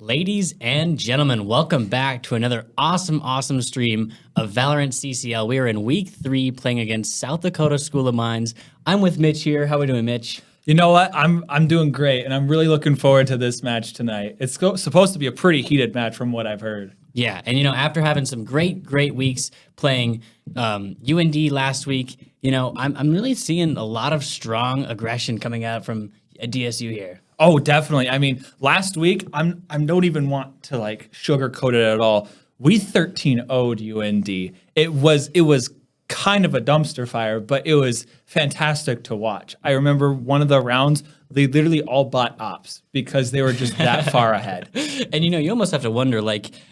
Ladies and gentlemen, welcome back to another awesome stream of Valorant CCL. We are in week 3 playing against South Dakota School of Mines. I'm with Mitch here. How are we doing, Mitch? You know what? I'm doing great, and I'm really looking forward to this match tonight. It's supposed to be a pretty heated match from what I've heard. Yeah, and after having some great weeks playing UND last week, I'm really seeing a lot of strong aggression coming out from DSU here. Oh, definitely. I mean, last week, I don't even want to sugarcoat it at all. We 13-0'd UND. It was kind of a dumpster fire, but it was fantastic to watch. I remember one of the rounds, they literally all bought ops because they were just that far ahead. And you almost have to wonder,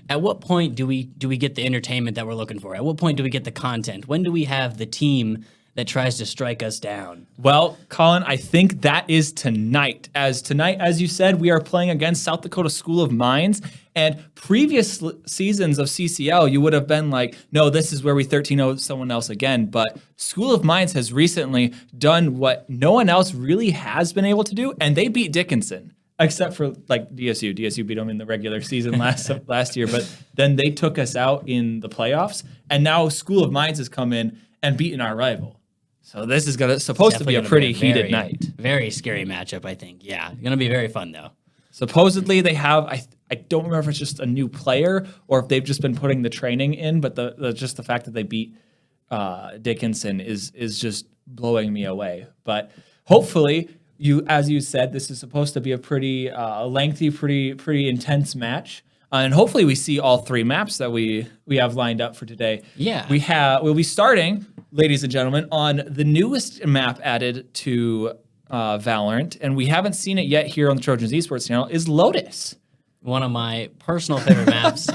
at what point do we get the entertainment that we're looking for? At what point do we get the content? When do we have the team that tries to strike us down? Well, Colin, I think that is tonight. As you said, we are playing against South Dakota School of Mines. And previous seasons of CCL, you would have been like, no, this is where we 13-0 someone else again. But School of Mines has recently done what no one else really has been able to do, and they beat Dickinson. Except for DSU. DSU beat them in the regular season last year, but then they took us out in the playoffs. And now School of Mines has come in and beaten our rival. So this is supposed to be a pretty heated night. Very scary matchup, I think. Yeah, going to be very fun, though. Supposedly they have, I don't remember if it's just a new player or if they've just been putting the training in, but just the fact that they beat Dickinson is just blowing me away. But hopefully, as you said, this is supposed to be a pretty lengthy, pretty intense match. And hopefully we see all 3 maps that we have lined up for today. Yeah. We'll be starting, ladies and gentlemen, on the newest map added to Valorant, and we haven't seen it yet here on the Trojans Esports channel, is Lotus. One of my personal favorite maps.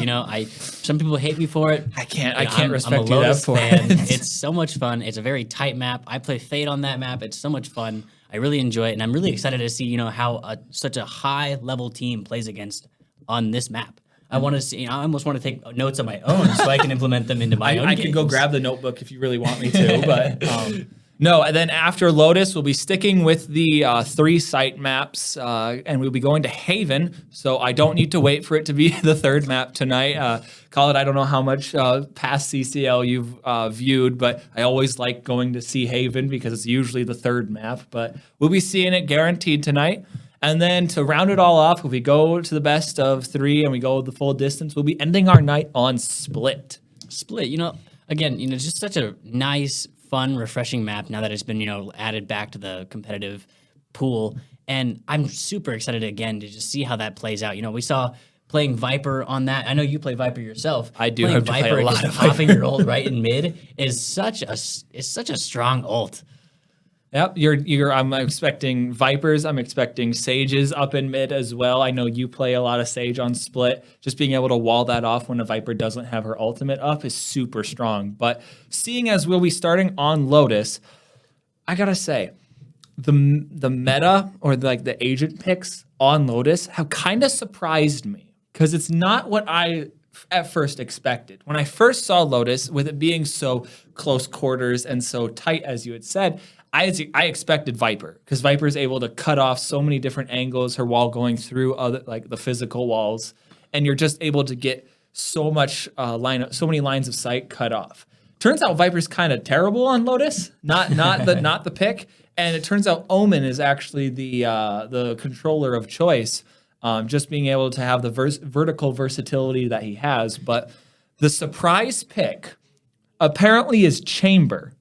Some people hate me for it. I can't respect I'm a Lotus you fan. it. It's so much fun. It's a very tight map. I play Fade on that map. It's so much fun. I really enjoy it, and I'm really excited to see how such a high level team plays against on this map. I want to see. I almost want to take notes on my own so I can implement them into my own. I can go grab the notebook if you really want me to, but no. And then after Lotus, we'll be sticking with the 3 site maps, and we'll be going to Haven. So I don't need to wait for it to be the 3rd map tonight. Colin, I don't know how much past CCL you've viewed, but I always like going to see Haven because it's usually the 3rd map. But we'll be seeing it guaranteed tonight. And then to round it all off, if we go to the best of 3 and we go the full distance, we'll be ending our night on Split. Again, just such a nice, fun, refreshing map now that it's been, added back to the competitive pool. And I'm super excited again to just see how that plays out. We saw playing Viper on that. I know you play Viper yourself. I do. Playing Viper, play a lot of popping your ult right in mid is such a strong ult. Yep, I'm expecting Vipers. I'm expecting Sages up in mid as well. I know you play a lot of Sage on Split. Just being able to wall that off when a Viper doesn't have her ultimate up is super strong. But seeing as we'll be starting on Lotus, I gotta say, the meta or the agent picks on Lotus have kind of surprised me because it's not what I at first expected. When I first saw Lotus, with it being so close quarters and so tight as you had said, I expected Viper because Viper is able to cut off so many different angles, her wall going through other the physical walls, and you're just able to get so much so many lines of sight cut off. Turns out Viper's kind of terrible on Lotus, not the pick, and it turns out Omen is actually the controller of choice, just being able to have the vertical versatility that he has. But the surprise pick apparently is Chamber.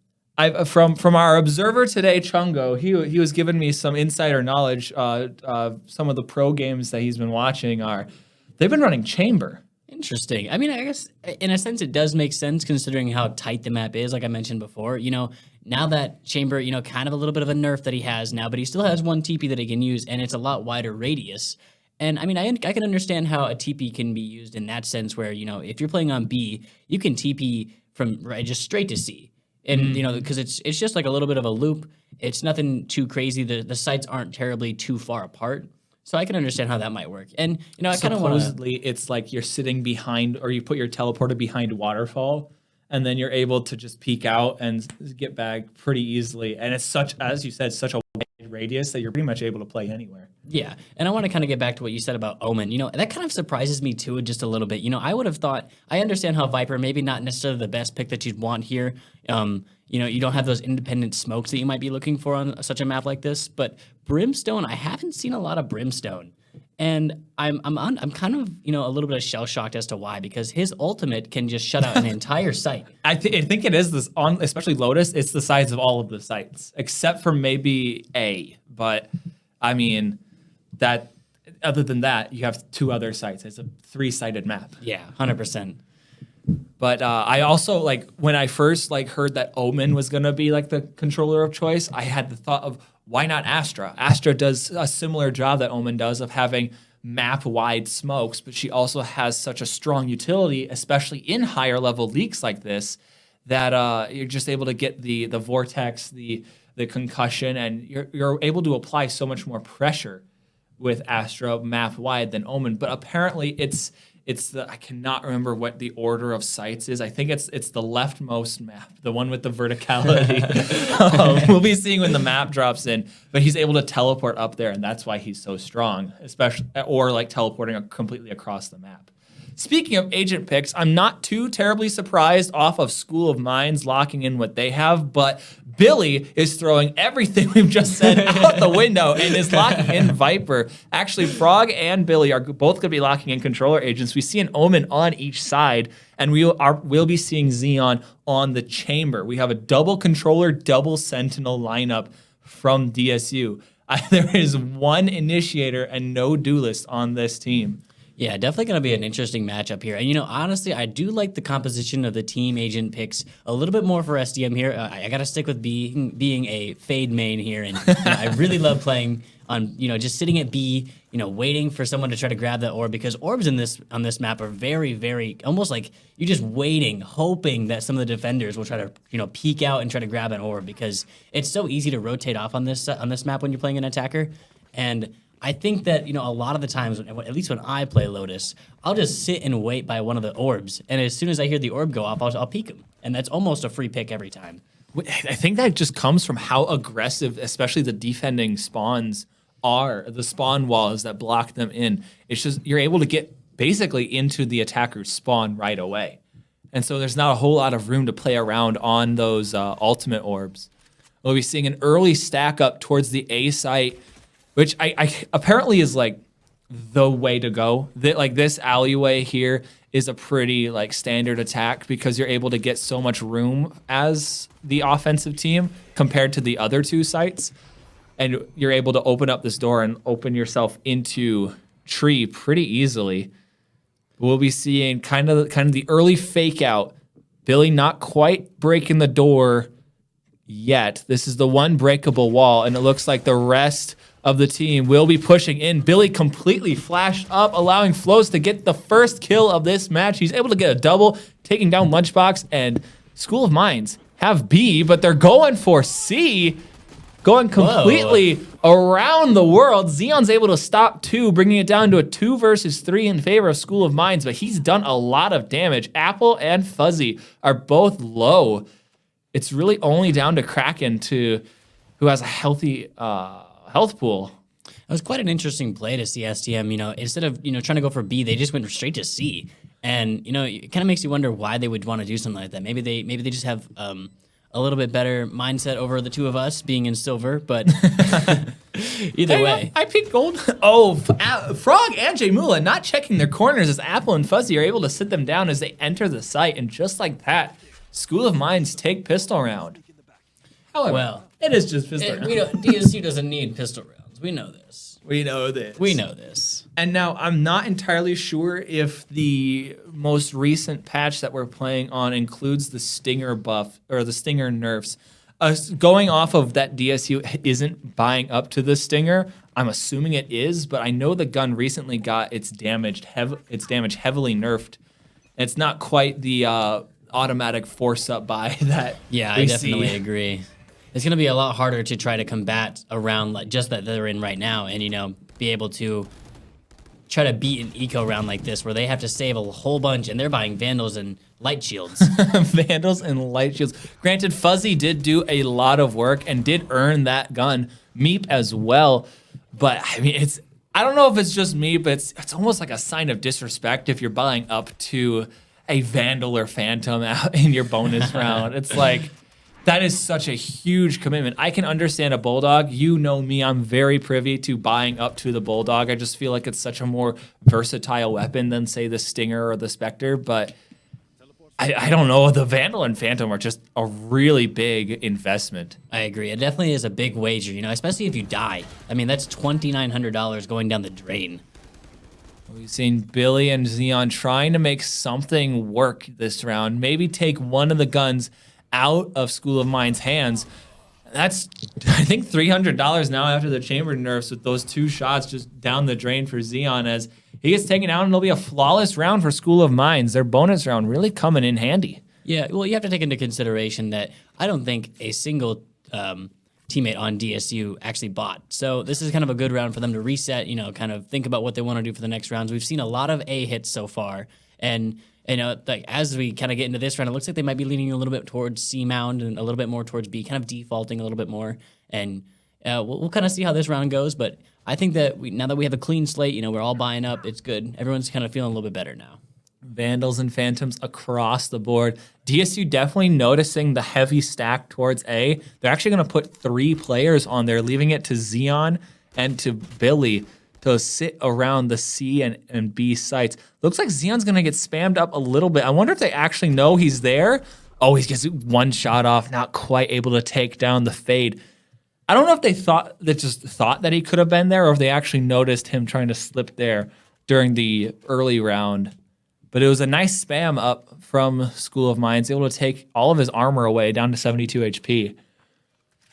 From our observer today, Chungo, he was giving me some insider knowledge. Some of the pro games that he's been watching they've been running Chamber. Interesting. I mean, I guess in a sense it does make sense considering how tight the map is. Like I mentioned before, now that Chamber, kind of a little bit of a nerf that he has now, but he still has one TP that he can use, and it's a lot wider radius. And I mean, I can understand how a TP can be used in that sense, where if you're playing on B, you can TP from just straight to C. And, because it's just like a little bit of a loop. It's nothing too crazy. The sites aren't terribly too far apart. So I can understand how that might work. And, I kind of want to... Supposedly, it's like you're sitting behind, or you put your teleporter behind waterfall, and then you're able to just peek out and get back pretty easily. And it's as you said, such a wide wide radius that you're pretty much able to play anywhere. Yeah, and I want to kind of get back to what you said about Omen. That kind of surprises me too, just a little bit. I would have thought, I understand how Viper maybe not necessarily the best pick that you'd want here. You don't have those independent smokes that you might be looking for on such a map like this. But Brimstone, I haven't seen a lot of Brimstone, and I'm kind of a little bit shell shocked as to why, because his ultimate can just shut out an entire site. I think it is this on, especially Lotus. It's the size of all of the sites except for maybe A, but I mean. That other than that, you have 2 other sites. It's a 3-sided map. Yeah, 100%. But I also when I first heard that Omen was gonna be the controller of choice, I had the thought of why not Astra? Astra does a similar job that Omen does of having map-wide smokes, but she also has such a strong utility, especially in higher level leaks like this, that you're just able to get the vortex, the concussion, and you're able to apply so much more pressure with Astra map wide than Omen. But apparently it's I cannot remember what the order of sites is. I think it's the leftmost map, the one with the verticality. We'll be seeing when the map drops in, but he's able to teleport up there, and that's why he's so strong, especially or teleporting completely across the map. Speaking of agent picks, I'm not too terribly surprised off of School of Mines locking in what they have, but Billy is throwing everything we've just said out the window and is locking in Viper. Actually, Frog and Billy are both going to be locking in controller agents. We see an Omen on each side, and we'll be seeing Xeon on the Chamber. We have a double controller, double Sentinel lineup from DSU. There is one initiator and no duelist on this team. Yeah, definitely going to be an interesting matchup here. And, honestly, I do like the composition of the team agent picks a little bit more for SDM here. I got to stick with being a Fade main here. And I really love playing on, just sitting at B, waiting for someone to try to grab that orb, because orbs on this map are very, very, almost like you're just waiting, hoping that some of the defenders will try to, peek out and try to grab an orb, because it's so easy to rotate off on this map when you're playing an attacker. And I think that, a lot of the times, at least when I play Lotus, I'll just sit and wait by one of the orbs. And as soon as I hear the orb go off, I'll peek him. And that's almost a free pick every time. I think that just comes from how aggressive, especially the defending spawns are, the spawn walls that block them in. It's just, you're able to get basically into the attacker's spawn right away. And so there's not a whole lot of room to play around on those ultimate orbs. We'll be seeing an early stack up towards the A site, which I apparently is the way to go. This alleyway here is a pretty standard attack, because you're able to get so much room as the offensive team compared to the other 2 sites, and you're able to open up this door and open yourself into tree pretty easily. We'll be seeing kind of the early fake out. Billy not quite breaking the door yet. This is the one breakable wall, and it looks like the rest of the team will be pushing in. Billy completely flashed up, allowing Flows to get the first kill of this match. He's able to get a double, taking down Lunchbox, and School of Mines have B, but they're going for C, going completely around the world. Xeon's able to stop 2, bringing it down to a 2 versus 3 in favor of School of Mines, but he's done a lot of damage. Apple and Fuzzy are both low. It's really only down to Kraken who has a healthy health pool. It was quite an interesting play to see STM. Instead of trying to go for B, they just went straight to C, and it kind of makes you wonder why they would want to do something like that. Maybe they just have a little bit better mindset over the 2 of us being in silver, but either way, I picked gold. Oh, Frog and J Mula not checking their corners as Apple and Fuzzy are able to sit them down as they enter the site, and just like that, School of Mines take pistol round. However, it is just pistol round. DSU doesn't need pistol rounds. We know this. We know this. And now I'm not entirely sure if the most recent patch that we're playing on includes the Stinger buff or the Stinger nerfs. Going off of that DSU isn't buying up to the Stinger. I'm assuming it is, but I know the gun recently got its damage heavily nerfed. It's not quite the automatic force up buy that I definitely agree. It's going to be a lot harder to try to combat around just that they're in right now, and be able to try to beat an eco round like this where they have to save a whole bunch and they're buying Vandals and Light Shields. Vandals and Light Shields. Granted, Fuzzy did do a lot of work and did earn that gun. Meep as well. But I mean, I don't know if it's just me, but it's almost like a sign of disrespect if you're buying up to a Vandal or Phantom out in your bonus round. It's like, that is such a huge commitment. I can understand a Bulldog. You know me, I'm very privy to buying up to the Bulldog. I just feel like it's such a more versatile weapon than, say, the Stinger or the Spectre. But I don't know. The Vandal and Phantom are just a really big investment. I agree. It definitely is a big wager, especially if you die. I mean, that's $2,900 going down the drain. We've seen Billy and Xeon trying to make something work this round. Maybe take one of the guns out of School of Mind's hands. That's, I think, $300 now after the chamber nerfs with those 2 shots just down the drain for Xeon as he gets taken out, and it'll be a flawless round for School of Minds. Their bonus round really coming in handy. Yeah, well, you have to take into consideration that I don't think a single teammate on DSU actually bought. So this is kind of a good round for them to reset, kind of think about what they want to do for the next rounds. We've seen a lot of A hits so far, and like as we kind of get into this round, it looks like they might be leaning a little bit towards C mound and a little bit more towards B, kind of defaulting a little bit more. And we'll kind of see how this round goes. But I think that now that we have a clean slate, we're all buying up. It's good. Everyone's kind of feeling a little bit better now. Vandals and Phantoms across the board. DSU definitely noticing the heavy stack towards A. They're actually going to put 3 players on there, leaving it to Xeon and to Billy to sit around the C and B sites. Looks like Xeon's going to get spammed up a little bit. I wonder if they actually know he's there. Oh, he gets 1 shot off, not quite able to take down the fade. I don't know if they thought that he could have been there or if they actually noticed him trying to slip there during the early round. But it was a nice spam up from School of Minds, able to take all of his armor away down to 72 HP.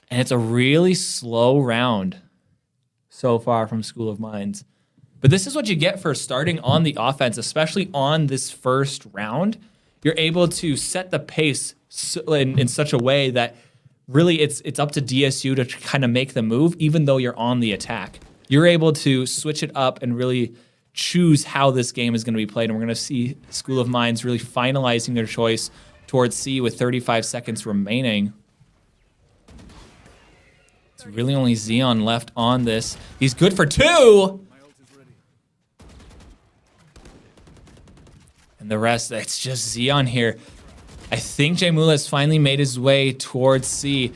And it's a really slow round so far from School of Minds. But this is what you get for starting on the offense, especially on this first round. You're able to set the pace in such a way that really it's up to DSU to kind of make the move, even though you're on the attack. You're able to switch it up and really choose how this game is going to be played. And we're going to see School of Minds really finalizing their choice towards C with 35 seconds remaining. It's really only Xeon left on this. He's good for 2! And the rest, it's just Xeon here. I think Jaymula has finally made his way towards C,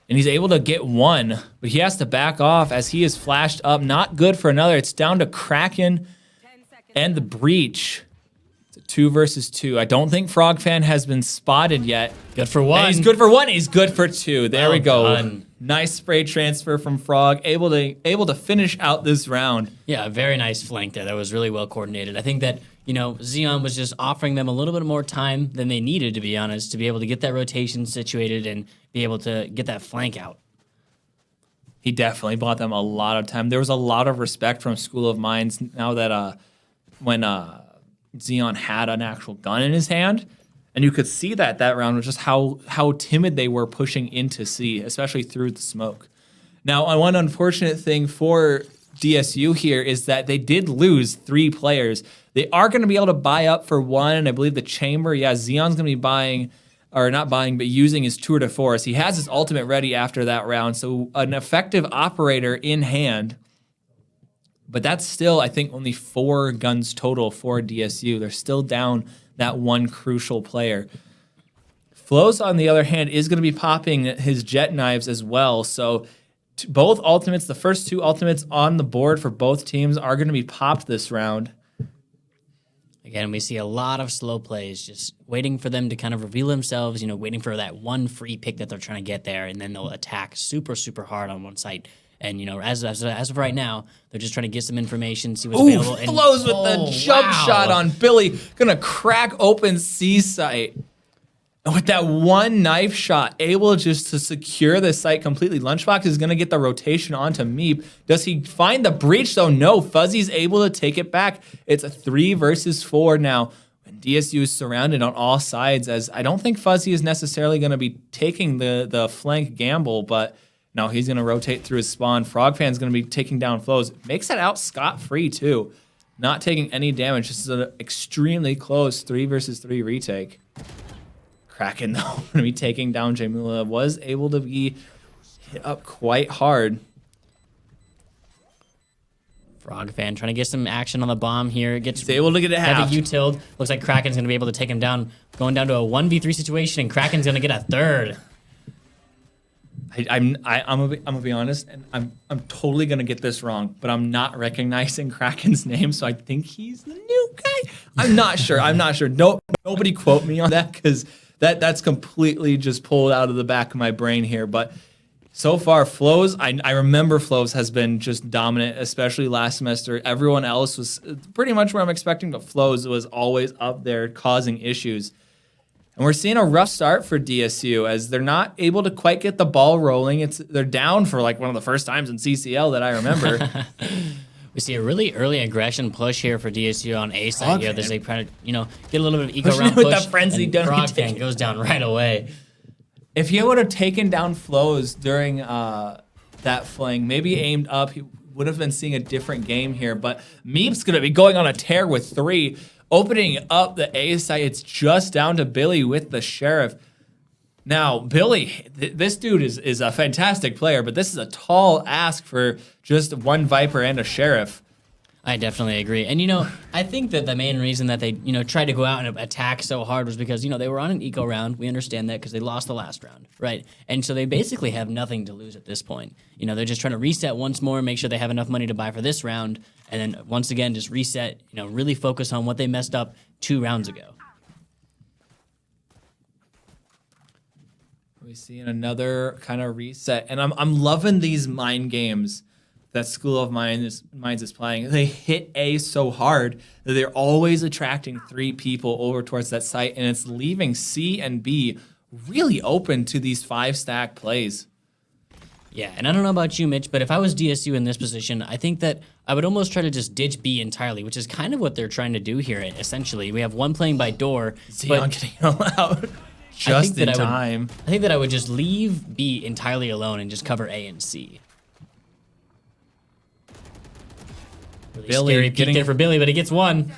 and he's able to get 1, but he has to back off as he is flashed up. Not good for another. It's down to Kraken and the Breach. It's a 2 versus 2. I don't think FrogFan has been spotted yet. Good for 1. And he's good for 1. He's good for 2. There we go. Done. Nice spray transfer from Frog. Able to finish out this round. Yeah, a very nice flank there. That was really well coordinated. I think that, Xeon was just offering them a little bit more time than they needed, to be honest, to be able to get that rotation situated and be able to get that flank out. He definitely bought them a lot of time. There was a lot of respect from School of Minds now that when Xeon had an actual gun in his hand. And you could see that round was just how timid they were pushing into C, especially through the smoke. Now, one unfortunate thing for DSU here is that they did lose 3 players. They are going to be able to buy up for 1, and I believe the chamber, Xeon's going to be buying, or not buying, but using his Tour de Force. He has his ultimate ready after that round, so an effective operator in hand. But that's still, I think, only 4 guns total for DSU. They're still down that 1 crucial player. Flows, on the other hand, is going to be popping his jet knives as well. So both ultimates, the first 2 ultimates on the board for both teams are going to be popped this round. Again, we see a lot of slow plays, just waiting for them to kind of reveal themselves, waiting for that 1 free pick that they're trying to get there, and then they'll attack super, super hard on one site. And, as of right now, they're just trying to get some information, see what's available. And Flows with the jump shot on Billy. Gonna crack open C site. And with that 1 knife shot, able just to secure the site completely. Lunchbox is gonna get the rotation onto Meep. Does he find the breach though? No, Fuzzy's able to take it back. It's a 3 versus 4 now. And DSU is surrounded on all sides, as I don't think Fuzzy is necessarily gonna be taking the flank gamble, but no, he's going to rotate through his spawn. FrogFan's going to be taking down Flows. Makes that out scot-free, too. not taking any damage. This is an extremely close 3 versus 3 retake. Kraken, though, going to be taking down Jamula. Was able to be hit up quite hard. Frog fan trying to get some action on the bomb here. He's able to get it half. Heavy U-tilt. Looks like Kraken's going to be able to take him down. Going down to a 1v3 situation, and Kraken's going to get a third. I'm gonna be honest, and I'm totally gonna get this wrong, but I'm not recognizing Kraken's name, so I think he's the new guy. I'm not sure. No, nobody quote me on that, because that's completely just pulled out of the back of my brain here. But so far, Flows, I remember Flows has been just dominant, especially last semester. Everyone else was pretty much where I'm expecting, but Flows was always up there causing issues. And we're seeing a rough start for DSU as they're not able to quite get the ball rolling. They're down for like one of the first times in CCL that I remember. We see a really early aggression push here for DSU on A side here. There's a kind of, get a little bit of eco round push. With the frenzy, and Frogfan goes down right away. If he would have taken down Flows during that fling, maybe aimed up, he would have been seeing a different game here. But Meep's going to be going on a tear with 3. Opening up the A site, it's just down to Billy with the Sheriff. Now, Billy, this dude is a fantastic player, but this is a tall ask for just one Viper and a Sheriff. I definitely agree. And, I think that the main reason that they, tried to go out and attack so hard was because, they were on an eco round. We understand that because they lost the last round, right? And so they basically have nothing to lose at this point. They're just trying to reset once more, make sure they have enough money to buy for this round, and then once again, just reset, really focus on what they messed up 2 rounds ago. We see another kind of reset, and I'm loving these mind games that School of Mines is playing. They hit A so hard that they're always attracting 3 people over towards that site, and it's leaving C and B really open to these 5-stack plays. Yeah, and I don't know about you, Mitch, but if I was DSU in this position, I think that I would almost try to just ditch B entirely, which is kind of what they're trying to do here, essentially. We have one playing by door. Xeon getting allowed just in time. I think that I would just leave B entirely alone and just cover A and C. Really Billy scary peek there for Billy, but he gets one.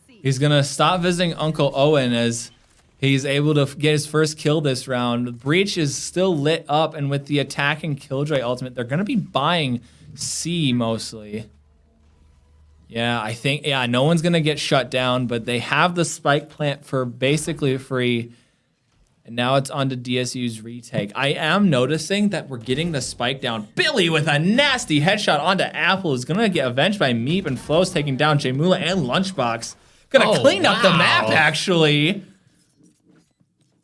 He's going to stop visiting Uncle Owen as he's able to get his first kill this round. Breach is still lit up, and with the attack and Killjoy ultimate, they're going to be buying C mostly. Yeah, I think, no one's going to get shut down, but they have the spike plant for basically free. And now it's on to DSU's retake. I am noticing that we're getting the spike down. Billy with a nasty headshot onto Apple is going to get avenged by Meep, and Flo's taking down Jamula and Lunchbox. Going to clean up the map, actually.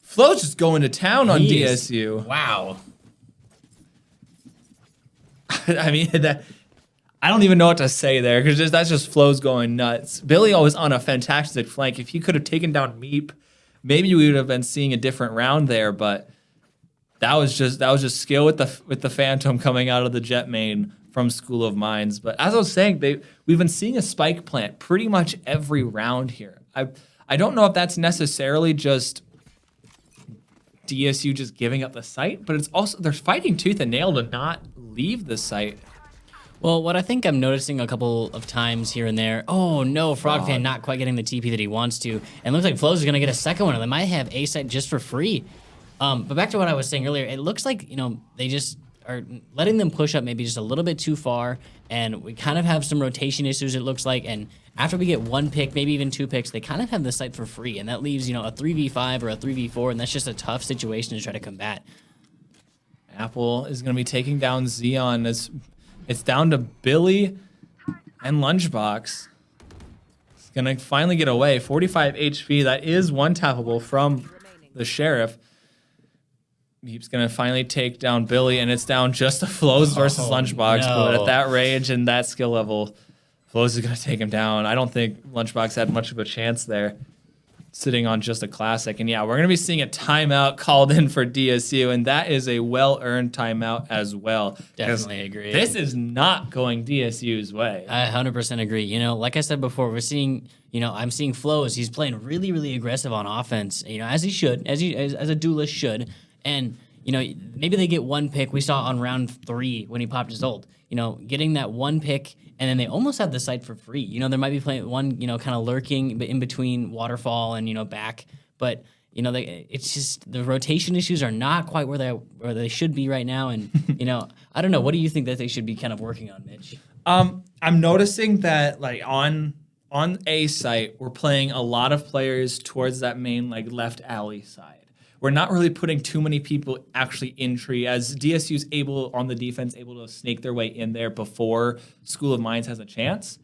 Flo's just going to town on DSU. Wow. I mean, I don't even know what to say there, because that's just Flo's going nuts. Billy always on a fantastic flank. If he could have taken down Meep, maybe we would have been seeing a different round there, but that was just skill with the Phantom coming out of the jet main from School of Mines. But as I was saying, we've been seeing a spike plant pretty much every round here. I don't know if that's necessarily just DSU just giving up the site, but it's also they're fighting tooth and nail to not leave the site. Well, what I think I'm noticing a couple of times here and there, oh no, Frogfan not quite getting the TP that he wants to, and looks like Flows is going to get a second one, and they might have A site just for free. But back to what I was saying earlier, it looks like, they just are letting them push up maybe just a little bit too far, and we kind of have some rotation issues, it looks like, and after we get 1 pick, maybe even 2 picks, they kind of have the site for free, and that leaves, a 3v5 or a 3v4, and that's just a tough situation to try to combat. Apple is going to be taking down Xeon. It's down to Billy and Lunchbox. It's going to finally get away. 45 HP. That is one tappable from the Sheriff. He's going to finally take down Billy, and it's down just to Flows versus Lunchbox. No. But at that range and that skill level, Flows is going to take him down. I don't think Lunchbox had much of a chance there, sitting on just a classic. And yeah, we're going to be seeing a timeout called in for DSU, and that is a well-earned timeout as well. Definitely agree. This is not going DSU's way. I 100% agree. Like I said before, we're seeing, I'm seeing Flows. He's playing really, really aggressive on offense, as he should, as a duelist should. And, you know, maybe they get one pick. We saw on round 3 when he popped his ult, you know, getting that one pick, and then they almost have the site for free. You know, there might be playing one, you know, kind of lurking in between waterfall and, you know, back, but you know, it's just the rotation issues are not quite where they should be right now. And, you know, I don't know. What do you think that they should be kind of working on, Mitch? I'm noticing that like on A site, we're playing a lot of players towards that main like left alley side. We're not really putting too many people actually in tree, as DSU's able on the defense, able to snake their way in there before School of Mines has a chance.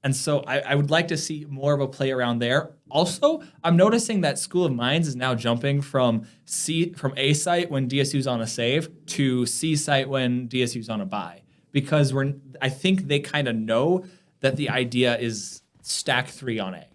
And so I would like to see more of a play around there. Also, I'm noticing that School of Mines is now jumping from A site when DSU's on a save to C site when DSU's on a buy, because I think they kind of know that the idea is stack 3 on A.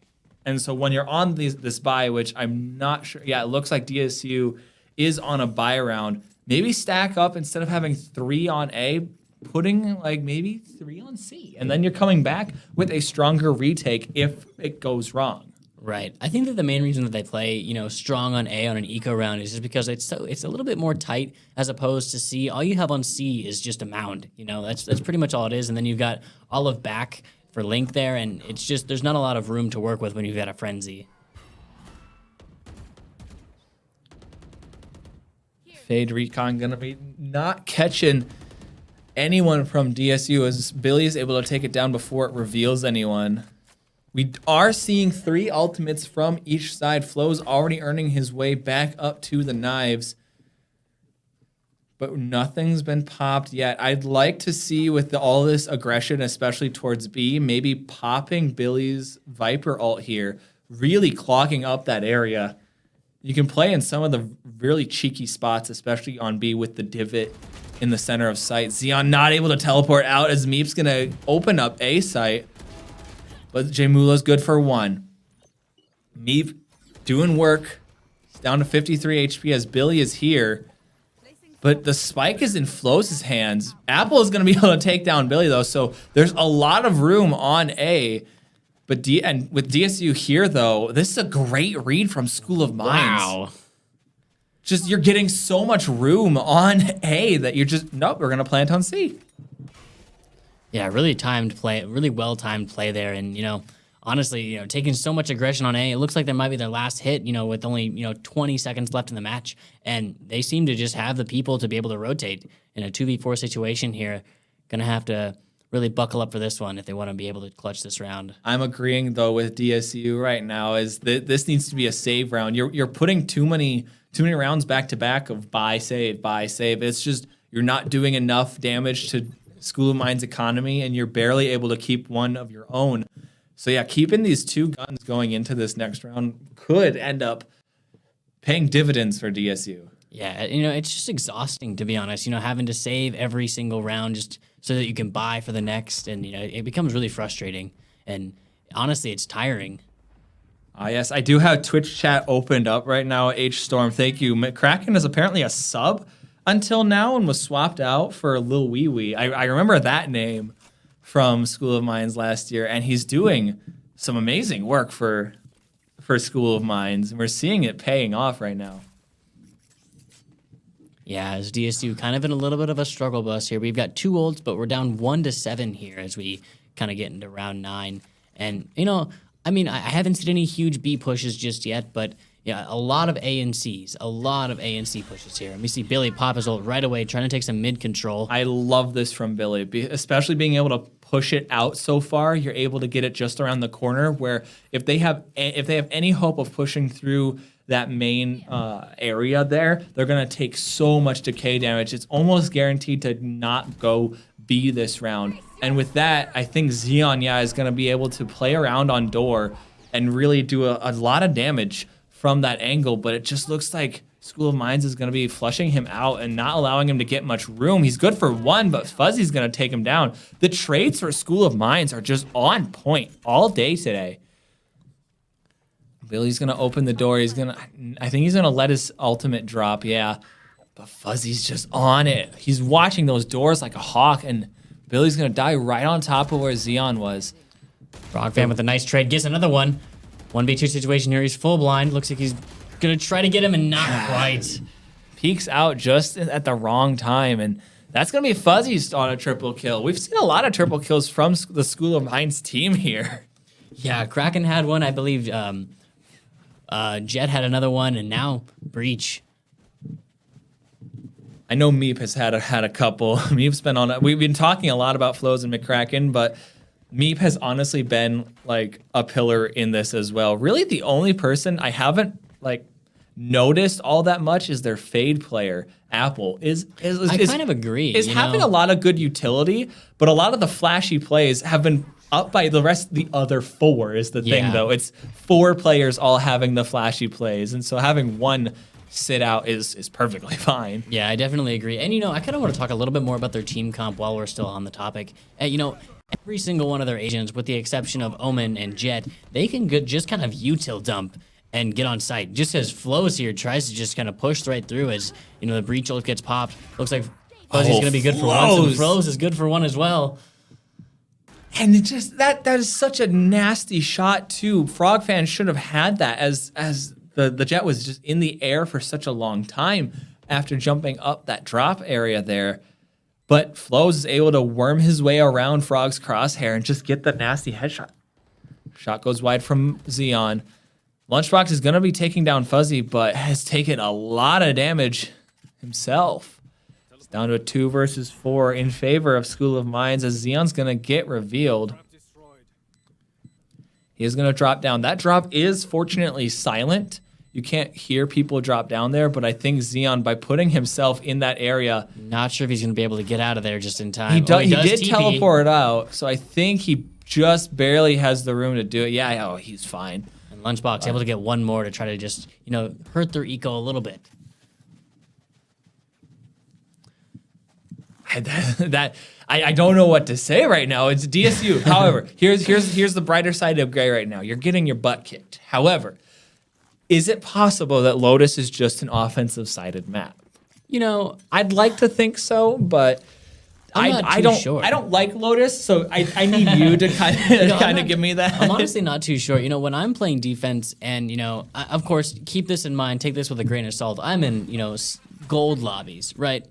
And so when you're on this buy, which I'm not sure, yeah, it looks like DSU is on a buy round, maybe stack up instead of having 3 on A, putting like maybe 3 on C, and then you're coming back with a stronger retake if it goes wrong. Right. I think that the main reason that they play, you know, strong on A on an eco round is just because it's a little bit more tight as opposed to C. All you have on C is just a mound. You know, that's pretty much all it is, and then you've got all of back for Link there, and it's just there's not a lot of room to work with when you've got a frenzy. Fade Recon gonna be not catching anyone from DSU as Billy is able to take it down before it reveals anyone. We are seeing 3 ultimates from each side. Flo's already earning his way back up to the knives, but nothing's been popped yet. I'd like to see with all this aggression, especially towards B, maybe popping Billy's Viper ult here, really clogging up that area. You can play in some of the really cheeky spots, especially on B with the divot in the center of sight. Xeon not able to teleport out as Meep's gonna open up A site, but Jmula's good for 1. Meep doing work. He's down to 53 HP as Billy is here, but the spike is in Flo's hands. Apple is gonna be able to take down Billy though, so there's a lot of room on A. But and with DSU here though, this is a great read from School of Mines. Wow. Just you're getting so much room on A that you're just, nope, we're gonna plant on C. Yeah, really timed play, really well timed play there, and you know, honestly, you know, taking so much aggression on A, it looks like that might be their last hit. You know, with only 20 seconds left in the match, and they seem to just have the people to be able to rotate in a 2v4 situation here. Gonna have to really buckle up for this one if they want to be able to clutch this round. I'm agreeing though with DSU right now, is that this needs to be a save round. You're putting too many rounds back to back of buy save. It's just you're not doing enough damage to School of Mines economy, and you're barely able to keep one of your own. So yeah, keeping these 2 guns going into this next round could end up paying dividends for DSU. Yeah, you know, it's just exhausting, to be honest, you know, having to save every single round just so that you can buy for the next, and you know, it becomes really frustrating, and honestly, it's tiring. Yes, I do have Twitch chat opened up right now. H Storm, thank you. Kraken is apparently a sub until now and was swapped out for Lil Wee Wee. I remember that name from School of Mines last year, and he's doing some amazing work for School of Mines, and we're seeing it paying off right now. Yeah, as DSU kind of in a little bit of a struggle bus here. We've got 2 ults, but we're down 1-7 here as we kind of get into round 9. And, you know, I mean, I haven't seen any huge B pushes just yet, but yeah, a lot of A and C's. A lot of A and C pushes here. And we see Billy pop his ult right away, trying to take some mid control. I love this from Billy, especially being able to push it out so far. You're able to get it just around the corner, where if they have any hope of pushing through that main area there, they're going to take so much decay damage. It's almost guaranteed to not go B this round. And with that, I think Xeon, is going to be able to play around on door and really do a lot of damage from that angle. But it just looks like School of Mines is going to be flushing him out and not allowing him to get much room. He's good for 1, but Fuzzy's going to take him down. The trades for School of Mines are just on point all day today. Billy's going to open the door. I think he's going to let his ultimate drop, yeah. But Fuzzy's just on it. He's watching those doors like a hawk, and Billy's going to die right on top of where Xeon was. Frog Fan with a nice trade. Gets another one. 1v2 situation here. He's full blind. Looks like he's going to try to get him, and not quite. peeks out just at the wrong time, and that's going to be Fuzzy's on a triple kill. We've seen a lot of triple kills from the School of Mines team here. Yeah, Kraken had one, I believe. Jet had another one, and now Breach. I know Meep has had a couple. Meep's been on. We've been talking a lot about Flows and McCracken, but Meep has honestly been like a pillar in this as well. Really, the only person I haven't like noticed all that much is their Fade player. Apple is I kind of agree. Is having a lot of good utility, but a lot of the flashy plays have been up by the rest. The other four is the thing, though. It's 4 players all having the flashy plays, and so having one sit out is perfectly fine. Yeah, I definitely agree. And I kind of want to talk a little bit more about their team comp while we're still on the topic. Every single one of their agents, with the exception of Omen and Jet, they can just kind of util dump and get on site. Just as Flows here tries to just kind of push right through as, the breach ult gets popped. Looks like Fuzzy's going to be good for one, and Flows is good for one as well. And it just that is such a nasty shot too. Frog fans should have had that as the Jet was just in the air for such a long time after jumping up that drop area there. But Flows is able to worm his way around Frog's crosshair and just get the nasty headshot. Shot goes wide from Xeon. Lunchbox is going to be taking down Fuzzy, but has taken a lot of damage himself. It's down to a 2 versus 4 in favor of School of Mines as Xeon's going to get revealed. He is going to drop down. That drop is fortunately silent. You can't hear people drop down there, but I think Xeon, by putting himself in that area... Not sure if he's going to be able to get out of there just in time. He did teleport out, so I think he just barely has the room to do it. Yeah, he's fine. And Lunchbox able to get one more to try to just, hurt their eco a little bit. I don't know what to say right now. It's DSU. However, here's the brighter side of Gray right now. You're getting your butt kicked. However, is it possible that Lotus is just an offensive-sided map? I'd like to think so, but I don't. Sure. I don't like Lotus, so I need you to kind of give me that. I'm honestly not too sure. When I'm playing defense, and of course, keep this in mind. Take this with a grain of salt. I'm in gold lobbies, right?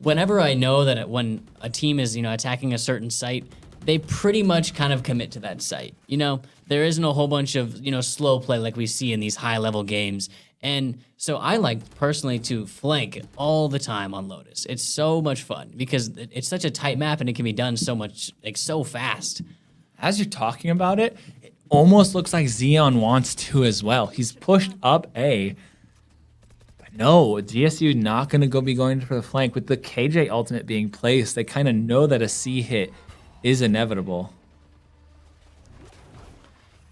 Whenever I know that when a team is attacking a certain site, they pretty much kind of commit to that site. There isn't a whole bunch of slow play like we see in these high level games. And so I like personally to flank all the time on Lotus. It's so much fun because it's such a tight map and it can be done so much so fast. As you're talking about it, it almost looks like Xeon wants to as well. He's pushed up A. But no, DSU not going to be going for the flank. With the KJ ultimate being placed, they kind of know that a C hit is inevitable.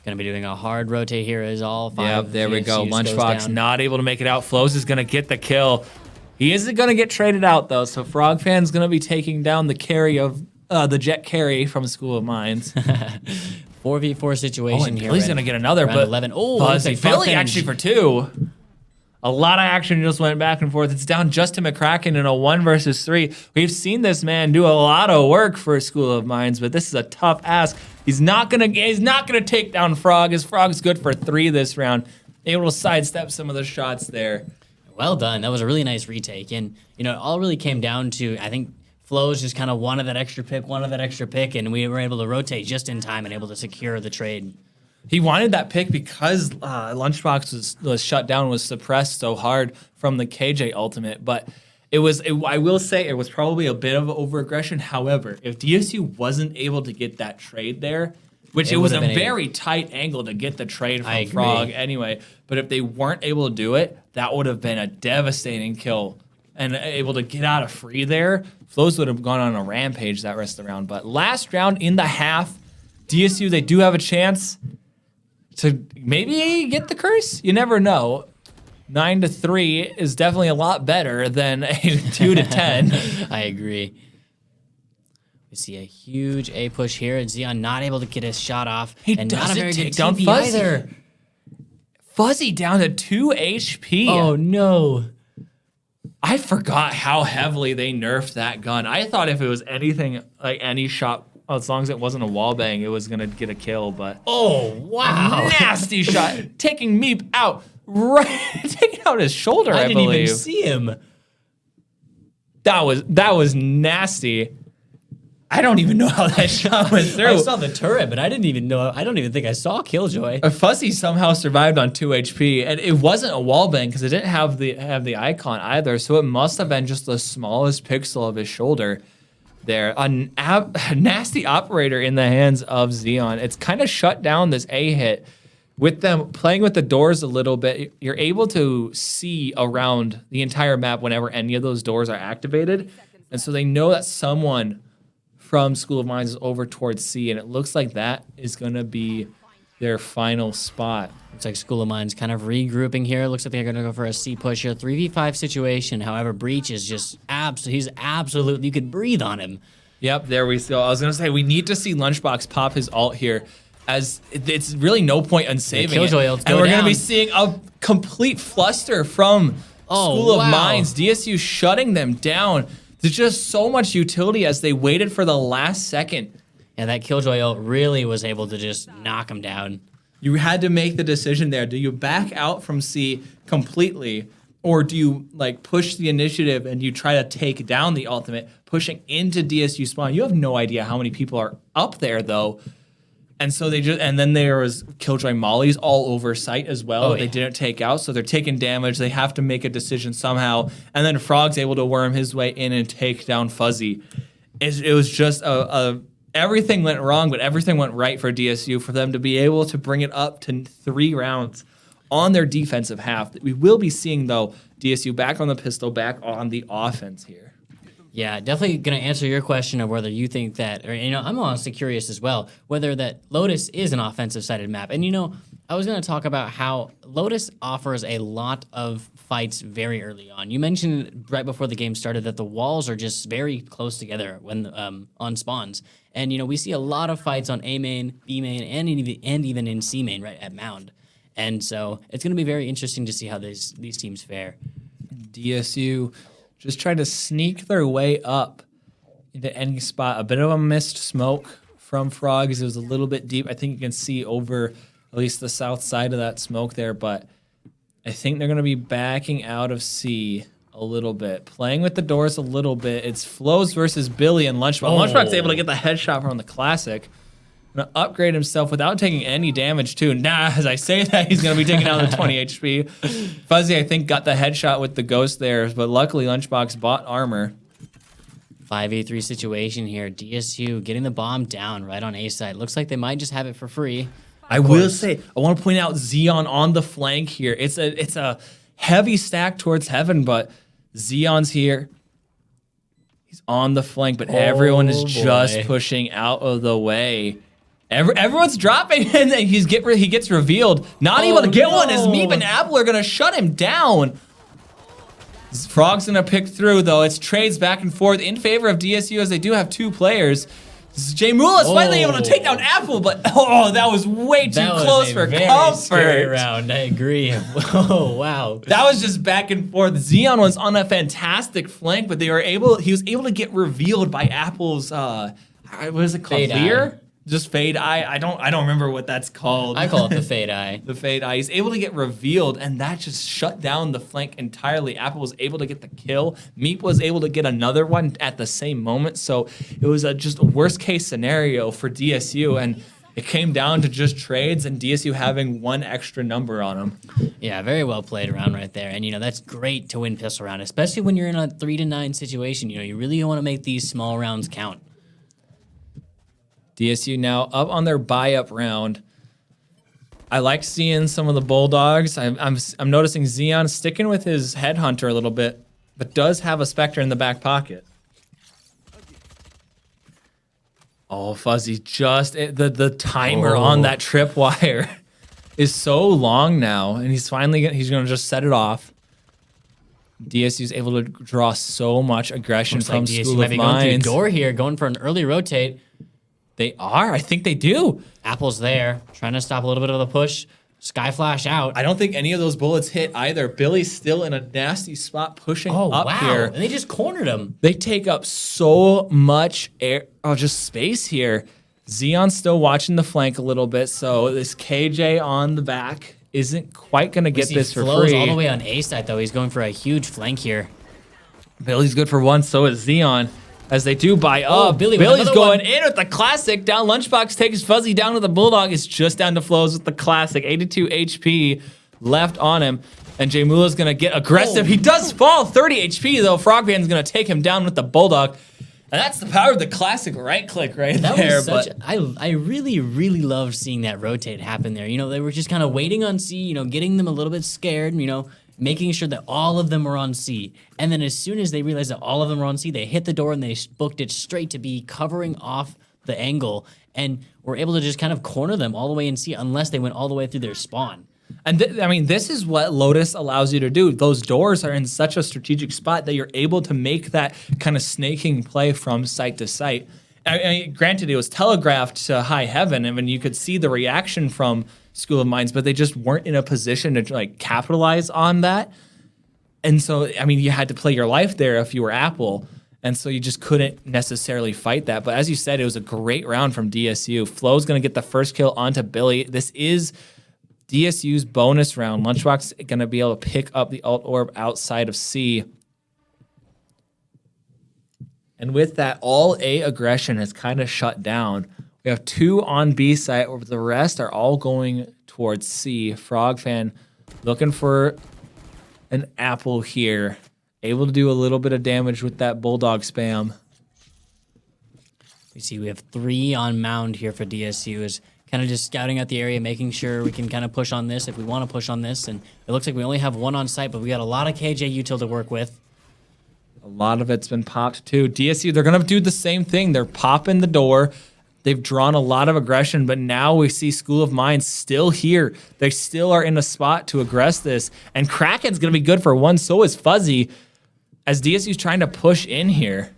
Going to be doing a hard rotate here as all 5. Yep, there we go. Lunchbox not able to make it out. Flows is going to get the kill. He isn't going to get traded out, though, so Frog Fan's going to be taking down the carry of the Jet carry from School of Mines. 4v4 situation here. He's going to get another, but 11. Oh, Fuzzy Philly actually for 2. A lot of action just went back and forth. It's down just to McCracken in a 1 versus 3. We've seen this man do a lot of work for School of Mines, but this is a tough ask. He's not gonna take down Frog. His Frog's good for 3 this round. Able to sidestep some of the shots there. Well done. That was a really nice retake, and it all really came down to I think Flows just kind of wanted that extra pick, and we were able to rotate just in time and able to secure the trade. He wanted that pick because Lunchbox was shut down, was suppressed so hard from the KJ ultimate. But I will say it was probably a bit of over-aggression. However, if DSU wasn't able to get that trade there, which it was a very tight angle to get the trade from Frog anyway, but if they weren't able to do it, that would have been a devastating kill. And able to get out of free there, Flows would have gone on a rampage that rest of the round. But last round in the half, DSU, they do have a chance to maybe get the curse. You never know. 9-3 is definitely a lot better than a 2-10. I agree. We see a huge A push here, and Xeon not able to get his shot off. And not a very good TP either. Fuzzy down to 2 HP. Oh no. I forgot how heavily they nerfed that gun. I thought if it was anything like any shot, as long as it wasn't a wall bang, it was gonna get a kill. But oh wow, nasty shot, taking Meep out, right, taking out his shoulder, I didn't believe. even see him. That was nasty. I don't even know how that shot went through. I saw the turret, but I don't even think I saw Killjoy. Fuzzy somehow survived on 2 HP, and it wasn't a wallbang because it didn't have the icon either, so it must have been just the smallest pixel of his shoulder there. A nasty operator in the hands of Xeon. It's kind of shut down this A hit. With them playing with the doors a little bit, you're able to see around the entire map whenever any of those doors are activated, and so they know that someone from School of Mines is over towards C, and it looks like that is going to be their final spot. Looks like School of Mines kind of regrouping here. Looks like they're going to go for a C push here. 3v5 situation. However, Breach is just he's absolutely, you could breathe on him. Yep, there we go. I was going to say, we need to see Lunchbox pop his ult here, as it's really no point in saving Killjoy it. ults And go we're going down. to be seeing a complete fluster from School of wow. Mines. DSU shutting them down. There's just so much utility as they waited for the last second. Yeah, that Killjoy ult really was able to just knock him down. You had to make the decision there. Do you back out from C completely, or do you like push the initiative and you try to take down the ultimate, pushing into DSU spawn? You have no idea how many people are up there though. And so and then there was Killjoy mollies all over site as well that they didn't take out. So they're taking damage. They have to make a decision somehow. And then Frog's able to worm his way in and take down Fuzzy. It was just everything went wrong, but everything went right for DSU for them to be able to bring it up to 3 rounds on their defensive half. We will be seeing, though, DSU back on the pistol, back on the offense here. Yeah, definitely going to answer your question of whether you think that, or, I'm honestly curious as well, whether that Lotus is an offensive-sided map. And, I was going to talk about how Lotus offers a lot of fights very early on. You mentioned right before the game started that the walls are just very close together when on spawns. And, we see a lot of fights on A main, B main, and even in C main, right, at Mound. And so it's going to be very interesting to see how these teams fare. DSU just tried to sneak their way up into any spot. A bit of a missed smoke from Frogs. It was a little bit deep. I think you can see over at least the south side of that smoke there, but I think they're going to be backing out of C a little bit, playing with the doors a little bit. It's Flows versus Billy and Lunchbox. Lunchbox able to get the headshot from the Classic. Gonna upgrade himself without taking any damage too. Nah, as I say that, he's gonna be taking out the 20 HP. Fuzzy, I think, got the headshot with the Ghost there, but luckily Lunchbox bought armor. 5v3 situation here. DSU getting the bomb down right on A side. Looks like they might just have it for free. I will say, I want to point out Xeon on the flank here. It's a heavy stack towards heaven, but Xeon's here. He's on the flank, but everyone is just pushing out of the way. Everyone's dropping, and then he gets revealed. Not able to get one as Meep and Apple are going to shut him down. Frog's going to pick through, though. It's trades back and forth in favor of DSU as they do have 2 players. Jay Mula is finally able to take down Apple, but that was way too close for comfort. Scary round, I agree. Oh, wow. That was just back and forth. Xeon was on a fantastic flank, but he was able to get revealed by Apple's what is it called? Clear? Just Fade Eye. I don't remember what that's called. I call it the Fade Eye. The Fade Eye. He's able to get revealed, and that just shut down the flank entirely. Apple was able to get the kill. Meep was able to get another one at the same moment. So it was just a worst case scenario for DSU, and it came down to just trades and DSU having 1 extra number on them. Yeah, very well played around right there. And, that's great to win pistol round, especially when you're in a 3-9 situation. You really want to make these small rounds count. DSU now up on their buy-up round. I like seeing some of the Bulldogs. I'm noticing Xeon sticking with his Headhunter a little bit, but does have a Spectre in the back pocket. Oh, Fuzzy, just the timer on that tripwire is so long now, and he's going to just set it off. DSU's able to draw so much aggression from DSU School might of be going Mines. through door here, going for an early rotate. They are. I think they do. Apple's there, trying to stop a little bit of the push. Sky Flash out. I don't think any of those bullets hit either. Billy's still in a nasty spot pushing up here. And they just cornered him. They take up so much just space here. Xeon's still watching the flank a little bit, so this KJ on the back isn't quite going to get See this for Flo's free. all the way on A side, though. He's going for a huge flank here. Billy's good for one, so is Xeon. As they do buy up. Billy's going in with the classic. Down Lunchbox takes Fuzzy down to the Bulldog. It's just down to Flows with the classic. 82 HP left on him. And Jay Mula's going to get aggressive. He does fall. 30 HP, though. Frogman's going to take him down with the Bulldog. And that's the power of the classic right click right there. I really, really loved seeing that rotate happen there. You know, they were just kind of waiting on C, you know, getting them a little bit scared, you know, making sure that all of them were on C. And then as soon as they realized that all of them were on C, they hit the door and they booked it straight to be covering off the angle and were able to just kind of corner them all the way in C unless they went all the way through their spawn. And I mean, this is what Lotus allows you to do. Those doors are in such a strategic spot that you're able to make that kind of snaking play from site to site. I mean, granted, it was telegraphed to high heaven, and when you could see the reaction from School of Mines, but they just weren't in a position to like capitalize on that. And so, I mean, you had to play your life there if you were Apple. And so you just couldn't necessarily fight that. But as you said, it was a great round from DSU. Flo's going to get the first kill onto Billy. This is DSU's bonus round. Lunchbox going to be able to pick up the alt orb outside of C. And with that, all A aggression has kind of shut down. We have 2 on B side, or the rest are all going towards C. Frogfan looking for an apple here. Able to do a little bit of damage with that Bulldog spam. We see we have 3 on mound here for DSU. Is kind of just scouting out the area, making sure we can kind of push on this if we want to push on this. And it looks like we only have 1 on site, but we got a lot of KJ util to work with. A lot of it's been popped too. DSU, they're going to do the same thing. They're popping the door. They've drawn a lot of aggression, but now we see School of Mines still here. They still are in a spot to aggress this. And Kraken's going to be good for 1, so is Fuzzy, as DSU's trying to push in here.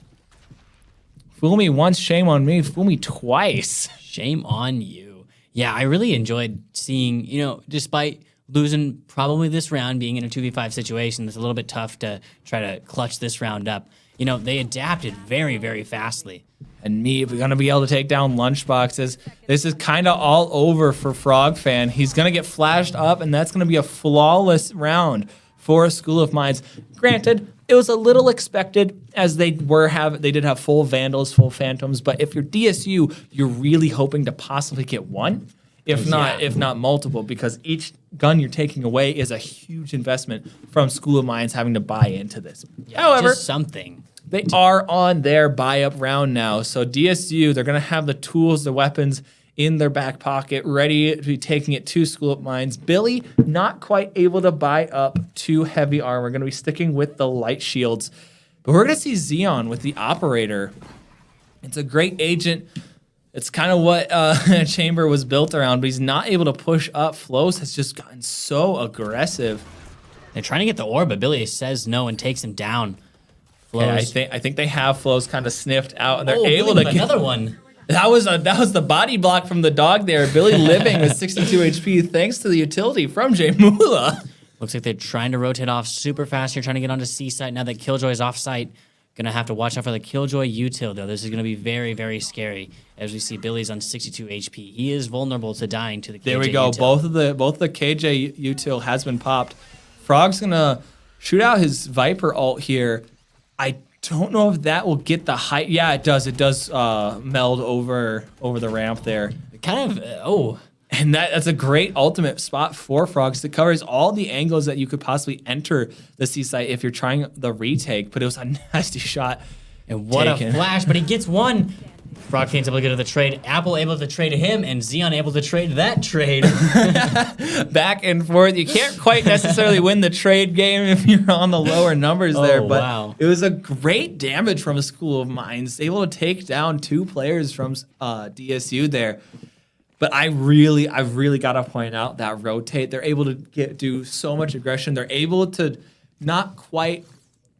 Fool me once, shame on me. Fool me twice. Shame on you. Yeah, I really enjoyed seeing, you know, despite losing probably this round, being in a 2v5 situation, it's a little bit tough to try to clutch this round up. You know, they adapted very, very fastly. And me, we're going to be able to take down Lunchboxes. This is kind of all over for Frogfan. He's going to get flashed up, and that's going to be a flawless round for School of Mines. Granted, it was a little expected, as they did have full Vandals, full Phantoms, but if you're DSU, you're really hoping to possibly get 1, if not multiple, because each gun you're taking away is a huge investment from School of Mines having to buy into this. Yeah, However, just something. They are on their buy-up round now. So DSU, they're going to have the tools, the weapons in their back pocket, ready to be taking it to School of Mines. Billy, not quite able to buy up 2 heavy armor. We're going to be sticking with the light shields. But we're going to see Xeon with the operator. It's a great agent. It's kind of what Chamber was built around, but he's not able to push up. Flows has just gotten so aggressive. They're trying to get the orb, but Billy says no and takes him down. Flows. Yeah, I think they have Flows kind of sniffed out, and they're able to get another one. That was the body block from the dog there. Billy living with 62 HP thanks to the utility from Jay Mula. Looks like they're trying to rotate off super fast here, trying to get onto C site. Now that Killjoy is off site, gonna have to watch out for the Killjoy util though. This is gonna be very, very scary as we see Billy's on 62 HP. He is vulnerable to dying to the KJ There we go. util. Both the KJ util has been popped. Frog's gonna shoot out his Viper ult here. I don't know if that will get the height. Yeah, it does. It does meld over the ramp there. Kind of, And that's a great ultimate spot for Frogs. It covers all the angles that you could possibly enter the C site if you're trying the retake, but it was a nasty shot. And what a flash, but he gets one. Frogfane's able to get to the trade. Apple able to trade him, and Xeon able to trade that trade. Back and forth. You can't quite necessarily win the trade game if you're on the lower numbers there, but wow. It was a great damage from a School of Mines. Able to take down 2 players from DSU there. But I've really got to point out that rotate. They're able to do so much aggression. They're able to not quite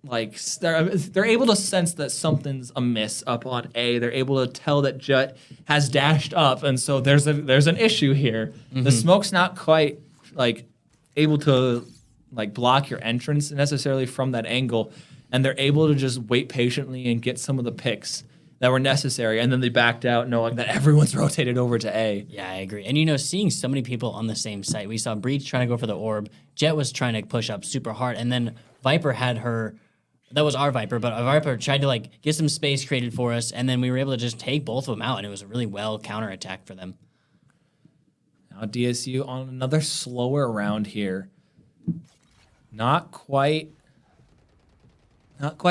they're able to sense that something's amiss up on A. They're able to tell that Jut has dashed up, and so there's an issue here. Mm-hmm. The smoke's not quite able to block your entrance necessarily from that angle, and they're able to just wait patiently and get some of the picks. that were necessary, and then they backed out knowing that everyone's rotated over to A. Yeah, I agree. And, seeing so many people on the same site, we saw Breach trying to go for the orb. Jet was trying to push up super hard. And then Viper had her, that was our Viper, but our Viper tried to, get some space created for us. And then we were able to just take both of them out. And it was a really well counterattack for them. Now DSU on another slower round here. Not quite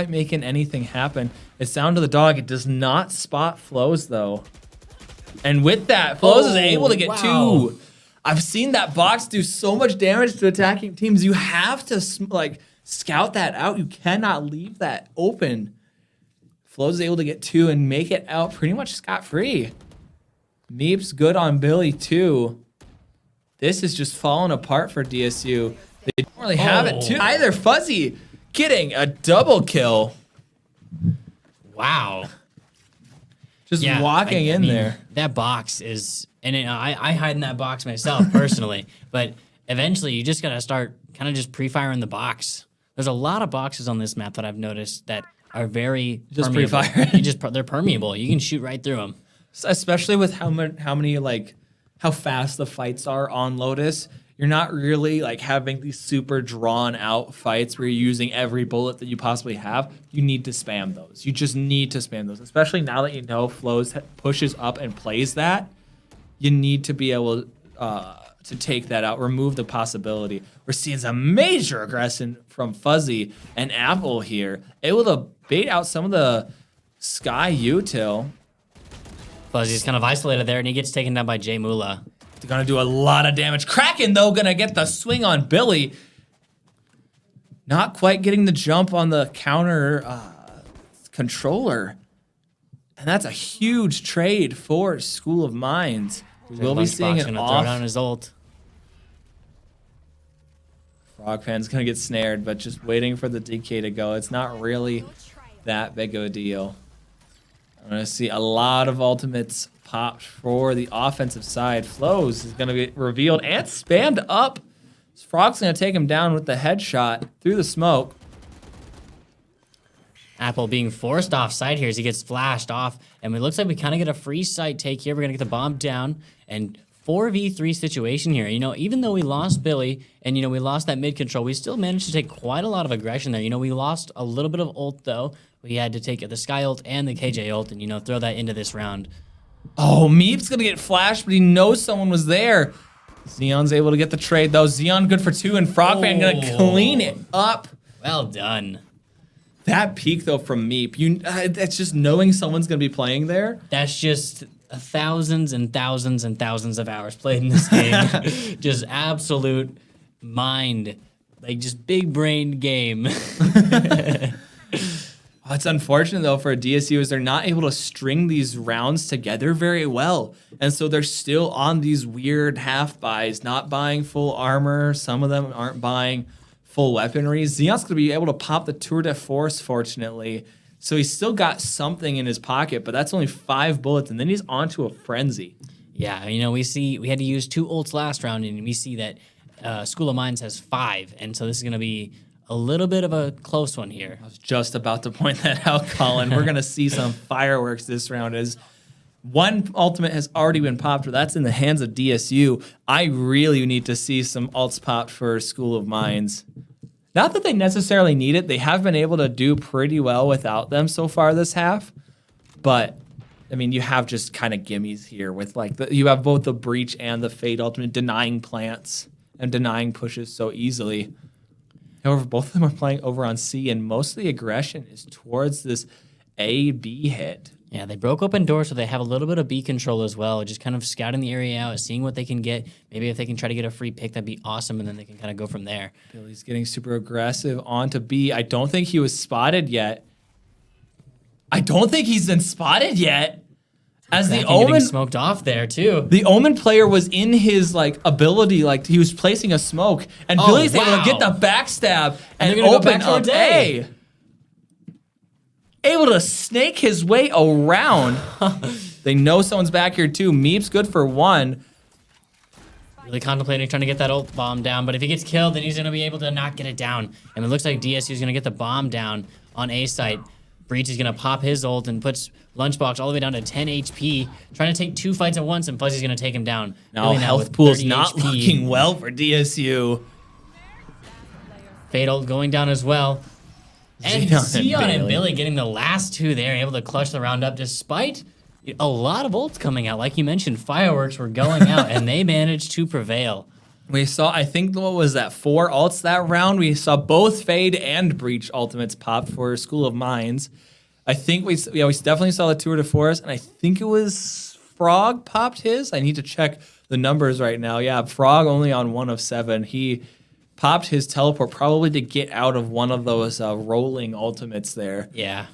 making anything happen. It's down to the dog. It does not spot Flows, though. And with that, Flows is able to get two. I've seen that box do so much damage to attacking teams. You have to, scout that out. You cannot leave that open. Flows is able to get two and make it out pretty much scot-free. Meep's good on Billy, too. This is just falling apart for DSU. They don't really have it, too. Either Fuzzy getting a double kill. Wow. Just walking in there. That box is, and I hide in that box myself personally, but eventually you just got to start kind of just pre-firing the box. There's a lot of boxes on this map that I've noticed that are very just permeable. pre-fire. They're permeable. You can shoot right through them. Especially with how fast the fights are on Lotus. You're not really having these super drawn out fights where you're using every bullet that you possibly have. You need to spam those. You just need to spam those, especially now that you know Flows pushes up and plays that. You need to be able to take that out, remove the possibility. We're seeing some major aggression from Fuzzy and Apple here, able to bait out some of the Sky util. Fuzzy's kind of isolated there, and he gets taken down by Jay Mula. They're going to do a lot of damage. Kraken, though, going to get the swing on Billy. Not quite getting the jump on the counter controller. And that's a huge trade for School of Mines. We'll be seeing an off. Throw down his ult. Frog fan's going to get snared, but just waiting for the DK to go. It's not really that big of a deal. I'm going to see a lot of ultimates popped for the offensive side. Flows is going to get revealed and spammed up. Frog's going to take him down with the headshot through the smoke. Apple being forced off site here as he gets flashed off. And it looks like we kind of get a free site take here. We're going to get the bomb down. And 4v3 situation here. Even though we lost Billy and, we lost that mid control, we still managed to take quite a lot of aggression there. We lost a little bit of ult, though. We had to take the Sky ult and the KJ ult and, throw that into this round. Oh, Meep's going to get flashed, but he knows someone was there. Xeon's able to get the trade, though. Xeon good for two, and Frogman going to clean it up. Well done. That peak, though, from Meep, that's just knowing someone's going to be playing there. That's just thousands and thousands and thousands of hours played in this game. Just absolute mind, just big-brained game. It's unfortunate, though, for DSU is they're not able to string these rounds together very well. And so they're still on these weird half buys, not buying full armor. Some of them aren't buying full weaponry. Xeon's going to be able to pop the Tour de Force, fortunately. So he's still got something in his pocket, but that's only 5 bullets, and then he's onto a Frenzy. Yeah, we had to use 2 ults last round, and we see that School of Mines has 5. And so this is going to be a little bit of a close one here. I was just about to point that out, Colin. We're going to see some fireworks this round as one ultimate has already been popped, but that's in the hands of DSU. I really need to see some ults popped for School of Mines. Not that they necessarily need it. They have been able to do pretty well without them so far this half. But, you have just kind of gimmies here with you have both the Breach and the Fade ultimate denying plants and denying pushes so easily. However, both of them are playing over on C, and most of the aggression is towards this A-B hit. Yeah, they broke open doors, so they have a little bit of B control as well, just kind of scouting the area out, seeing what they can get. Maybe if they can try to get a free pick, that'd be awesome, and then they can kind of go from there. Billy's getting super aggressive onto B. I don't think he was spotted yet. I don't think he's been spotted yet. As the Omen smoked off there too. The Omen player was in his ability, he was placing a smoke, and Billy's able to get the backstab and open up A. Able to snake his way around. They know someone's back here too. Meep's good for 1. Really contemplating trying to get that ult bomb down, but if he gets killed, then he's going to be able to not get it down. And it looks like DSU is going to get the bomb down on A site. Breach is going to pop his ult and puts Lunchbox all the way down to 10 HP, trying to take 2 fights at once, and Fuzzy's going to take him down. Now, health pool's not looking well for DSU. Fatal going down as well. And Zeon and Billy getting the last 2 there, able to clutch the round up despite a lot of ults coming out. Like you mentioned, fireworks were going out, and they managed to prevail. We saw, I think, what was that, 4 ults that round? We saw both Fade and Breach ultimates pop for School of Mines. I think we definitely saw the Tour de Forest, and I think it was Frog popped his. I need to check the numbers right now. Yeah, Frog only on 1 of 7. He popped his teleport probably to get out of one of those rolling ultimates there. Yeah.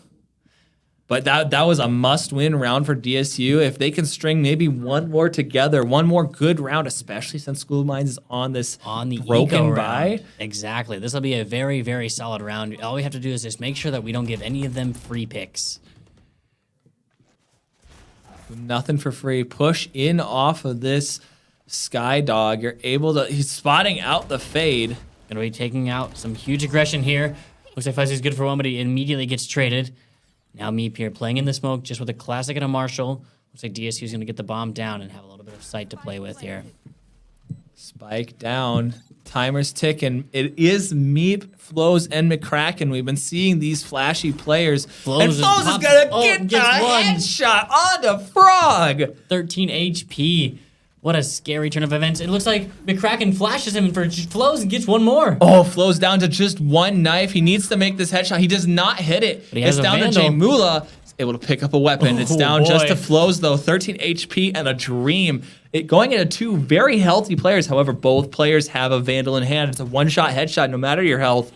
But that was a must-win round for DSU. If they can string maybe one more together, one more good round, especially since School of Mines is on the broken bye. Exactly. This will be a very, very solid round. All we have to do is just make sure that we don't give any of them free picks. Nothing for free. Push in off of this Sky Dog. You're able to... He's spotting out the Fade. Gonna be taking out some huge aggression here. Looks like Fuzzy's good for 1, but he immediately gets traded. Now Meep here playing in the smoke just with a classic and a Marshall. Looks like DSU's going to get the bomb down and have a little bit of sight to play with here. Spike down. Timer's ticking. It is Meep, Flows, and McCracken. We've been seeing these flashy players. Flows is going to get the headshot on the Frog. 13 HP. What a scary turn of events. It looks like McCracken flashes him for Flows and gets 1 more. Oh, Flows down to just 1 knife. He needs to make this headshot. He does not hit it. It's down to Jay Mula. He's able to pick up a weapon. It's down just to Flows, though. 13 HP and a Dream. Going into 2 very healthy players. However, both players have a Vandal in hand. It's a 1-shot headshot no matter your health.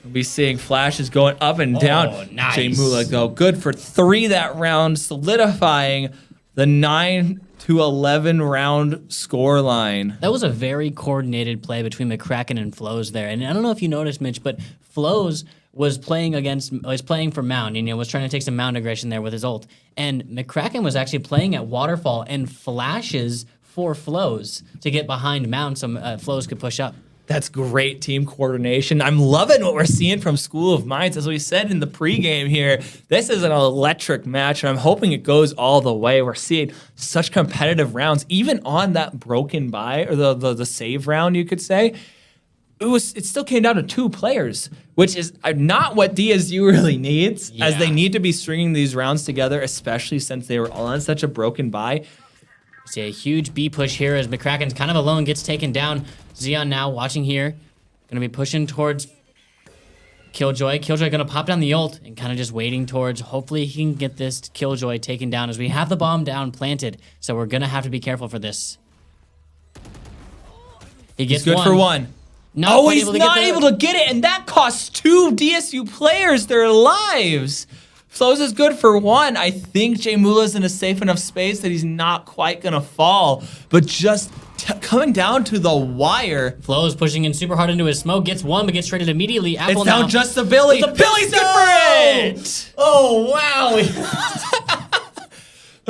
We'll be seeing flashes going up and down. Nice. Jay Mula, though, good for 3 that round, solidifying the 9-11 round score line. That was a very coordinated play between McCracken and Flows there. And I don't know if you noticed, Mitch, but Flows was playing for Mound, and was trying to take some Mound aggression there with his ult. And McCracken was actually playing at Waterfall and flashes for Flows to get behind Mound so Flows could push up. That's great team coordination. I'm loving what we're seeing from School of Mines. As we said in the pregame here, this is an electric match, and I'm hoping it goes all the way. We're seeing such competitive rounds, even on that broken bye, or the save round, you could say. It still came down to 2 players, which is not what DSU really needs, as they need to be stringing these rounds together, especially since they were all on such a broken bye. See a huge B push here as McCracken's kind of alone, gets taken down. Zeon now watching here. Going to be pushing towards Killjoy. Killjoy going to pop down the ult and kind of just waiting towards, hopefully he can get this Killjoy taken down as we have the bomb down planted. So we're going to have to be careful for this. He gets good for 1. He's not able to get it, and that costs 2 DSU players their lives. Flows is good for 1. I think Jay Mula's in a safe enough space that he's not quite going to fall. But just coming down to the wire. Flows pushing in super hard into his smoke. Gets 1, but gets traded immediately. Apple it's down just to Billy. Billy's good for it! Oh, wow.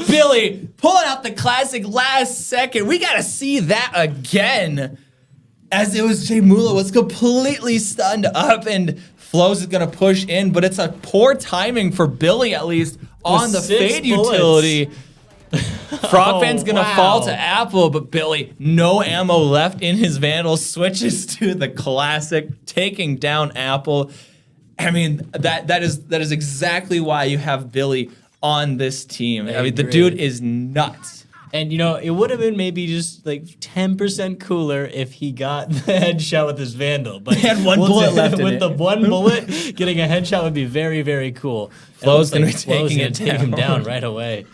Billy pulling out the classic last second. We got to see that again. As it was, Jay Mula was completely stunned up, and Flows is going to push in, but it's a poor timing for Billy, at least, on the Fade utility. Frog Fan's going to fall to Apple, but Billy, no ammo left in his Vandal, switches to the classic, taking down Apple. I mean, that is exactly why you have Billy on this team. I mean, the dude is nuts. And, it would have been maybe just like 10% cooler if he got the headshot with his Vandal. But he had 1 bullet left in with it. the 1 bullet, getting a headshot would be very, very cool. Flow's going to be taking it down. Take him down right away.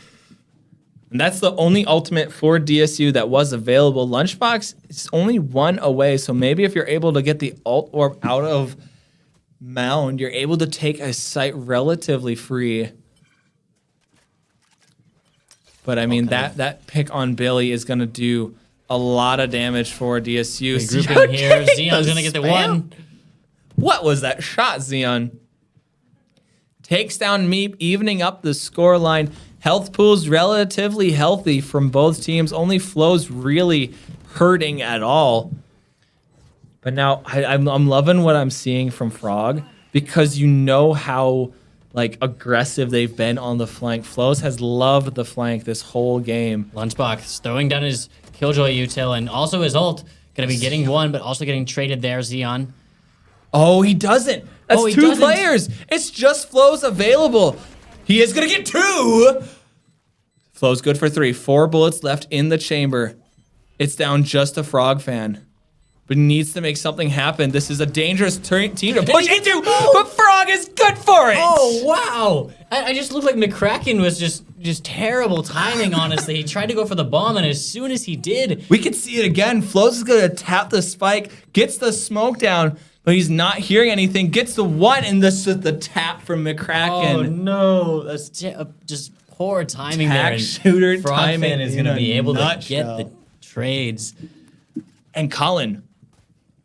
And that's the only ultimate for DSU that was available. Lunchbox is only 1 away, so maybe if you're able to get the ult orb out of Mound, you're able to take a site relatively free. But I mean, that pick on Billy is going to do a lot of damage for DSU. Regrouping here. Zeon's going to get the 1. What was that shot, Zeon? Takes down Meep, evening up the scoreline. Health pool's relatively healthy from both teams. Only Flows really hurting at all. But now I'm loving what I'm seeing from Frog, because you know how like aggressive they've been on the flank. Flows has loved the flank this whole game. Lunchbox throwing down his Killjoy util and also his ult. Gonna be getting one, but also getting traded there, Xeon. Oh, he doesn't. That's he two doesn't. players. It's just Flows available. He is gonna get 2. Flows good for 3. 4 bullets left in the chamber. It's down just a Frog fan. But he needs to make something happen. This is a dangerous team to push into, but Frog is good for it. Oh, wow. I just looked like McCracken was just terrible timing, honestly. He tried to go for the bomb, and as soon as he did... We can see it again. Flows is going to tap the spike, gets the smoke down, but he's not hearing anything. Gets the 1, and this is the tap from McCracken. Oh, no. That's just poor timing there. And Shooter Frog timing fan is going to be able to get nutshell. the trades. And Colin,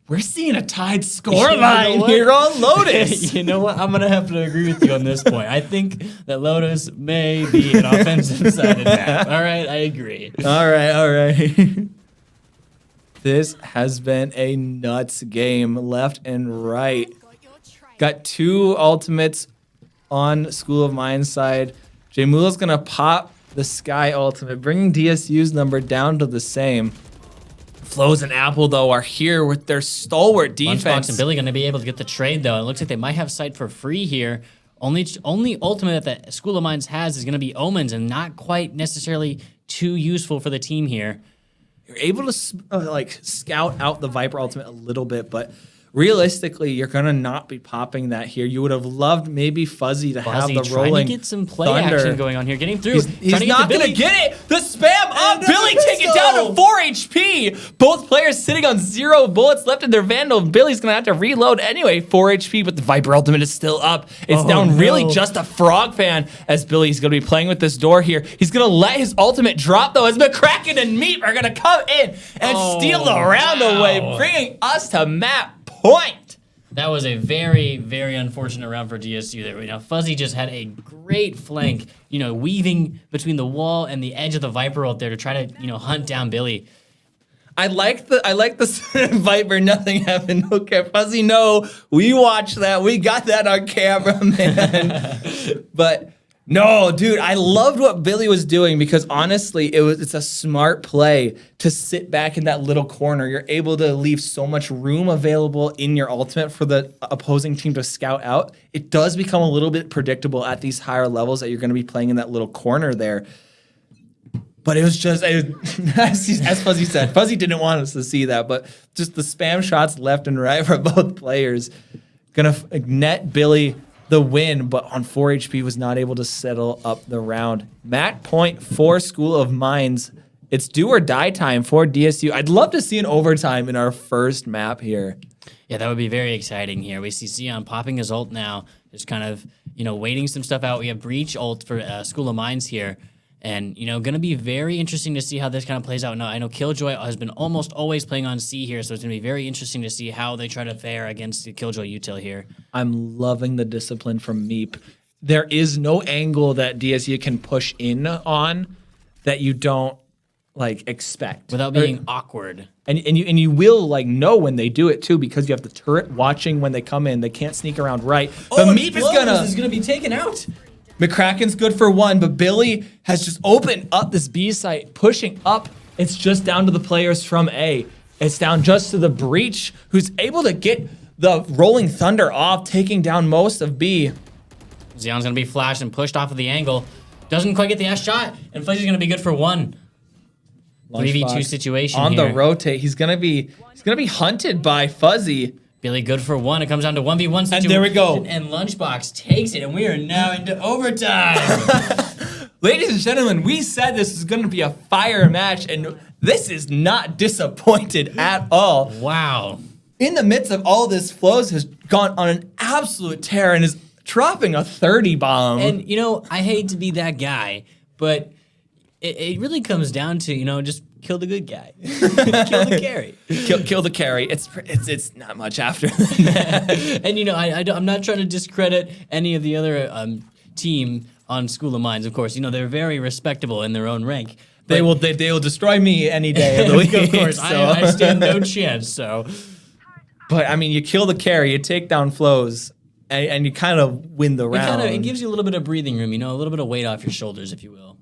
we're seeing a tied You score know line what? here on Lotus. You know what? I'm going to have to agree with you on this point. I think that Lotus may be an offensive-sided map. All right, I agree. All right. This has been a nuts game, left and right. Got 2 ultimates on School of Mines side. Jmula's going to pop the Sky ultimate, bringing DSU's number down to the same. Flows and Apple, though, are here with their stalwart defense. Lunchbox and Billy going to be able to get the trade, though. It looks like they might have sight for free here. Only ultimate that the School of Mines has is going to be Omens, and not quite necessarily too useful for the team here. You're able to like scout out the Viper ultimate a little bit, but realistically, you're gonna not be popping that here. You would have loved maybe Fuzzy to have the trying rolling to get some play thunder. action going on here, getting through. He's not gonna get it. The spam on Billy, take it down to 4 HP. Both players sitting on 0 bullets left in their Vandal. Billy's gonna have to reload anyway. 4 HP, but the Viper ultimate is still up. It's down really just a Frog fan as Billy's gonna be playing with this door here. He's gonna let his ultimate drop though as McCracken and Meat are gonna come in and steal the round away, bringing us to map point. That was a very, very unfortunate round for DSU there. You know, Fuzzy just had a great flank, you know, weaving between the wall and the edge of the Viper ult there to try to, you know, hunt down Billy. I like the Viper. Nothing happened. Okay, Fuzzy. No, we watched that. We got that on camera, man. But no, dude, I loved what Billy was doing because honestly, it's a smart play to sit back in that little corner. You're able to leave so much room available in your ultimate for the opposing team to scout out. It does become a little bit predictable at these higher levels that you're going to be playing in that little corner there. But it was just, as Fuzzy said, Fuzzy didn't want us to see that, but just the spam shots left and right for both players. Gonna net Billy the win, but on 4 HP was not able to settle up the round. Mat point for School of Mines. It's do or die time for DSU. I'd love to see an overtime in our first map here. Yeah, that would be very exciting here. We see Xeon popping his ult now, just kind of, you know, waiting some stuff out. We have Breach ult for School of Mines here. And, you know, going to be very interesting to see how this kind of plays out. Now, I know Killjoy has been almost always playing on C here, so it's going to be very interesting to see how they try to fare against the Killjoy util here. I'm loving the discipline from Meep. There is no angle that DSU can push in on that you don't, like, expect. Without being awkward. And you will, like, know when they do it, too, because you have the turret watching when they come in. They can't sneak around right. But Meep is gonna be taken out. McCracken's good for 1, but Billy has just opened up this B site, pushing up. It's just down to the players from A. It's down just to the Breach, who's able to get the Rolling Thunder off, taking down most of B. Xeon's gonna be flashed and pushed off of the angle. Doesn't quite get the last shot, and Fuzzy's gonna be good for 1. 3v2 situation on here. the rotate. He's gonna be hunted by Fuzzy. Billy good for 1. It comes down to 1v1 situation. And there we go. And Lunchbox takes it, and we are now into overtime. Ladies and gentlemen, we said this is going to be a fire match, and this is not disappointed at all. Wow. In the midst of all this, Flows has gone on an absolute tear and is dropping a 30 bomb. And, you know, I hate to be that guy, but it really comes down to, you know, just kill the good guy. Kill the carry. Kill the carry. It's not much after that. And, you know, I'm not trying to discredit any of the other team on School of Mines. Of course, you know, they're very respectable in their own rank. They will destroy me any day of the week. Of course, so. I stand no chance, so. But, I mean, you kill the carry, you take down Flows, and you kind of win the round. It gives you a little bit of breathing room, a little bit of weight off your shoulders, if you will.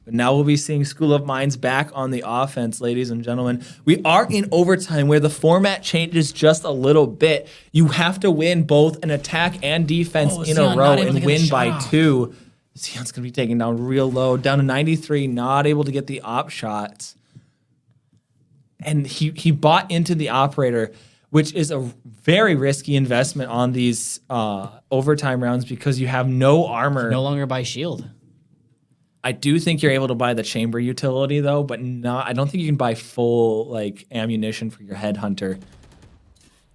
But now we'll be seeing School of Mines back on the offense, ladies and gentlemen. We are in overtime where the format changes just a little bit. You have to win both an attack and defense in a row and win by 2. Zion's going to be taken down real low, down to 93, not able to get the op shots. And he bought into the operator, which is a very risky investment on these overtime rounds because you have no armor. No longer buy shield. I do think you're able to buy the chamber utility though, but I don't think you can buy full ammunition for your headhunter.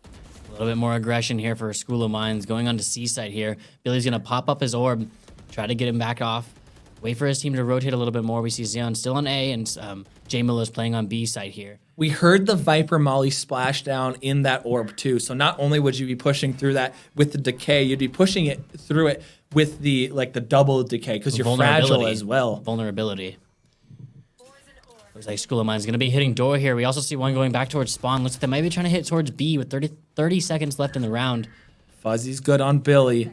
A little bit more aggression here for School of Mines. Going on to C side here. Billy's going to pop up his orb, try to get him back off. Wait for his team to rotate a little bit more. We see Zion still on A, and J Miller's playing on B side here. We heard the Viper Molly splash down in that orb too. So not only would you be pushing through that with the decay, you'd be pushing it through it with the double decay because you're fragile as well. Vulnerability. Looks like School of Mines is going to be hitting door here. We also see one going back towards spawn. Looks like they might be trying to hit towards B with 30 seconds left in the round. Fuzzy's good on Billy.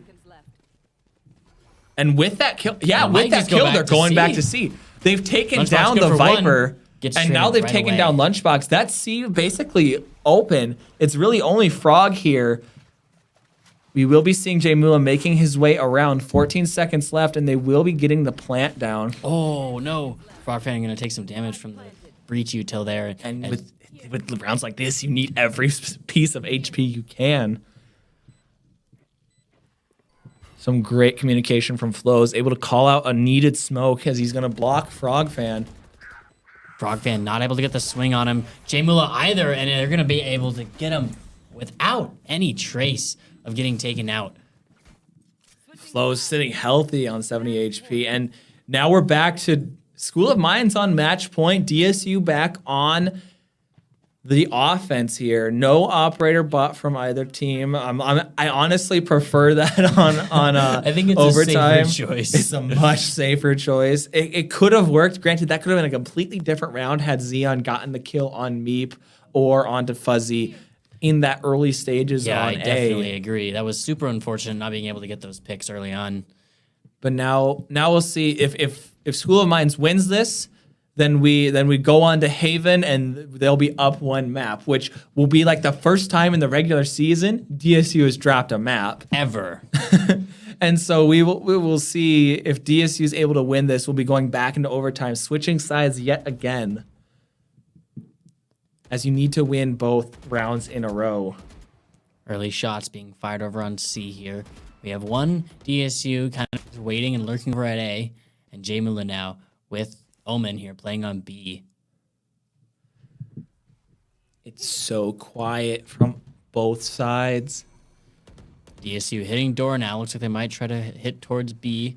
And with that kill, they're going back to C. They've taken down the Viper, and now they've taken down Lunchbox. That's C basically open. It's really only Frog here. We will be seeing Jay Mula making his way around. 14 seconds left, and they will be getting the plant down. Oh, no. Frog fan going to take some damage from the breach util there. And with rounds like this, you need every piece of HP you can. Some great communication from Flows, able to call out a needed smoke as he's going to block Frog Fan. Frog Fan not able to get the swing on him. J Mula either, and they're going to be able to get him without any trace of getting taken out. Flows sitting healthy on 70 HP. And now we're back to School of Mines on match point. DSU back on the offense here. No operator bot from either team. I honestly prefer that on I think it's overtime. A safer choice. It's a much safer choice. It could have worked. Granted, that could have been a completely different round had Xeon gotten the kill on Meep or onto Fuzzy in that early stages on A. I definitely agree. That was super unfortunate not being able to get those picks early on. But now we'll see if School of Mines wins this. Then we go on to Haven, and they'll be up one map, which will be like the first time in the regular season DSU has dropped a map ever. And so we will see if DSU is able to win this. We'll be going back into overtime, switching sides yet again, as you need to win both rounds in a row. Early shots being fired over on C here. We have one DSU kind of waiting and lurking over at A, and J Mula now with Omen here playing on B. It's so quiet from both sides. DSU hitting door now. Looks like they might try to hit towards B.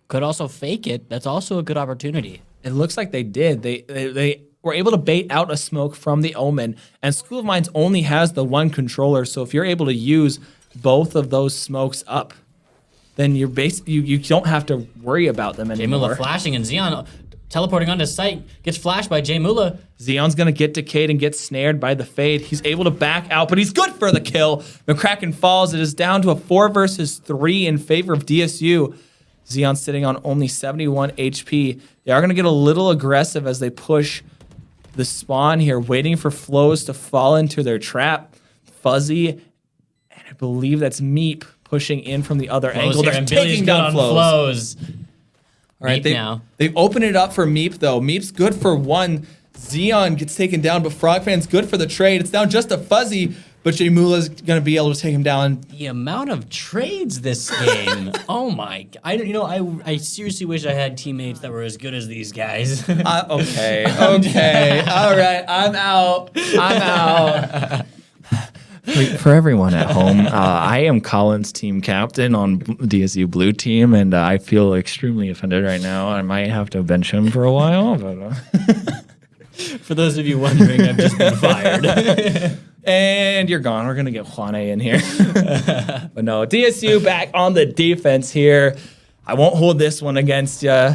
Could also fake it. That's also a good opportunity. It looks like they did. They were able to bait out a smoke from the Omen. And School of Mines only has the one controller. So if you're able to use both of those smokes up, then you don't have to worry about them anymore. J Mula flashing and Xeon teleporting onto site, gets flashed by J Mula. Xeon's going to get decayed and get snared by the Fade. He's able to back out, but he's good for the kill. McCracken falls. It is down to a 4 versus 3 in favor of DSU. Xeon sitting on only 71 HP. They are going to get a little aggressive as they push the spawn here, waiting for Flows to fall into their trap. Fuzzy, and I believe that's Meep pushing in from the other angle. They're taking down Flows. All right, they've opened it up for Meep, though. Meep's good for 1. Xeon gets taken down, but Frogfan's good for the trade. It's down just to Fuzzy, but J Mula's going to be able to take him down. The amount of trades this game. Oh, my God. I seriously wish I had teammates that were as good as these guys. Okay. All right, I'm out. For everyone at home, I am Colin's team captain on DSU Blue Team, and I feel extremely offended right now. I might have to bench him for a while. But for those of you wondering, I've just been fired. And you're gone. We're going to get Juane in here. But no, DSU back on the defense here. I won't hold this one against you,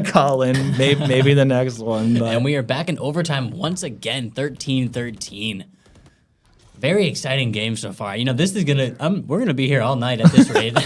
Colin. Maybe the next one. But. And we are back in overtime once again, 13-13. Very exciting game so far. This is we're gonna be here all night at this rate.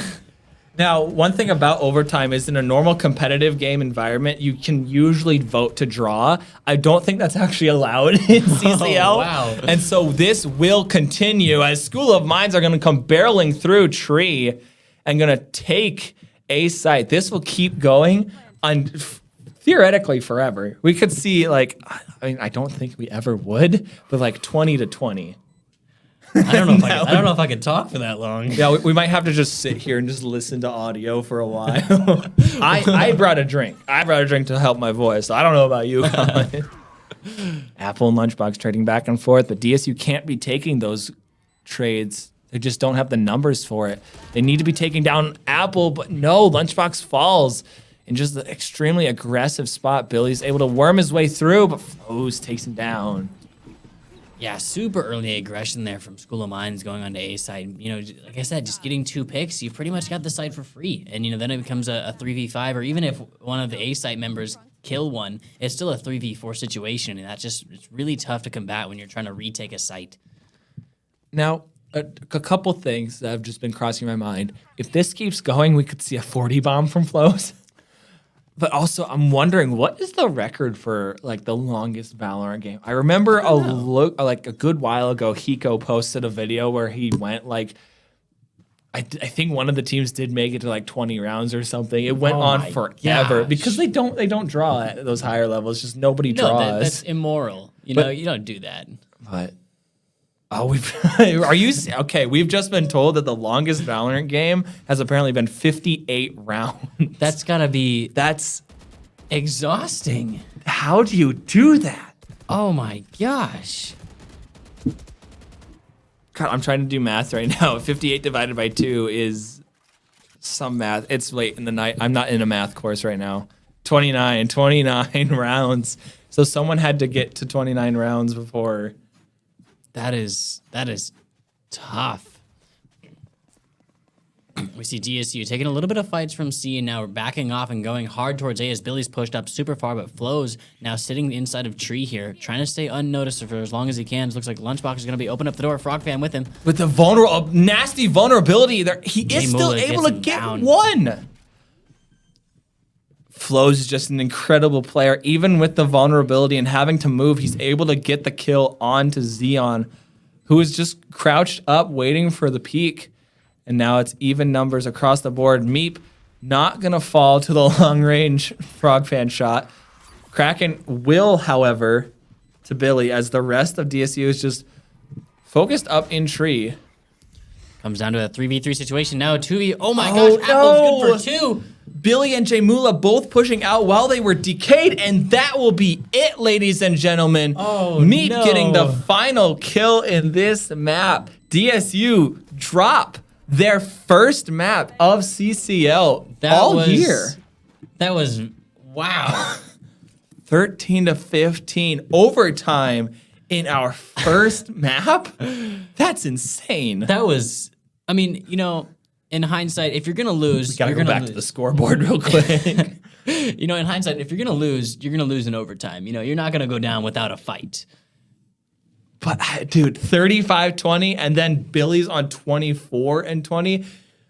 Now, one thing about overtime is in a normal competitive game environment, you can usually vote to draw. I don't think that's actually allowed in CCL. Oh, wow. And so this will continue as School of Mines are going to come barreling through Tree and going to take a site. This will keep going theoretically forever. We could see I don't think we ever would, but 20-20. I don't know if I could talk for that long. Yeah, we might have to just sit here and just listen to audio for a while. I brought a drink. I brought a drink to help my voice. So I don't know about you, Colin. Apple and Lunchbox trading back and forth, but DSU can't be taking those trades. They just don't have the numbers for it. They need to be taking down Apple, but no, Lunchbox falls in just the extremely aggressive spot. Billy's able to worm his way through, but Flows takes him down. Yeah, super early aggression there from School of Mines going on to A side. Like I said, just getting 2 picks, you've pretty much got the side for free. And, then it becomes a 3v5, or even if one of the A site members kill one, it's still a 3v4 situation. And it's really tough to combat when you're trying to retake a site. Now, a couple things that have just been crossing my mind. If this keeps going, we could see a 40 bomb from Flows. But also, I'm wondering, what is the record for the longest Valorant game? I remember a good while ago, Hiko posted a video where he went I think one of the teams did make it to 20 rounds or something. It went on forever because they don't draw at those higher levels. Just nobody draws. No, that's immoral. You don't do that. But we've just been told that the longest Valorant game has apparently been 58 rounds. That's exhausting. How do you do that? Oh my gosh. God, I'm trying to do math right now. 58 divided by 2 is some math. It's late in the night. I'm not in a math course right now. 29 rounds. So someone had to get to 29 rounds before. That is tough. We see DSU taking a little bit of fights from C, and now we're backing off and going hard towards A as Billy's pushed up super far, but Flows now sitting inside of Tree here, trying to stay unnoticed for as long as he can. It looks like Lunchbox is going to be opening up the door. Frogfan with him. With the nasty vulnerability there, he is still able to get one. Flows is just an incredible player. Even with the vulnerability and having to move, he's able to get the kill onto Xeon, who is just crouched up waiting for the peek. And now it's even numbers across the board. Meep not going to fall to the long-range Frogfan shot. Kraken will, however, to Billy, as the rest of DSU is just focused up in Tree. Comes down to a 3v3 situation. Now a 2v. Oh my gosh, Apple's good for 2. Billy and Jamula both pushing out while they were decayed, and that will be it, ladies and gentlemen. Meep getting the final kill in this map. DSU drop their first map of CCL year. That was, wow. 13-15 overtime in our first map. That's insane. That was, in hindsight, if you're going to lose, we gotta go back to the scoreboard real quick. In hindsight, if you're going to lose, you're going to lose in overtime. You're not going to go down without a fight. But, dude, 35-20, and then Billy's on 24-20.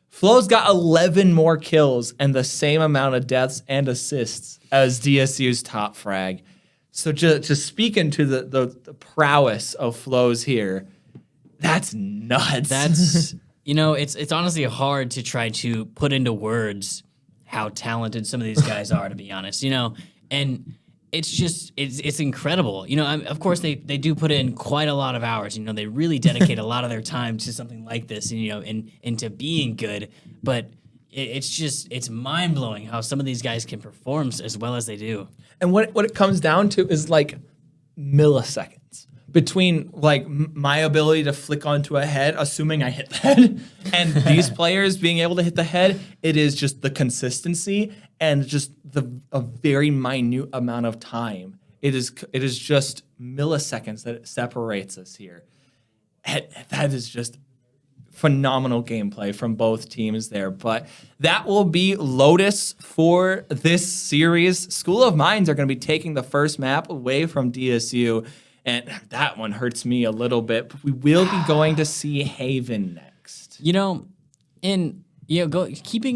Flo's got 11 more kills and the same amount of deaths and assists as DSU's top frag. So just speaking to the prowess of Flo's here, that's nuts. That's, it's honestly hard to try to put into words how talented some of these guys are, to be honest, and it's just, it's incredible. Of course, they do put in quite a lot of hours. They really dedicate a lot of their time to something like this, and to being good. But it's mind-blowing how some of these guys can perform as well as they do. And what it comes down to is milliseconds between my ability to flick onto a head, assuming I hit the head, and these players being able to hit the head. It is just the consistency and just a very minute amount of time. It is just milliseconds that separates us here. That is just phenomenal gameplay from both teams there. But that will be Lotus for this series. School of Mines are going to be taking the first map away from DSU. And that one hurts me a little bit. But we will be going to see Haven next. Keeping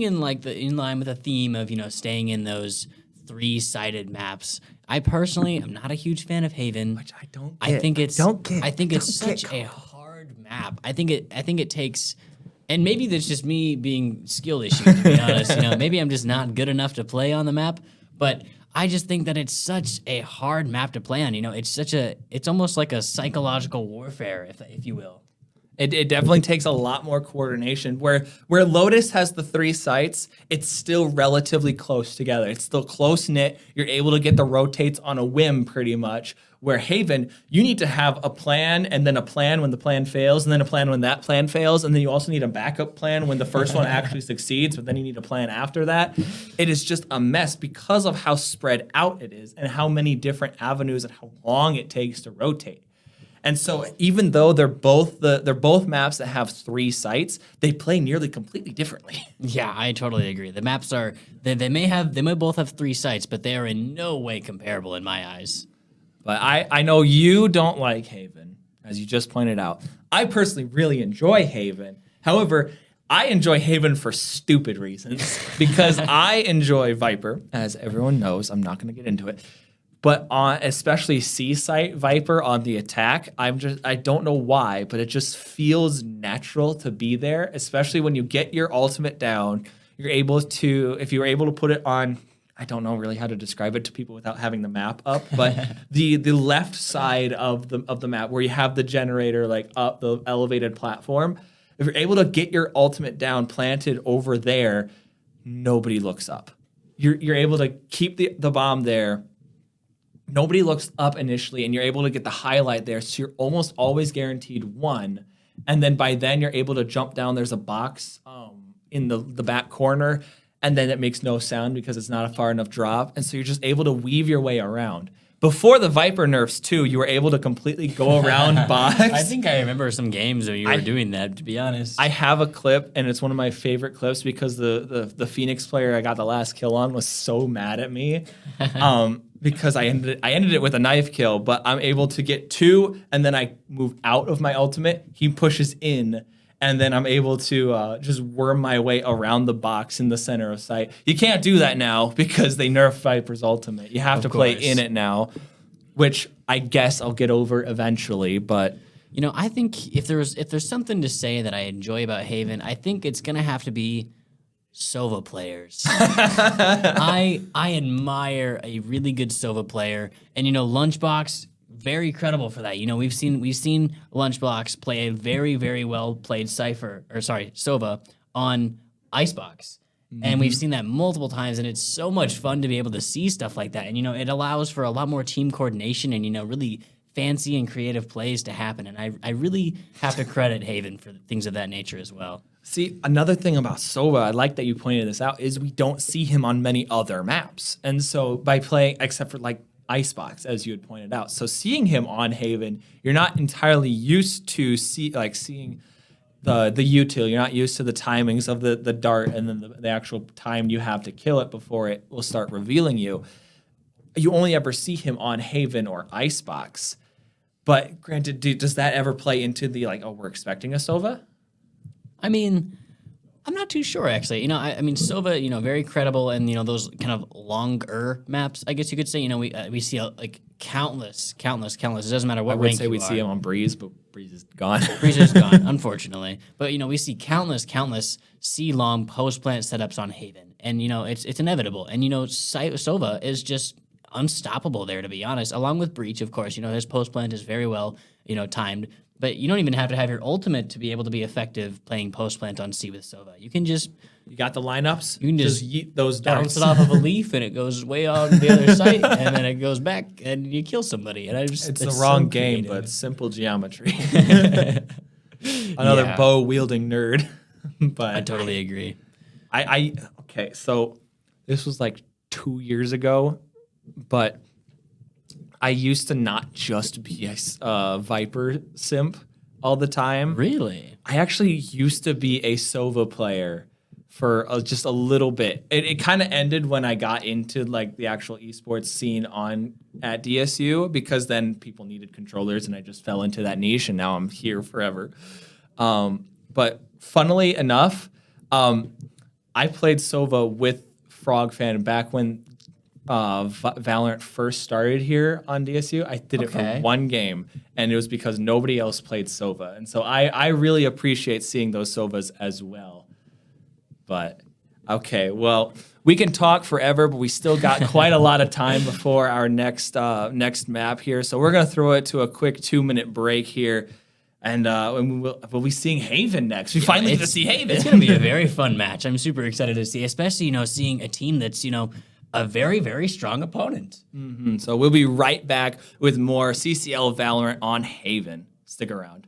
in in line with the theme of staying in those 3-sided maps. I personally am not a huge fan of Haven. Which I don't get. I think it's such Cole. a hard map. I think it takes, and maybe that's just me being skill issue, to be honest. Maybe I'm just not good enough to play on the map, but I just think that it's such a hard map to play on. It's almost like a psychological warfare, if you will. It definitely takes a lot more coordination. Where Lotus has the 3 sites, it's still relatively close together. It's still close knit. You're able to get the rotates on a whim pretty much. Where Haven, you need to have a plan and then a plan when the plan fails, and then a plan when that plan fails, and then you also need a backup plan when the first one actually succeeds, but then you need a plan after that. It is just a mess because of how spread out it is and how many different avenues and how long it takes to rotate. And so even though they're both maps that have 3 sites, they play nearly completely differently. Yeah, I totally agree. The maps are they may both have 3 sites, but they are in no way comparable in my eyes. But I know you don't like Haven, as you just pointed out. I personally really enjoy Haven. However, I enjoy Haven for stupid reasons because I enjoy Viper, as everyone knows. I'm not going to get into it. But on especially C-site Viper on the attack, I don't know why, but it just feels natural to be there, especially when you get your ultimate down. You're able to, if you're able to put it on, I don't know really how to describe it to people without having the map up, but the left side of the map where you have the generator like up the elevated platform, if you're able to get your ultimate down planted over there, nobody looks up. You're able to keep the bomb there. Nobody looks up initially, and you're able to get the highlight there, so you're almost always guaranteed 1. And then by then, you're able to jump down. There's a box in the back corner, and then it makes no sound because it's not a far enough drop. And so you're just able to weave your way around. Before the Viper nerfs, too, you were able to completely go around box. I think I remember some games where you were doing that, to be honest. I have a clip, and it's one of my favorite clips because the Phoenix player I got the last kill on was so mad at me. Because I ended it with a knife kill, but I'm able to get 2, and then I move out of my ultimate. He pushes in, and then I'm able to just worm my way around the box in the center of sight. You can't do that now because they nerfed Viper's ultimate. You have to play in it now, which I guess I'll get over eventually. But I think if there's something to say that I enjoy about Haven, I think it's gonna have to be Sova players. I admire a really good Sova player, and Lunchbox, very credible for that. We've seen Lunchbox play a very, very well played Sova on Icebox. And we've seen that multiple times, and it's so much fun to be able to see stuff like that. And it allows for a lot more team coordination and really fancy and creative plays to happen. And I really have to credit Haven for things of that nature as well. See, another thing about Sova, I like that you pointed this out, is we don't see him on many other maps. And so by playing, except for like Icebox, as you had pointed out. So seeing him on Haven, you're not entirely used to seeing the util. You're not used to the timings of the dart and then the actual time you have to kill it before it will start revealing you. You only ever see him on Haven or Icebox. But granted, does that ever play into the we're expecting a Sova? I mean, I'm not too sure actually. I mean, Sova, very credible, and those kind of longer maps, I guess you could say. We see countless. It doesn't matter what rank you are. I would say we see him on Breeze, but Breeze is gone. Breeze is gone, unfortunately. But we see countless C-long post-plant setups on Haven, and it's inevitable. And Sova is just unstoppable there, to be honest. Along with Breach, of course. His post-plant is very well timed. But you don't even have to have your ultimate to be able to be effective playing post-plant on C with Sova. You can just... You got the lineups? You can just yeet those darts. Bounce it off of a leaf, and it goes way on the other side, and then it goes back, and you kill somebody. And it's the wrong game, but simple geometry. Another bow-wielding nerd. But I totally agree. Okay, so this was 2 years ago, but... I used to not just be a Viper simp all the time. Really? I actually used to be a Sova player for just a little bit. It kind of ended when I got into like the actual esports scene at DSU, because then people needed controllers and I just fell into that niche, and now I'm here forever. But funnily enough, I played Sova with FrogFan back when Valorant first started here on DSU. I did it for one game, and it was because nobody else played Sova. And so I really appreciate seeing those Sovas as well. But, okay, well, we can talk forever, but we still got quite a lot of time before our next map here. So we're going to throw it to a quick 2-minute break here. And we'll be seeing Haven next. We finally get to see Haven. It's going to be a very fun match. I'm super excited to see, especially, seeing a team that's, a very, very strong opponent. Mm-hmm. So we'll be right back with more CCL Valorant on Haven. Stick around.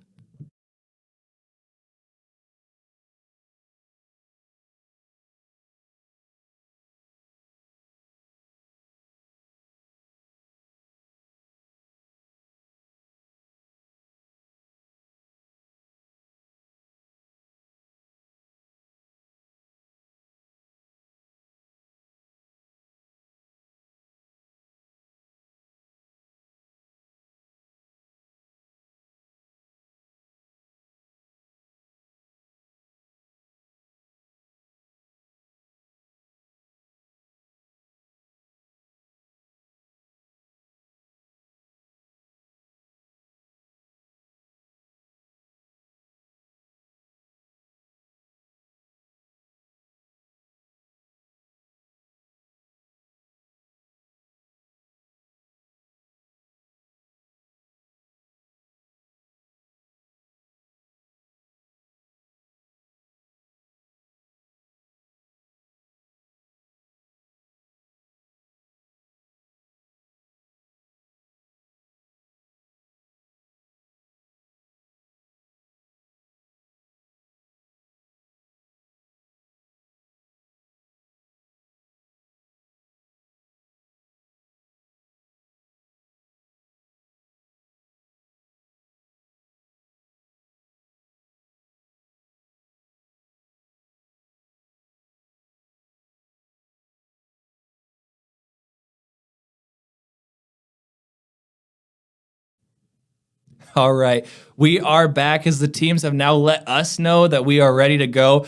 All right. We are back as the teams have now let us know that we are ready to go.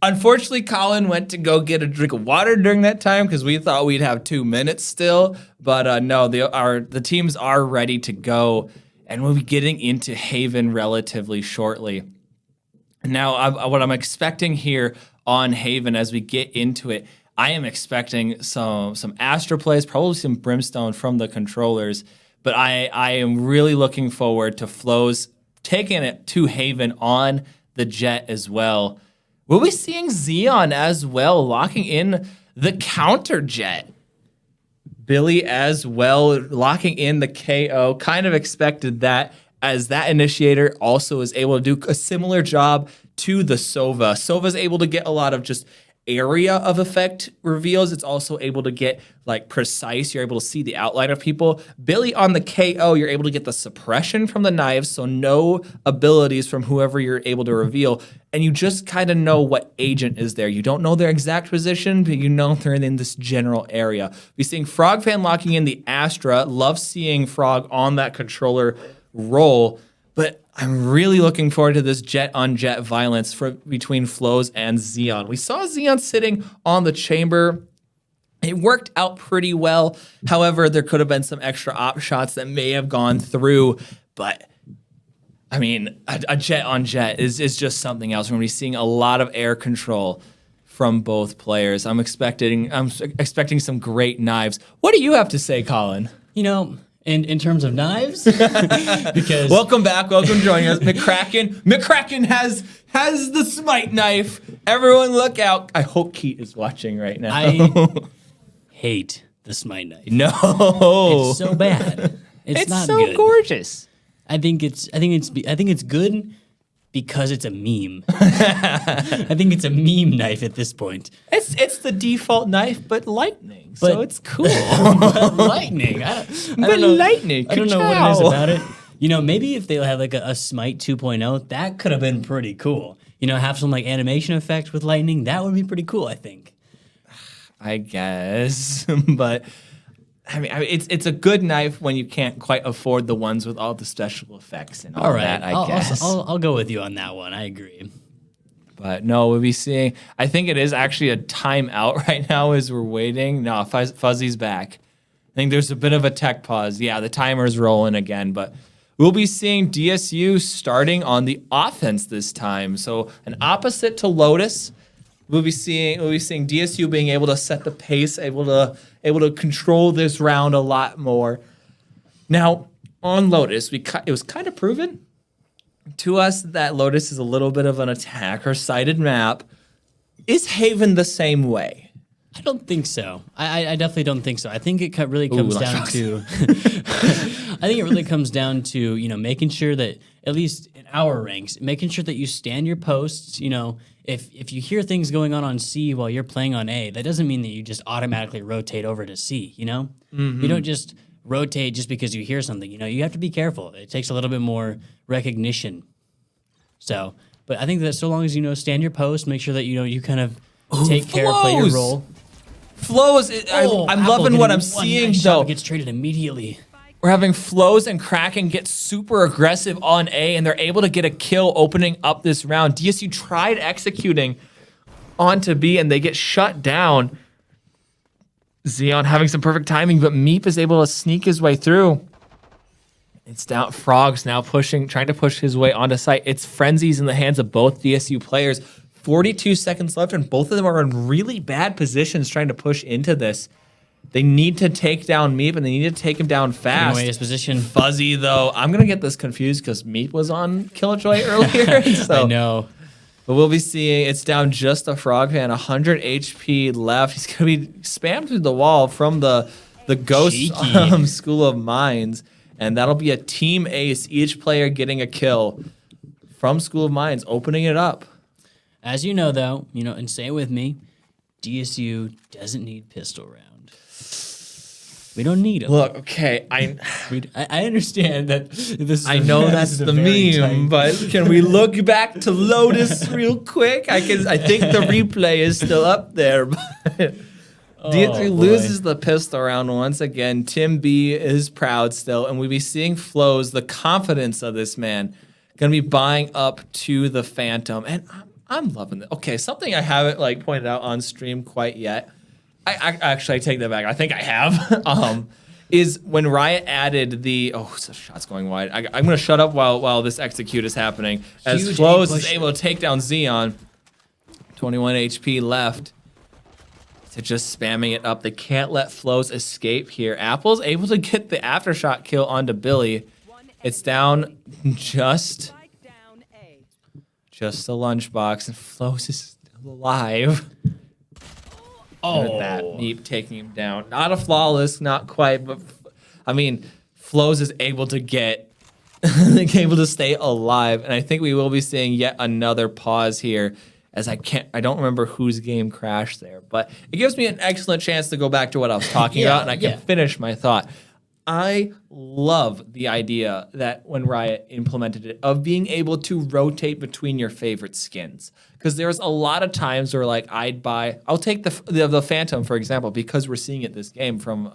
Unfortunately, Colin went to go get a drink of water during that time because we thought we'd have 2 minutes still. But no, the teams are ready to go, and we'll be getting into Haven relatively shortly. Now, what I'm expecting here on Haven as we get into it, I am expecting some Astra plays, probably some Brimstone from the controllers. But I am really looking forward to Flows taking it to Haven on the Jet as well. We'll be seeing Xeon as well, locking in the counter Jet. Billy as well, locking in the KO. Kind of expected that, as that initiator also is able to do a similar job to the Sova. Sova's able to get a lot of just area of effect reveals. It's also able to get like precise. You're able to see the outline of people. Billy on the KO, you're able to get the suppression from the knives, so no abilities from whoever you're able to reveal, and you just kind of know what agent is there. You don't know their exact position, but you know they're in this general area. We're seeing FrogFan locking in the Astra. Love seeing Frog on that controller role, but I'm really looking forward to this jet-on-jet violence between Flows and Xeon. We saw Xeon sitting on the chamber. It worked out pretty well. However, there could have been some extra op shots that may have gone through. But, I mean, a jet-on-jet is just something else. We're going to be seeing a lot of air control from both players. I'm expecting some great knives. What do you have to say, Colin? In terms of knives, because welcome back, welcome joining us, McCracken has the smite knife. Everyone, look out! I hope Keat is watching right now. I hate the smite knife. No, it's so bad. It's not so good. Gorgeous. I think it's good because it's a meme. I think it's a meme knife at this point. It's the default knife, but lightning. So it's cool. But lightning. I don't know. Lightning. I don't know what it is about it. Maybe if they had like a Smite 2.0, that could have been pretty cool. have some like animation effect with lightning. That would be pretty cool, I think. I guess, but I mean, it's a good knife when you can't quite afford the ones with all the special effects and all that. I guess I'll go with you on that one. I agree. But no, we'll be seeing. I think it is actually a timeout right now as we're waiting. No, Fuzzy's back. I think there's a bit of a tech pause. Yeah, the timer's rolling again, but we'll be seeing DSU starting on the offense this time. So an opposite to Lotus. We'll be seeing DSU being able to set the pace, able to control this round a lot more. Now on Lotus, it was kind of proven to us that Lotus is a little bit of an attacker-sided map. Is Haven the same way? I don't think so. I definitely don't think so. I think it really comes down to. I think it really comes down to making sure that at least in our ranks, making sure that you stand your posts. If you hear things going on C while you're playing on A, that doesn't mean that you just automatically rotate over to C. You don't just rotate just because you hear something. You have to be careful. It takes a little bit more recognition. So, but I think that so long as stand your post, make sure that you kind of take care, play your role. Flows. I'm loving what I'm seeing though. Gets traded immediately. We're having Flows and Kraken get super aggressive on A, and they're able to get a kill opening up this round. DSU tried executing onto B, and they get shut down. Xeon having some perfect timing, but Meep is able to sneak his way through. It's down. Frog's now trying to push his way onto site. It's frenzies in the hands of both DSU players. 42 seconds left, and both of them are in really bad positions trying to push into this. They need to take down Meep, and they need to take him down fast. Away his position. Fuzzy, though, I'm going to get this confused because Meep was on Killjoy earlier. So. I know. But we'll be seeing it's down just a Frog fan, 100 HP left. He's going to be spammed through the wall from the Ghost School of Mines, and that'll be a team ace, each player getting a kill from School of Mines, opening it up. As you know, though, and say it with me, DSU doesn't need pistol round. We don't need them. Look, okay, I understand that this is I know that's the meme, but can we look back to Lotus real quick? I think the replay is still up there. But DSU loses the pistol round once again. Tim B is proud still, and we'll be seeing Flows, the confidence of this man, gonna be buying up to the Phantom, and I'm loving it. Okay, something I haven't pointed out on stream quite yet. I take that back. I think I have. Is when Riot added the shots going wide. I'm gonna shut up while this execute is happening. As Flows is able to take down Xeon. 21 HP left. To just spamming it up. They can't let Flows escape here. Apple's able to get the aftershock kill onto Billy. It's down just the lunchbox, and Flows is still alive. With that Meep taking him down. Not a flawless, not quite, but I mean, Flows is able to able to stay alive, and I think we will be seeing yet another pause here. As I don't remember whose game crashed there, but it gives me an excellent chance to go back to what I was talking about, and I can finish my thought. I love the idea that when Riot implemented it of being able to rotate between your favorite skins. Because there's a lot of times where I'll take the Phantom, for example, because we're seeing it this game from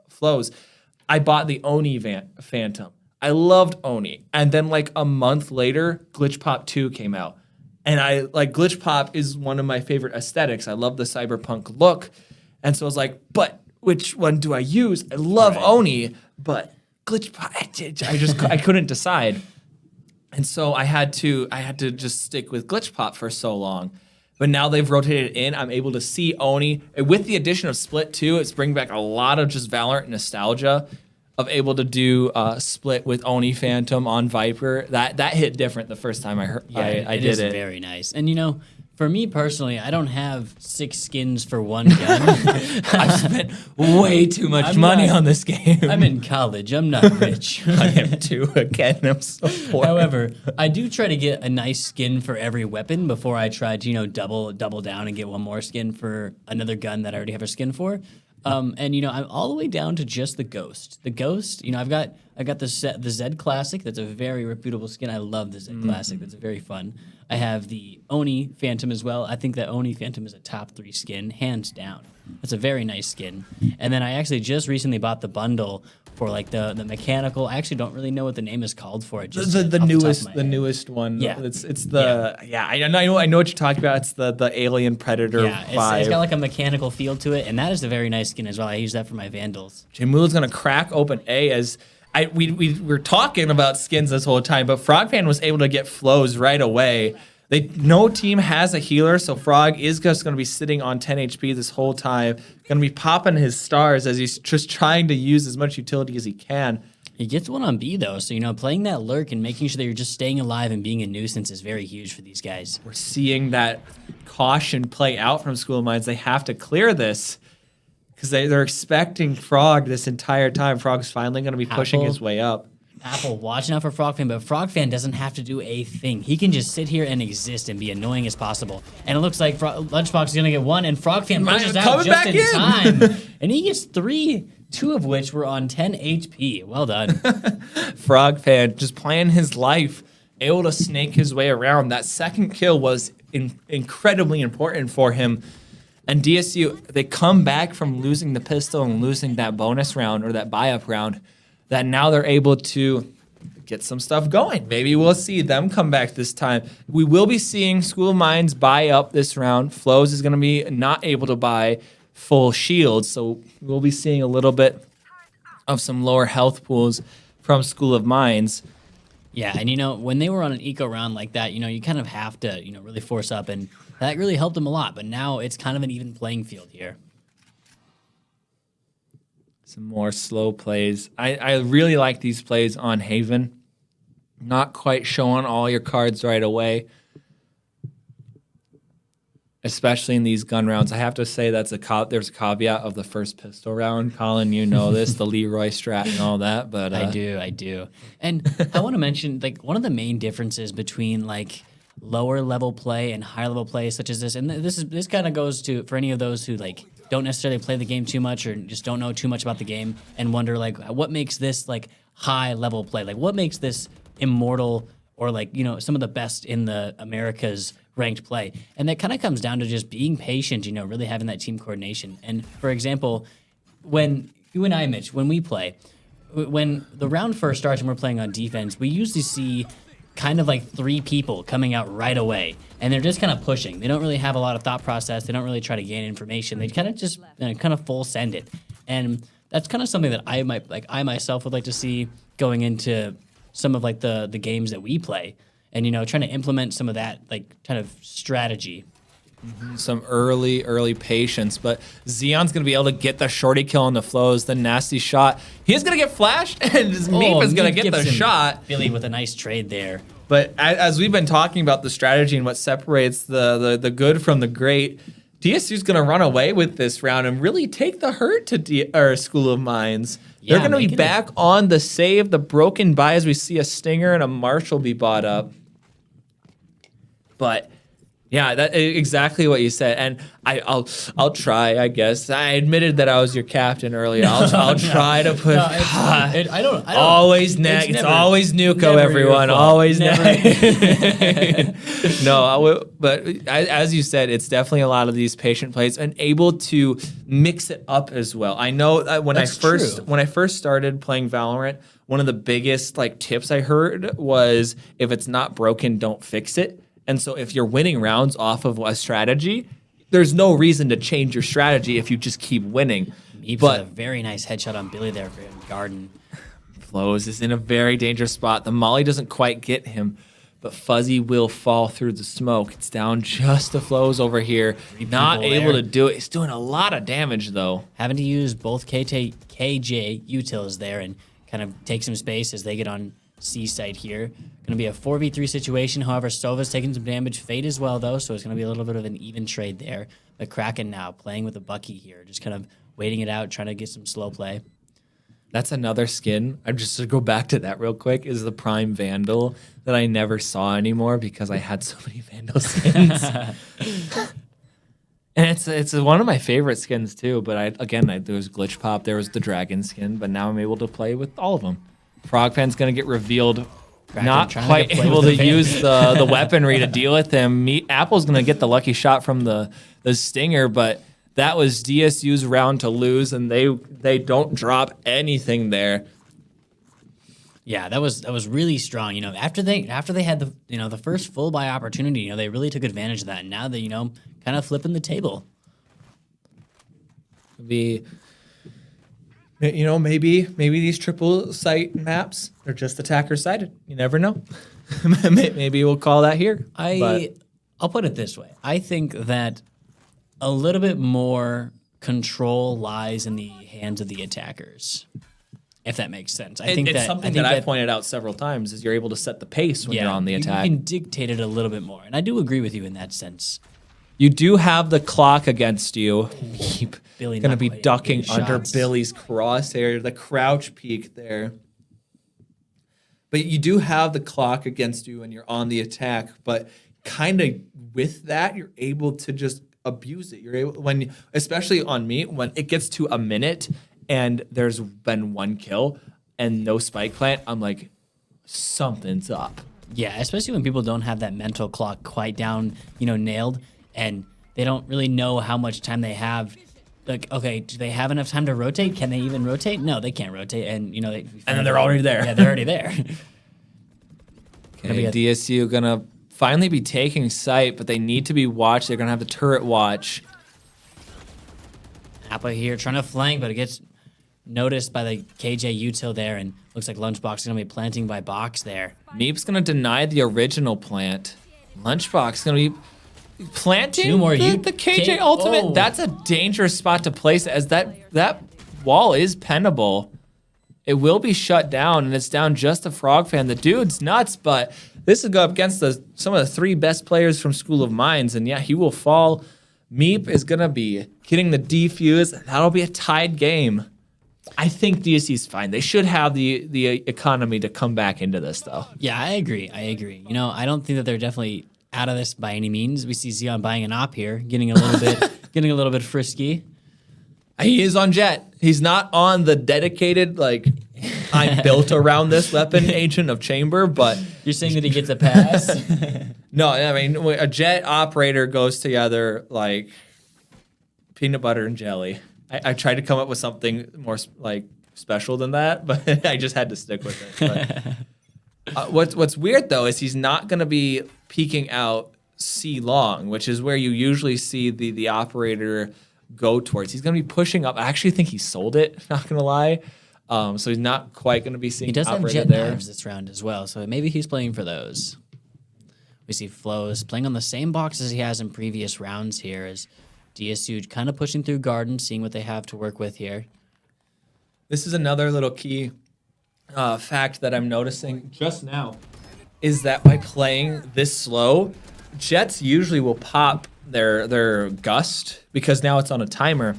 Flows. I bought the Oni Phantom. I loved Oni. And then a month later, Glitch Pop 2 came out. And Glitch Pop is one of my favorite aesthetics. I love the cyberpunk look. And so I was like, but which one do I use? I love Oni, but Glitch Pop, I couldn't decide. And so I had to just stick with Glitch Pop for so long. But now they've rotated in. I'm able to see Oni. With the addition of Split 2, it's bringing back a lot of just Valorant nostalgia of able to do Split with Oni Phantom on Viper. That hit different the first time I did it. It is very nice. And for me personally, I don't have 6 skins for one gun. I've spent way too much money on this game. I'm in college. I'm not rich. I am too. Again, I'm so poor. However, I do try to get a nice skin for every weapon before I try to, double down and get one more skin for another gun that I already have a skin for. And I'm all the way down to just the Ghost. The Ghost, I've got the Zed Classic. That's a very reputable skin. I love the Zed Classic. That's very fun. I have the Oni Phantom as well. I think that Oni Phantom is a top 3 skin, hands down. That's a very nice skin. And then I actually just recently bought the bundle for like the mechanical. I actually don't really know what the name is called for it. Just The newest one. Yeah. It's the I know what you're talking about. It's the Alien Predator. Yeah, it's got like a mechanical feel to it, and that is a very nice skin as well. I use that for my Vandals. Jamula's gonna crack open A as we were talking about skins this whole time, but Frogfan was able to get flows right away. No team has a healer, so Frog is just going to be sitting on 10 HP this whole time. Going to be popping his stars as he's just trying to use as much utility as he can. He gets one on B, though, so, playing that lurk and making sure that you're just staying alive and being a nuisance is very huge for these guys. We're seeing that caution play out from School of Mines. They have to clear this because they're expecting Frog this entire time. Frog's finally going to be pushing his way up. Apple watching out for Frogfan, but Frogfan doesn't have to do a thing. He can just sit here and exist and be annoying as possible. And it looks like Lunchbox is going to get one, and Frogfan pushes out just in time. And he gets 3, 2 of which were on 10 HP. Well done. Frogfan just playing his life, able to snake his way around. That second kill was incredibly important for him. And DSU, they come back from losing the pistol and losing that bonus round or that buy-up round, that now they're able to get some stuff going. Maybe we'll see them come back this time. We will be seeing School of Mines buy up this round. Flows is going to be not able to buy full shields, so we'll be seeing a little bit of some lower health pools from School of Mines. Yeah, and when they were on an eco round like that, you kind of have to, really force up, and that really helped them a lot. But now it's kind of an even playing field here. Some more slow plays. I really like these plays on Haven. Not quite showing all your cards right away, especially in these gun rounds. I have to say there's a caveat of the first pistol round. Colin, you know this, the Leroy strat and all that. But I do. And I want to mention one of the main differences between lower level play and higher level play, such as this, and this kind of goes to for any of those who don't necessarily play the game too much or just don't know too much about the game and wonder what makes this high level play, what makes this immortal or some of the best in the America's ranked play. And that kind of comes down to just being patient, really having that team coordination. And for example, when you and I, Mitch, when we play, when the round first starts and we're playing on defense, we usually see kind of 3 people coming out right away, and they're just kind of pushing. They don't really have a lot of thought process. They don't really try to gain information. They kind of just kind of full send it, and that's kind of something that I myself would like to see going into some of the games that we play, and trying to implement some of that kind of strategy. Some early patience, but Xeon's going to be able to get the shorty kill on the flows, the nasty shot. He's going to get flashed, and his Meep is going to get the shot. Billy with a nice trade there. But as we've been talking about the strategy and what separates the good from the great, DSU's going to run away with this round and really take the hurt to School of Mines. They're going to be back on the save, the broken buy, as we see a Stinger and a Marshall be bought up. But yeah, that exactly what you said, and I'll try. I guess I admitted that I was your captain earlier. I'll try to put. I don't. Always neck. It's always Nuko, everyone. Always neck. But as you said, it's definitely a lot of these patient plays and able to mix it up as well. I know when I first started playing Valorant, one of the biggest tips I heard was if it's not broken, don't fix it. And so if you're winning rounds off of a strategy, there's no reason to change your strategy if you just keep winning. But a very nice headshot on Billy there for Garden. Flows is in a very dangerous spot. The molly doesn't quite get him, but Fuzzy will fall through the smoke. It's down just to Flows over here. Not able to do it. He's doing a lot of damage, though. Having to use both KJ utils there and kind of take some space as they get on C site here. Going to be a 4v3 situation. However, Sova's taking some damage. Fade as well, though, so it's going to be a little bit of an even trade there. But Kraken now playing with a Bucky here, just kind of waiting it out, trying to get some slow play. That's another skin. I'm just to go back to that real quick, is the Prime Vandal that I never saw anymore because I had so many Vandal skins. And it's one of my favorite skins too. But there was Glitch Pop, there was the Dragon skin, but now I'm able to play with all of them. Frog Fan's gonna get revealed. Not quite able to use the weaponry to deal with him. Apple's gonna get the lucky shot from the stinger, but that was DSU's round to lose, and they don't drop anything there. Yeah, that was really strong. After they had the first full buy opportunity, they really took advantage of that. And now they kind of flipping the table. Maybe these triple site maps are just attacker sided. You never know. Maybe we'll call that here. I'll put it this way. I think that a little bit more control lies in the hands of the attackers. If that makes sense. I think it's something that I've pointed out several times is you're able to set the pace when you're on the attack. You can dictate it a little bit more. And I do agree with you in that sense. You do have the clock against you. Billy going to be ducking under shots. Billy's crosshair, the crouch peek there. But you do have the clock against you and you're on the attack. But kind of with that, you're able to just abuse it. You're able especially on me, when it gets to a minute and there's been one kill and no spike plant, I'm like, something's up. Yeah, especially when people don't have that mental clock quite down, nailed, and they don't really know how much time they have. Like, okay, do they have enough time to rotate? Can they even rotate? No, they can't rotate, and and then they're already there. Yeah, they're already there. Okay, DSU gonna finally be taking sight, but they need to be watched. They're gonna have the turret watch. Appa here trying to flank, but it gets noticed by the KJ util there, and looks like Lunchbox is going to be planting by Box there. Meep's going to deny the original plant. Lunchbox is going to be planting Two more the KJ ultimate. Oh. That's a dangerous spot to place as that wall is pennable. It will be shut down, and it's down just a Frog Fan. The dude's nuts, but this will go up against some of the three best players from School of Mines, and yeah, he will fall. Meep is going to be getting the defuse. That'll be a tied game. I think DSU's fine. They should have the economy to come back into this, though. Yeah, I agree. I don't think that they're definitely out of this by any means. We see Xeon buying an op here, getting a little bit frisky. He is on Jet. He's not on the dedicated, I'm built around this weapon agent of Chamber, but... You're saying that he gets a pass? No, I mean, a Jet operator goes together like peanut butter and jelly. I tried to come up with something more special than that, but I just had to stick with it. But, what's weird, though, is he's not going to be peeking out C long, which is where you usually see the operator go towards. He's going to be pushing up. I actually think he sold it, not going to lie. So he's not quite going to be seeing He does have operator jet there. knives this round as well, so maybe he's playing for those. We see Flows playing on the same box as he has in previous rounds here, as DSU kind of pushing through Garden, seeing what they have to work with here. This is another little key fact that I'm noticing just now, is that by playing this slow, Jets usually will pop their gust because now it's on a timer.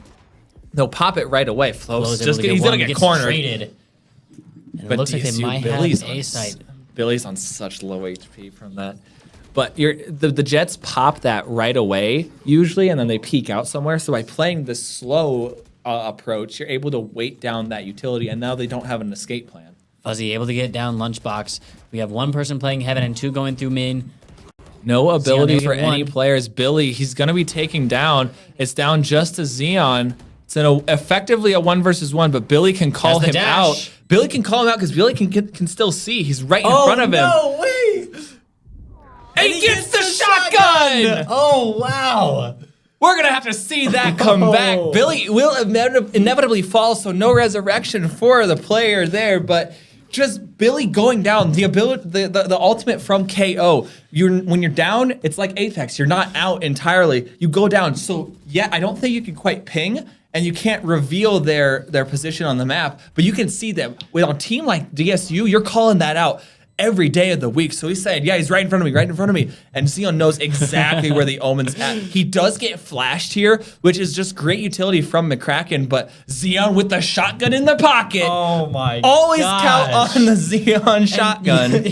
They'll pop it right away. Flows just he's gonna get cornered. Traded. And it looks like they DSU, might Billy's have a site. Billy's on such low HP from that. But the Jets pop that right away usually, and then they peek out somewhere. So by playing this slow approach, you're able to weight down that utility, and now they don't have an escape plan. Fuzzy able to get down Lunchbox. We have one person playing Heaven and two going through main. No ability Xeon for gonna get any one. players. Billy, he's going to be taking down. It's down just to Xeon. It's effectively a 1v1, but Billy can call Has the him dash. out. Billy can call him out because Billy can still see. He's right in front of him. No way! And he gets the shotgun! Oh, wow. We're going to have to see that come back. Billy will inevitably fall, so no resurrection for the player there, but just Billy going down, the ability, the ultimate from KO. When you're down, it's like Apex. You're not out entirely. You go down. So, yeah, I don't think you can quite ping, and you can't reveal their position on the map, but you can see them. With a team like DSU, you're calling that out. every day of the week. So he's saying, yeah, he's right in front of me, right in front of me. And Xeon knows exactly where the Omen's at. He does get flashed here, which is just great utility from McCracken, but Xeon with the shotgun in the pocket. Oh my Always gosh. count on the Xeon shotgun.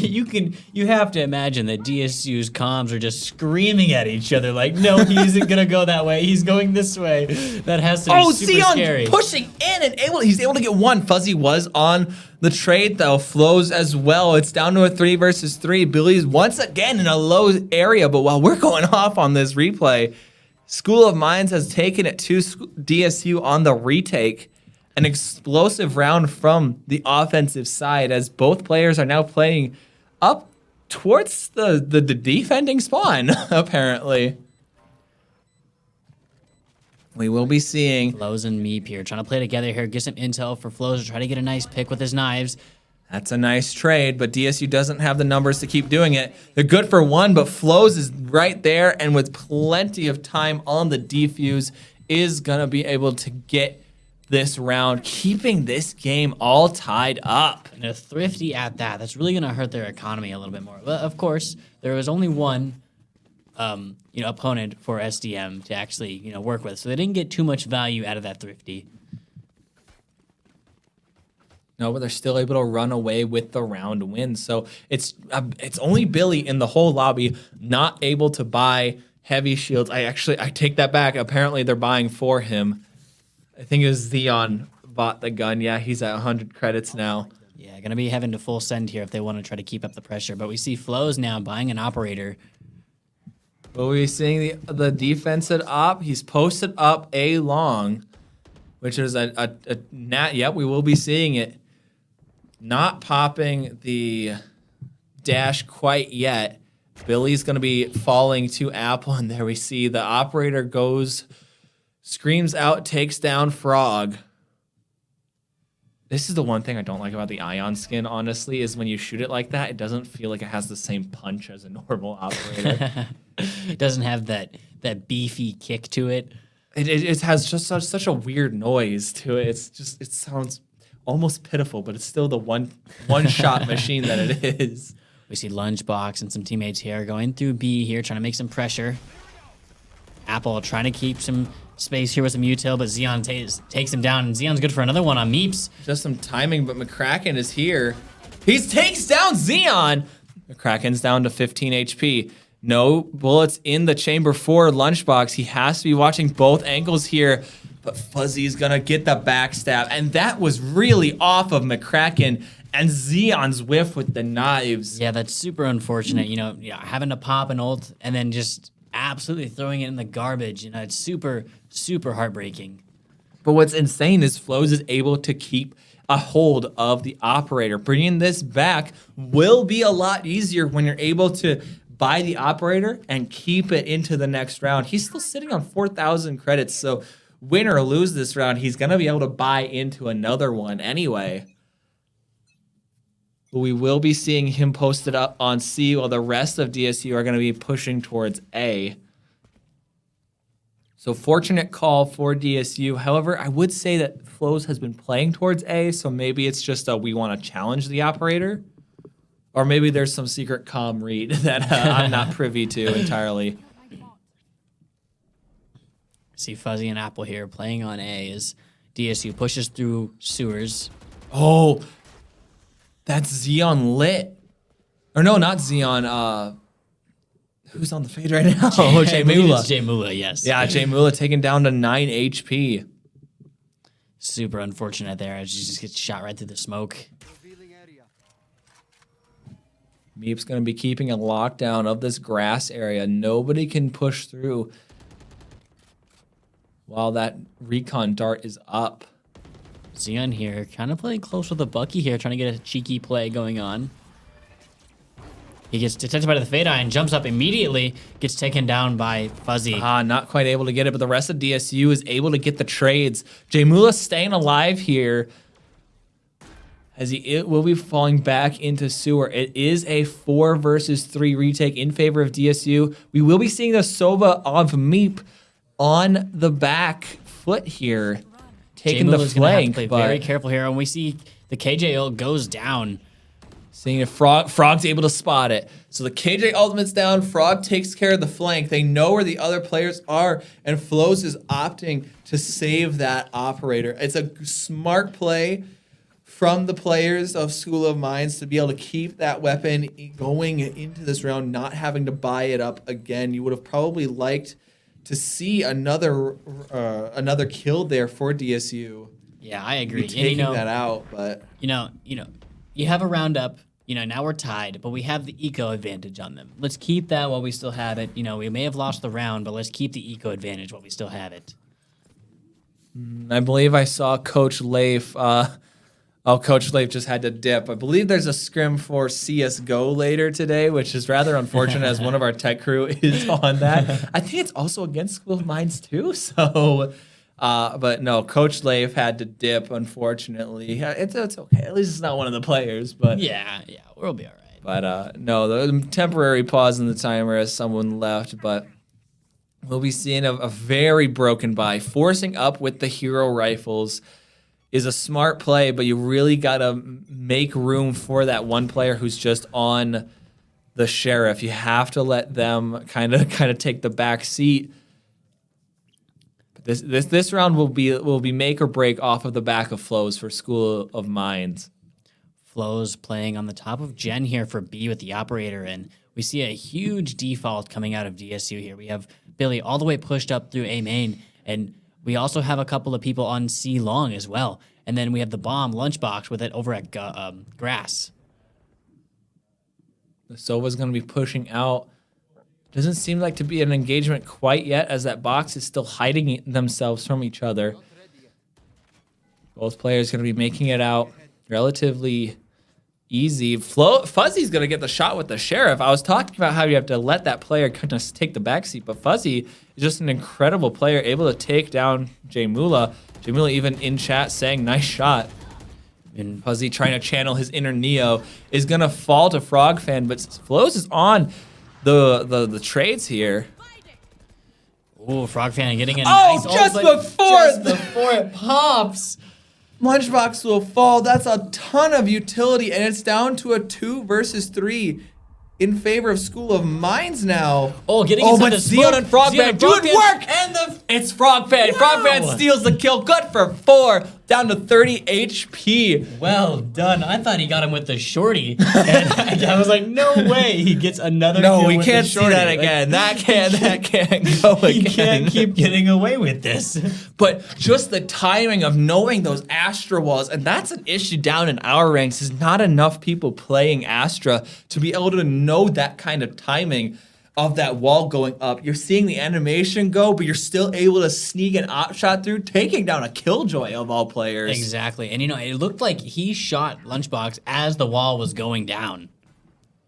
You have to imagine that DSU's comms are just screaming at each other like, no, he isn't gonna go that way. He's going this way. That has to be super Xeon scary. pushing in and he's able to get one. Fuzzy was on the trade though, flows as well. It's down to a 3 versus 3. Billy's once again in a low area, but while we're going off on this replay, School of Mines has taken it to DSU on the retake. An explosive round from the offensive side as both players are now playing up towards the defending spawn, apparently. We will be seeing Flows and Meep here trying to play together here, get some intel for Flows to try to get a nice pick with his knives. That's a nice trade, but DSU doesn't have the numbers to keep doing it. They're good for one, but Flows is right there, and with plenty of time on the defuse, is going to be able to get this round, keeping this game all tied up. And a Thrifty at that. That's really going to hurt their economy a little bit more. But of course, there was only one opponent for SDM to actually, work with. So they didn't get too much value out of that Thrifty. No, but they're still able to run away with the round win. So it's only Billy in the whole lobby not able to buy heavy shields. I take that back. Apparently they're buying for him. I think it was Xeon bought the gun. Yeah, he's at 100 credits now. Yeah, going to be having to full send here if they want to try to keep up the pressure. But we see Flows now buying an operator. Will we be seeing the defense at op? He's posted up A long, which is a nat. Yep, we will be seeing it. Not popping the dash quite yet. Billy's going to be falling to Apple, and there we see the operator goes, screams out, takes down Frog. This is the one thing I don't like about the Ion skin, honestly, is when you shoot it like that, it doesn't feel like it has the same punch as a normal operator. It doesn't have that beefy kick to it. It has just such a weird noise to it. It sounds almost pitiful, but it's still the one shot machine that it is. We see Lunchbox and some teammates here going through B here, trying to make some pressure. Apple trying to keep some space here with some util, but Xeon takes him down, and Xeon's good for another one on Meeps. Just some timing, but McCracken is here. He takes down Xeon. McCracken's down to 15 HP. No bullets in the chamber for Lunchbox. He has to be watching both angles here, but Fuzzy's gonna get the backstab, and that was really off of McCracken. And Xeon's whiff with the knives. Yeah, that's super unfortunate. Having to pop an ult and then just absolutely throwing it in the garbage. It's super, super heartbreaking. But what's insane is Flows is able to keep a hold of the operator. Bringing this back will be a lot easier when you're able to buy the operator and keep it into the next round. He's still sitting on 4,000 credits, so win or lose this round, he's going to be able to buy into another one anyway. We will be seeing him posted up on C, while the rest of DSU are going to be pushing towards A. So fortunate call for DSU. However, I would say that Flows has been playing towards A, so maybe it's just we want to challenge the operator. Or maybe there's some secret comm read that I'm not privy to entirely. See Fuzzy and Apple here playing on A as DSU pushes through sewers. Oh, that's Xeon lit. Or no, not Xeon. Who's on the fade right now? Jay Mula. Jay Mula, yes. Yeah, Jay Mula taken down to 9 HP. Super unfortunate there as he just gets shot right through the smoke. Meep's going to be keeping a lockdown of this grass area. Nobody can push through while that recon dart is up. Xeon here, kind of playing close with the Bucky here, trying to get a cheeky play going on. He gets detected by the Fade Eye and jumps up immediately, gets taken down by Fuzzy. Not quite able to get it, but the rest of DSU is able to get the trades. Jamula staying alive here as it will be falling back into sewer. It is a 4 versus 3 retake in favor of DSU. We will be seeing the Sova of Meep on the back foot here, taking the flank. Play very careful here, and we see the KJ ult goes down. Seeing if Frog's able to spot it. So the KJ ultimate's down. Frog takes care of the flank. They know where the other players are, and Flows is opting to save that operator. It's a smart play from the players of School of Mines to be able to keep that weapon going into this round, not having to buy it up again. You would have probably liked to see another kill there for DSU. Yeah, I agree. Taking that out, but you have a roundup. Now we're tied, but we have the eco advantage on them. Let's keep that while we still have it. We may have lost the round, but let's keep the eco advantage while we still have it. I believe I saw Coach Leif. Coach Leif just had to dip. I believe there's a scrim for CSGO later today, which is rather unfortunate as one of our tech crew is on that. I think it's also against School of Mines too, so... but no, Coach Leif had to dip, unfortunately. It's okay. At least it's not one of the players. But yeah, we'll be all right. But no, the temporary pause in the timer as someone left. But we'll be seeing a very broken buy. Forcing up with the hero rifles is a smart play, but you really got to make room for that one player who's just on the sheriff. You have to let them kind of take the back seat. This round will be make or break off of the back of Flows for School of Mines. Flows playing on the top of Gen here for B with the operator, and we see a huge default coming out of DSU here. We have Billy all the way pushed up through A main, and we also have a couple of people on C long as well. And then we have the bomb Lunchbox with it over at Grass. The Sova's going to be pushing out. Doesn't seem like to be an engagement quite yet, as that box is still hiding themselves from each other. Both players going to be making it out relatively easy. Fuzzy's going to get the shot with the sheriff. I was talking about how you have to let that player kind of take the backseat, but Fuzzy is just an incredible player, able to take down Jay Mula. Jay Mula even in chat saying, nice shot. And Fuzzy trying to channel his inner Neo is going to fall to Frog Fan, but Flows is on the trades here. Ooh, Frog Fan getting a nice just before it pops. Lunchbox will fall. That's a ton of utility, and it's down to a 2 versus 3 in favor of School of Mines now. Getting inside the Zeon and Frog Fan doing work! And it's Frog Fan. Wow. Frog Fan steals the kill. Good for 4. Down to 30 HP. Well done. I thought he got him with the shorty. And I was like, no way. He gets another kill No, we with can't the see shorty. that again. That can't go again. He can't keep getting away with this. But just the timing of knowing those Astra walls, and that's an issue down in our ranks, is not enough people playing Astra to be able to know that kind of timing of that wall going up. You're seeing the animation go, but you're still able to sneak an op shot through, taking down a Killjoy of all players. Exactly. And, it looked like he shot Lunchbox as the wall was going down.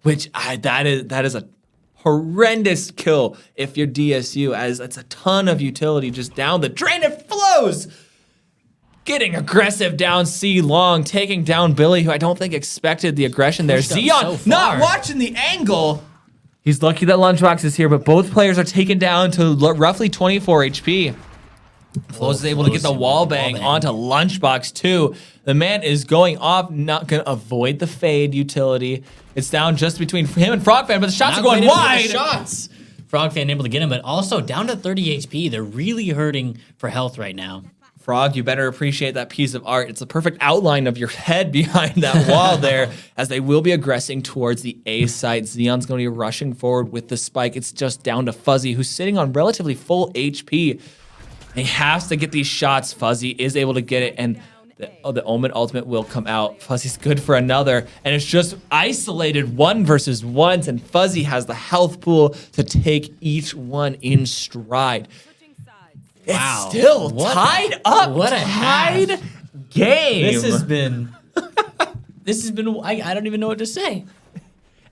Which, that is a horrendous kill if you're DSU, as it's a ton of utility just down the drain. It flows! Getting aggressive down C long, taking down Billy, who I don't think expected the aggression there. Zeon not watching the angle. He's lucky that Lunchbox is here, but both players are taken down to roughly 24 HP. Flows is able to get the wall bang onto Lunchbox too. The man is going off, not going to avoid the fade utility. It's down just between him and Frog Fan, but the shots are going wide. Frog Fan able to get him, but also down to 30 HP. They're really hurting for health right now. Frog, you better appreciate that piece of art. It's a perfect outline of your head behind that wall there, as they will be aggressing towards the A site. Zeon's going to be rushing forward with the spike. It's just down to Fuzzy, who's sitting on relatively full HP. He has to get these shots. Fuzzy is able to get it, and the Omen ultimate will come out. Fuzzy's good for another, and it's just isolated 1 versus 1s, and Fuzzy has the health pool to take each one in stride. Wow. It's still tied up. What a tied game. This has been I don't even know what to say.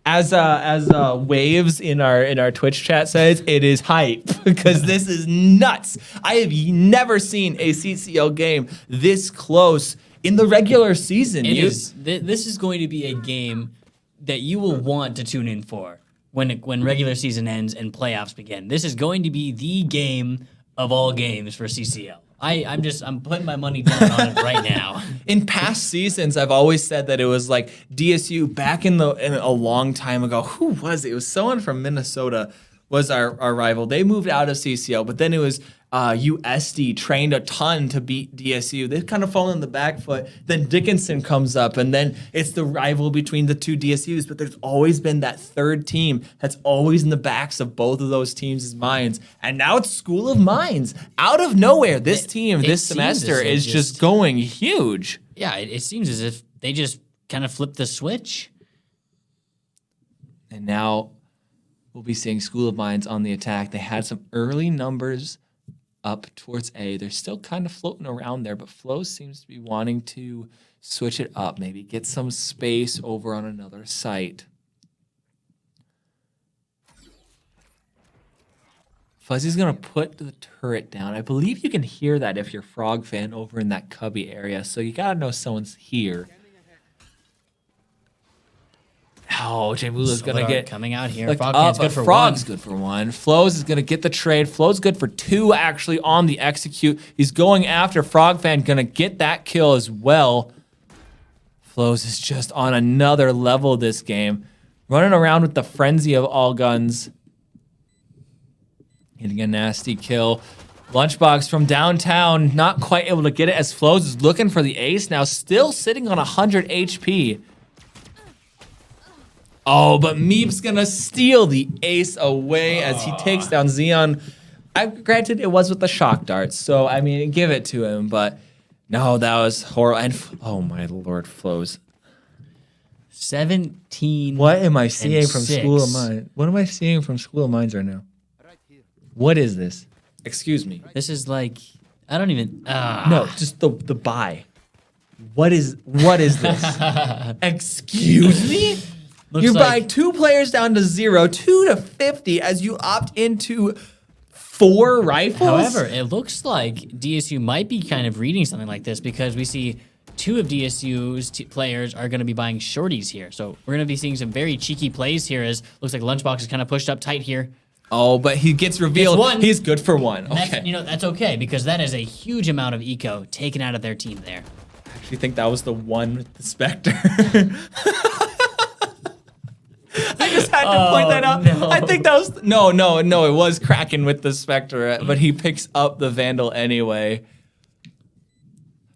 As Waves in our Twitch chat says, it is hype, because this is nuts. I have never seen a CCL game this close in the regular season. This is going to be a game that you will want to tune in for when regular season ends and playoffs begin. This is going to be the game of all games for CCL. I'm putting my money down on it right now. In past seasons, I've always said that it was like DSU back in a long time ago. Who was it? It was someone from Minnesota was our rival. They moved out of CCL, but then it was USD trained a ton to beat DSU. They've kind of fallen on the back foot. Then Dickinson comes up, and then it's the rival between the two DSUs. But there's always been that third team that's always in the backs of both of those teams' minds. And now it's School of Mines. Out of nowhere, this team this semester is just going huge. Yeah, it seems as if they just kind of flipped the switch. And now we'll be seeing School of Mines on the attack. They had some early numbers up towards A. They're still kind of floating around there, but Flow seems to be wanting to switch it up, maybe get some space over on another site. Fuzzy's going to put the turret down. I believe you can hear that if you're Frog fan over in that cubby area, so you got to know someone's here. Oh, Jay Mula's going to get coming out here. Frog's good for Frog's good for one. Flows is going to get the trade. Flow's good for two, actually, on the execute. He's going after Frog Fan, going to get that kill as well. Flows is just on another level this game. Running around with the frenzy of all guns. Getting a nasty kill. Lunchbox from downtown, not quite able to get it as Flows is looking for the ace. Now still sitting on 100 HP. Oh, but Meep's gonna steal the ace away as he takes down Xeon. Granted, it was with the shock darts, so I mean, give it to him. But no, that was horrible. And oh my lord, Flows. 17. What am I seeing from 6. School of Mines? What am I seeing from School of Mines right now? What is this? Excuse me. This is like I don't even. No, just the buy. What is this? Excuse me. You're buying 2 players down to 0, 2 to 50 as you opt into 4 rifles. However, it looks like DSU might be kind of reading something like this because we see 2 of DSU's players are going to be buying shorties here. So we're going to be seeing some very cheeky plays here as looks like Lunchbox is kind of pushed up tight here. Oh, but he gets revealed. It's 1. He's good for 1. Okay. That's okay because that is a huge amount of eco taken out of their team there. I actually think that was the one with the Spectre. I just had to point that out. No. I think that was no. It was Kraken with the Spectre, but he picks up the Vandal anyway.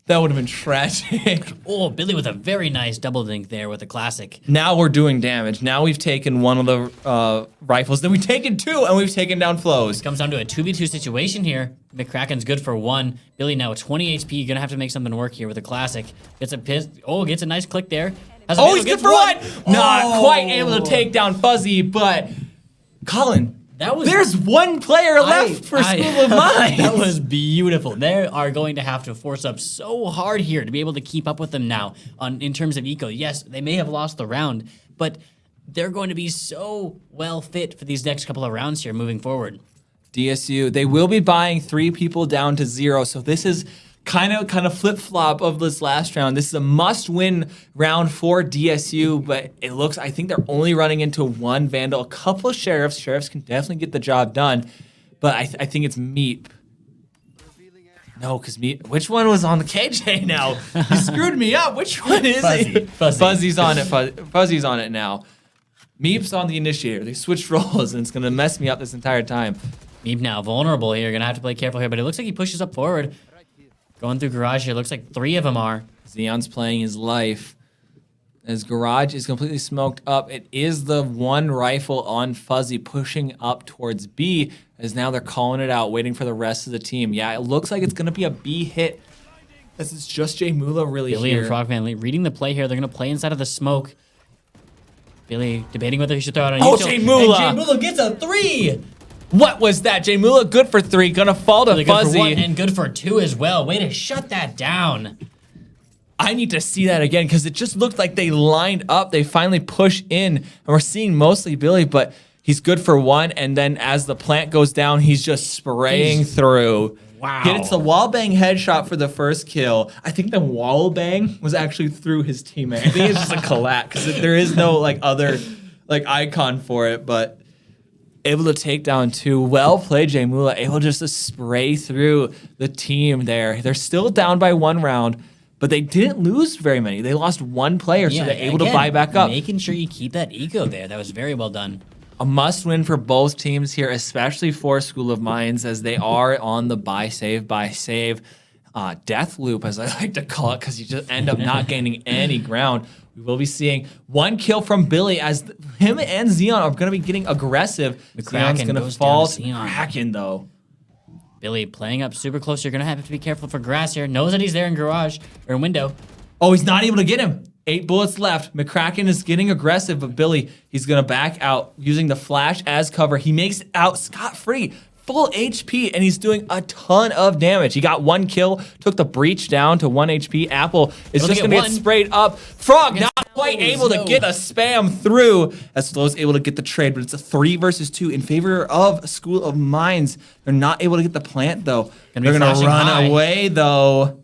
That would have been tragic. Oh, Billy with a very nice double dink there with a classic. Now we're doing damage. Now we've taken one of the rifles. Then we've taken 2, and we've taken down Flows. It comes down to a 2v2 situation here. McCracken's good for 1. Billy now with 20 HP. Gonna have to make something work here with a classic. Gets a nice click there. Oh, he's good for 1. Not quite able to take down Fuzzy, but Colin. There's 1 player left for School of Mines. That was beautiful. They are going to have to force up so hard here to be able to keep up with them now in terms of eco. Yes, they may have lost the round, but they're going to be so well fit for these next couple of rounds here moving forward. DSU, they will be buying 3 people down to 0, so this is kind of flip-flop of this last round. This is a must-win round for DSU, but I think they're only running into 1 Vandal, a couple of Sheriffs. Sheriffs can definitely get the job done, but I think it's Meep. No, because Meep, which one was on the KJ now? You screwed me up. Which one is it? Fuzzy's on it. Fuzzy's on it now. Meep's on the initiator. They switched roles, and it's going to mess me up this entire time. Meep now vulnerable here. Going to have to play careful here, but it looks like he pushes up forward. Going through Garage here. Looks like 3 of them are. Xeon's playing his life. As Garage is completely smoked up, it is the 1 rifle on Fuzzy pushing up towards B, as now they're calling it out, waiting for the rest of the team. Yeah, it looks like it's going to be a B hit. This is just Jay Mula really Billy here. and Frogman reading the play here. They're going to play inside of the smoke. Billy debating whether he should throw it on Oh, Jay Mula! And Jay Mula gets a 3! What was that? Jay Mula good for 3, gonna fall to Really Fuzzy. Good for 1 and good for 2 as well. Way to shut that down. I need to see that again because it just looked like they lined up. They finally push in, and we're seeing mostly Billy, but he's good for 1. And then as the plant goes down, he's just spraying through. Wow. Gets the wall bang headshot for the first kill. I think the wall bang was actually through his teammate. I think it's just a collab because there is no other icon for it, but able to take down 2. Well played, Jay Mula, able just to spray through the team there. They're still down by 1 round, but they didn't lose very many. They lost 1 player, so they're able to buy back up. Making sure you keep that eco there. That was very well done. A must-win for both teams here, especially for School of Mines, as they are on the buy save death loop, as I like to call it, because you just end up not gaining any ground. We will be seeing 1 kill from Billy as him and Xeon are going to be getting aggressive. Xeon's going to fall to Kraken, though. Billy playing up super close. You're going to have to be careful for grass here. Knows that he's there in garage or in window. Oh, he's not able to get him. 8 bullets left. McCracken is getting aggressive, but Billy, he's going to back out using the flash as cover. He makes it out scot-free. Full HP, and he's doing a ton of damage. He got 1 kill, took the breach down to 1 HP. Apple is just going to get sprayed up. Frog not quite able to get a spam through, as Slow is able to get the trade, but it's a 3 versus 2 in favor of School of Mines. They're not able to get the plant, though. They're going to run away, though.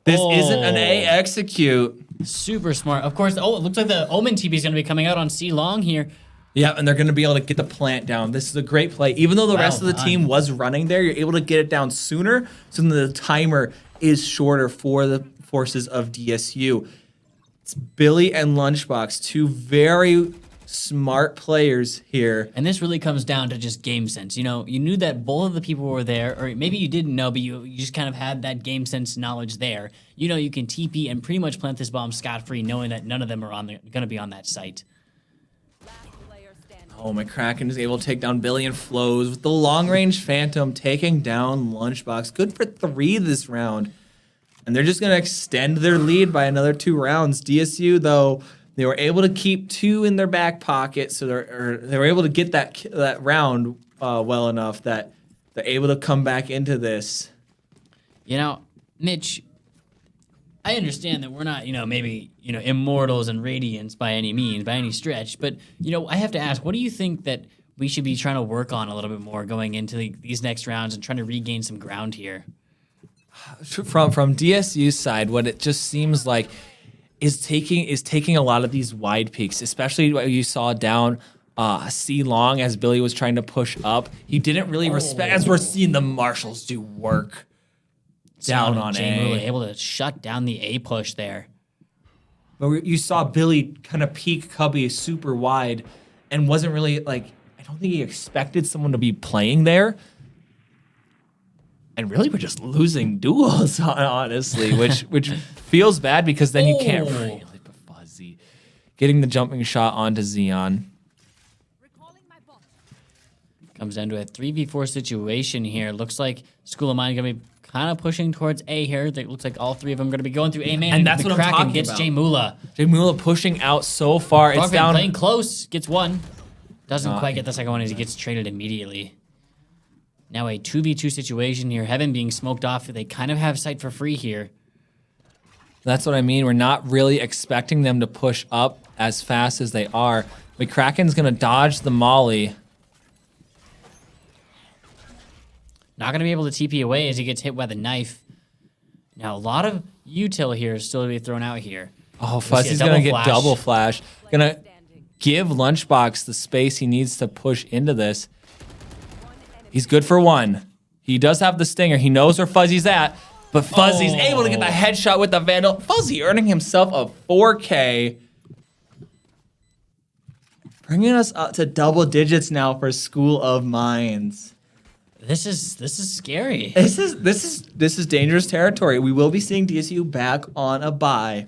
This isn't an A execute. Super smart. Of course, it looks like the Omen TP is going to be coming out on C long here. Yeah, and they're going to be able to get the plant down. This is a great play. Even though the rest of the team was running there, you're able to get it down sooner, so the timer is shorter for the forces of DSU. It's Billy and Lunchbox, 2 very smart players here. And this really comes down to just game sense. You know, you knew that both of the people were there, or maybe you didn't know, but you just kind of had that game sense knowledge there. You know, you can TP and pretty much plant this bomb scot-free, knowing that none of them are going to be on that site. Oh, McCracken is able to take down Billy and Flows with the long-range Phantom taking down Lunchbox. Good for 3 this round. And they're just going to extend their lead by another 2 rounds. DSU, though, they were able to keep 2 in their back pocket, so they were able to get that round well enough that they're able to come back into this. You know, Mitch, I understand that we're not, maybe, immortals and radiants by any means, by any stretch. But, I have to ask, what do you think that we should be trying to work on a little bit more going into these next rounds and trying to regain some ground here? From DSU's side, what it just seems like is taking a lot of these wide peaks, especially what you saw down C long as Billy was trying to push up. He didn't really respect, as we're seeing the Marshals do work. Down on A. Able to shut down the A push there. But you saw Billy kind of peek Cubby super wide and wasn't really I don't think he expected someone to be playing there. And really, we're just losing duels, honestly, which feels bad because then you can't really put Fuzzy. Getting the jumping shot onto Xeon. Comes down to a 3v4 situation here. Looks like School of Mine going to be kind of pushing towards A here. It looks like all 3 of them are going to be going through A main. And that's what I'm talking gets about. Jay Mula. Jay Mula pushing out so far. It's down. Playing close. Gets 1. Doesn't quite get the second one as he gets traded immediately. Now a 2v2 situation here. Heaven being smoked off. They kind of have sight for free here. That's what I mean. We're not really expecting them to push up as fast as they are. McCracken's going to dodge the molly. Not going to be able to TP away as he gets hit by the knife. Now, a lot of util here is still to be thrown out here. Oh, Fuzzy's going to get double flash. Going to give Lunchbox the space he needs to push into this. He's good for 1. He does have the stinger. He knows where Fuzzy's at, but Fuzzy's able to get the headshot with the Vandal. Fuzzy earning himself a 4K. Bringing us up to double digits now for School of Mines. This is scary. This is dangerous territory. We will be seeing DSU back on a bye.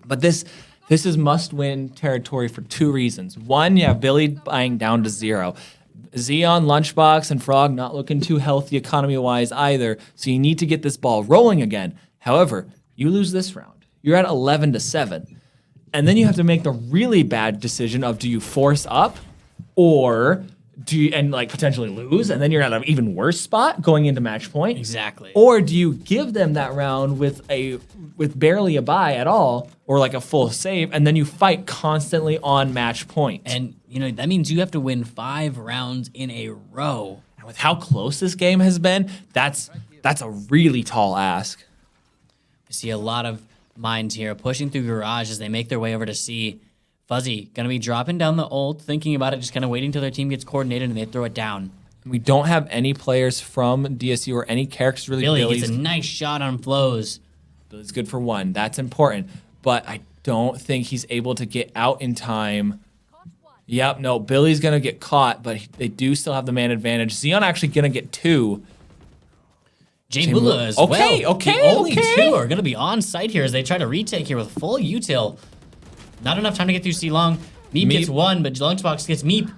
But this is must-win territory for 2 reasons. 1, you have Billy buying down to 0. Xeon, Lunchbox, and Frog not looking too healthy economy-wise either, so you need to get this ball rolling again. However, you lose this round. You're at 11-7. And then you have to make the really bad decision of, do you force up or do you potentially lose, and then you're at an even worse spot going into match point? Exactly. Or do you give them that round with barely a bye at all, or a full save, and then you fight constantly on match point? And that means you have to win 5 rounds in a row. And with how close this game has been, that's a really tall ask. We see a lot of Mines here pushing through garage as they make their way over to C. Fuzzy going to be dropping down the ult, thinking about it, just kind of waiting till their team gets coordinated and they throw it down. We don't have any players from DSU or any characters really. Billy gets a nice shot on Flows. Billy's good for one. That's important. But I don't think he's able to get out in time. Yep, no, Billy's going to get caught, but they do still have the man advantage. Xeon actually going to get 2. J-Mula as okay, well. Okay, the only okay. 2 are going to be on site here as they try to retake here with full util. Not enough time to get through C-Long. Meep gets 1, but Lunchbox gets Meep.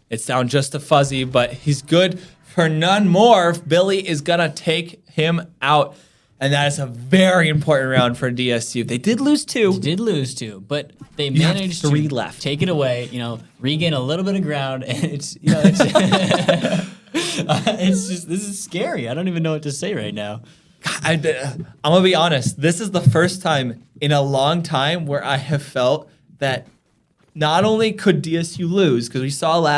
It's down just to Fuzzy, but he's good for none more. Billy is going to take him out. And that is a very important round for DSU. They did lose 2. They did lose 2, but they You have managed 3 to left. take it away, regain a little bit of ground. And it's, it's just, this is scary. I don't even know what to say right now. I'm going to be honest. This is the first time in a long time where I have felt that not only could DSU lose, because we saw during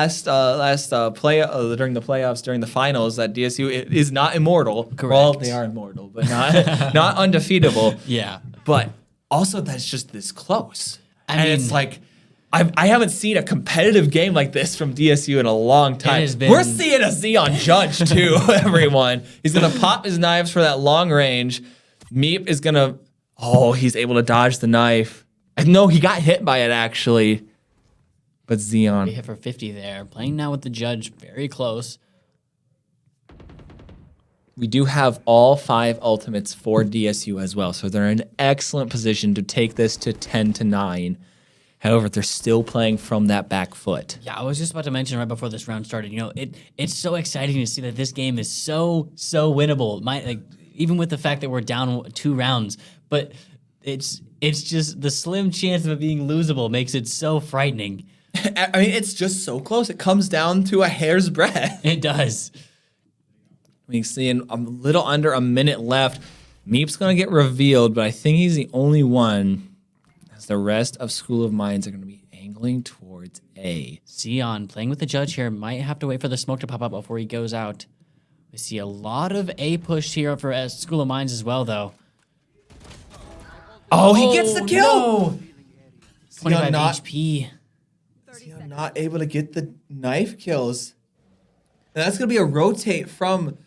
the playoffs, during the finals, that DSU is not immortal. Correct. Well, they are immortal, but not undefeatable. Yeah. But also that's just this close. I And mean, it's like, I haven't seen a competitive game like this from DSU in a long time. We're seeing a Xeon judge too, everyone. He's going to pop his knives for that long range. Meep is going to, he's able to dodge the knife. No, he got hit by it actually. But Xeon. He hit for 50 there. Playing now with the judge, very close. We do have all 5 ultimates for DSU as well, so they're in an excellent position to take this to 10-9. However, they're still playing from that back foot. Yeah, I was just about to mention right before this round started. It's so exciting to see that this game is so winnable. Even with the fact that we're down 2 rounds, but it's just the slim chance of it being losable makes it so frightening. I mean, it's just so close. It comes down to a hair's breadth. It does. We see a little under a minute left. Meep's going to get revealed, but I think he's the only one, as the rest of School of Mines are going to be angling towards A. Xeon playing with the judge here. Might have to wait for the smoke to pop up before he goes out. We see a lot of A push here for School of Mines as well, though. Oh, he gets the kill! No. 25 HP. Xeon not able to get the knife kills. And that's going to be a rotate from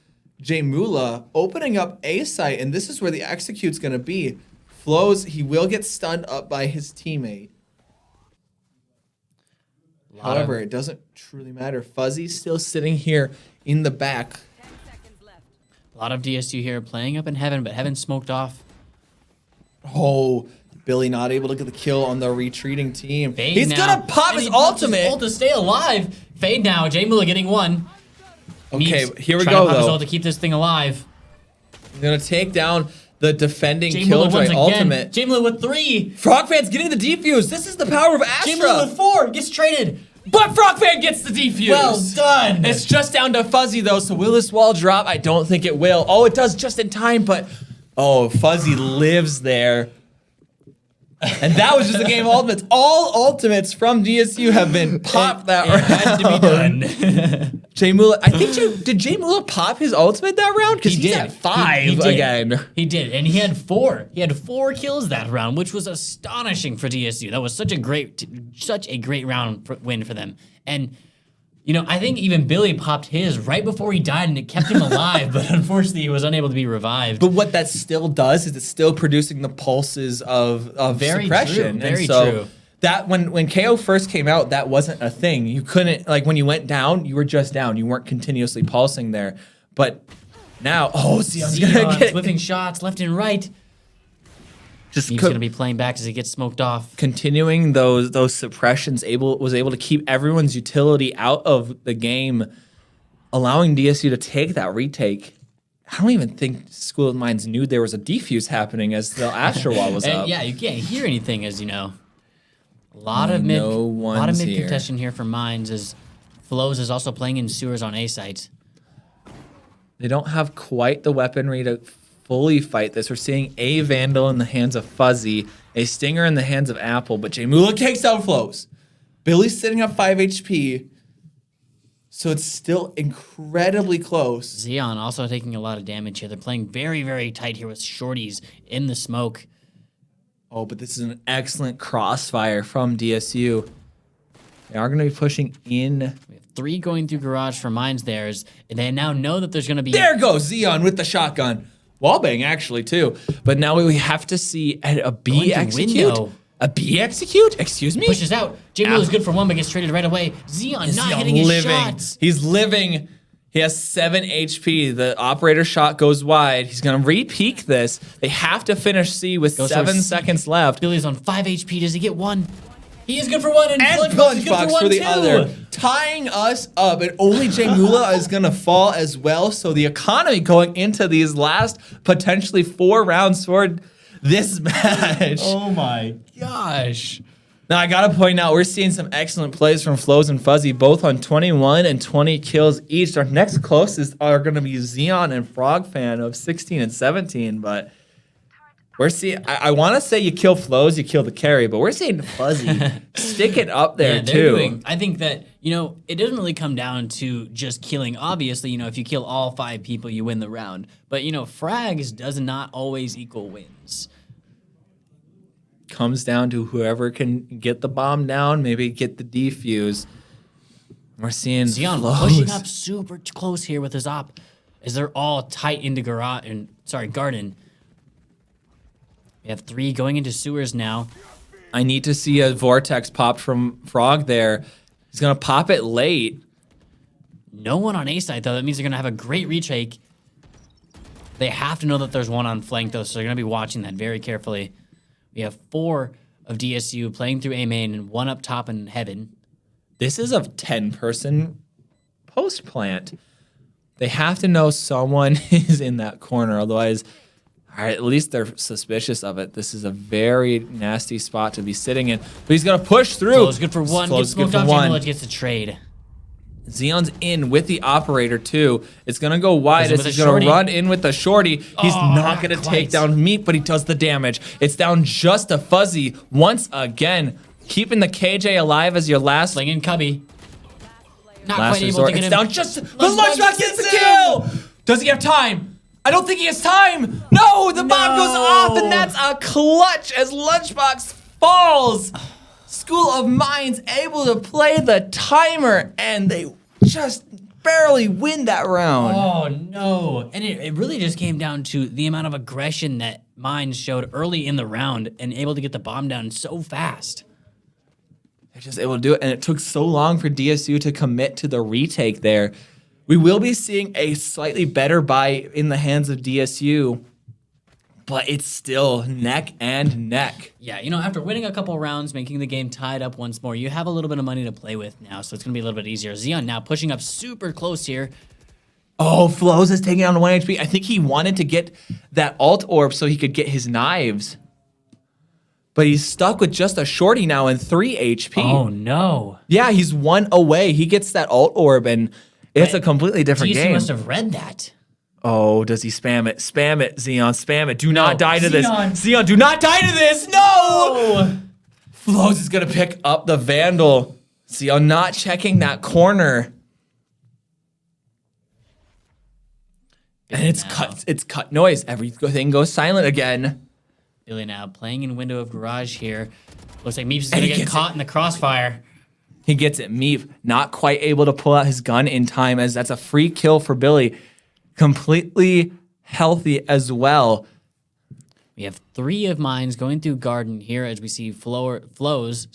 J-Mula, opening up A site, and this is where the execute's going to be. Flows, he will get stunned up by his teammate. However, it doesn't truly matter. Fuzzy's still sitting here in the back. A lot of DSU here playing up in Heaven, but Heaven smoked off. Oh, Billy not able to get the kill on the retreating team. Fade He's now. going to pop And his he pops ultimate. His ult to stay alive. Fade now. J-Mula getting 1. Okay, Meeps here we trying go, to pop his though. ult to keep this thing alive. He's going to take down the defending J-Mula once Killjoy again. ultimate. J-Mula with 3. Frogfan's getting the defuse. This is the power of Astra. J-Mula with 4. Gets traded. But Frogfan gets the defuse. Well done. It's just down to Fuzzy, though, so will this wall drop? I don't think it will. Oh, it does just in time, but... Oh, Fuzzy lives there. And that was just a game of ultimates. All ultimates from DSU have been popped that round. Had to be done. J-Mula, I think did J-Mula pop his ultimate that round? Because he's at 5 He did. again. He did, and he had 4. He had 4 kills that round, which was astonishing for DSU. That was such a great round win for them. And I think even Billy popped his right before he died, and it kept him alive. But unfortunately, he was unable to be revived. But what that still does is it's still producing the pulses of Very suppression. true, very and so true. That when KO first came out, that wasn't a thing. You couldn't, like, when you went down, you were just down. You weren't continuously pulsing there. But now, Xeon's gonna get whipping shots left and right. just He's gonna be playing back as he gets smoked off. continuing those suppressions. Was able to keep everyone's utility out of the game, allowing DSU to take that retake. I don't even think School of Mines knew there was a defuse happening as the Astra wall was And up. yeah, you can't hear anything, as you know. A lot of mid contention here for Mines, as Flows is also playing in sewers on A site. They don't have quite the weaponry to fully fight this. We're seeing a Vandal in the hands of Fuzzy, a Stinger in the hands of Apple, but J-Mula takes down Flows. Billy's sitting at 5 HP, so it's still incredibly close. Xeon also taking a lot of damage here. They're playing very, very tight here with shorties in the smoke. Oh, but this is an excellent crossfire from DSU. They are going to be pushing in. We have 3 going through garage for mines theirs, and they now know that there's going to be... There goes Xeon with the shotgun. Wallbang, actually, too. But now we have to see a B execute. Window. A B execute? Excuse me? Pushes out. J-Will is good for 1, but gets traded right away. Xeon not hitting his shots. He's living. He has 7 HP. The operator shot goes wide. He's going to re-peek this. They have to finish C with 7 seconds left. Billy's on 5 HP. Does he get 1? He is good for 1, and Lunchbox for the other. Tying us up, and only Jay Mula is going to fall as well. So the economy going into these last potentially 4 rounds for this match. Oh my gosh. Now, I got to point out, we're seeing some excellent plays from Flows and Fuzzy, both on 21 and 20 kills each. Our next closest are going to be Xeon and Frog Fan of 16 and 17, but we're seeing, I want to say you kill Flows, you kill the carry, but we're seeing Fuzzy stick it up there, too. I think that, it doesn't really come down to just killing. Obviously, if you kill all 5 people, you win the round. But, frags does not always equal wins. Comes down to whoever can get the bomb down, maybe get the defuse. We're seeing Xeon pushing up super close here with his op, as they're all tight into garden. We have 3 going into sewers now. I need to see a vortex popped from Frog there. He's gonna pop it late. No one on A side though. That means they're gonna have a great retake. They have to know that there's one on flank though, so they're gonna be watching that very carefully. We have 4 of DSU playing through A main and 1 up top in heaven. This is a 10-person post plant. They have to know someone is in that corner, otherwise, all right, at least they're suspicious of it. This is a very nasty spot to be sitting in. But he's gonna push through. Flow's good for 1. Gets smoked off. J-Will gets a trade. Xeon's in with the operator too. It's gonna go wide as he's gonna run in with the shorty. He's not gonna take down Meat, but he does the damage. It's down just to Fuzzy once again, keeping the KJ alive as your last. Flinging Cubby. Not last quite able resort. to get It's him. down just. The Lunchbox gets the kill. Does he have time? I don't think he has time. No, the bomb goes off, and that's a clutch as Lunchbox falls. School of Mines able to play the timer, and they just barely win that round. Oh, no. And it really just came down to the amount of aggression that Mines showed early in the round and able to get the bomb down so fast. They're just able to do it, and it took so long for DSU to commit to the retake there. We will be seeing a slightly better buy in the hands of DSU, but it's still neck and neck. Yeah, after winning a couple rounds, making the game tied up once more, you have a little bit of money to play with now, so it's going to be a little bit easier. Xeon now pushing up super close here. Oh, Flows is taking down 1 HP. I think he wanted to get that alt orb so he could get his knives. But he's stuck with just a shorty now and 3 HP. Oh, no. Yeah, he's 1 away. He gets that alt orb, and it's a completely different game. DSU must have read that. Oh, does he spam it? Spam it, Xeon, spam it. Do not die to this. Xeon. Xeon, do not die to this. No! Flows is going to pick up the Vandal. Xeon not checking that corner. And it's cut noise. Everything goes silent again. Billy now playing in window of garage here. Looks like Meeps is going to get caught in the crossfire. He gets it. Meep not quite able to pull out his gun in time, as that's a free kill for Billy. Completely healthy as well. We have 3 of mines going through garden here as we see flows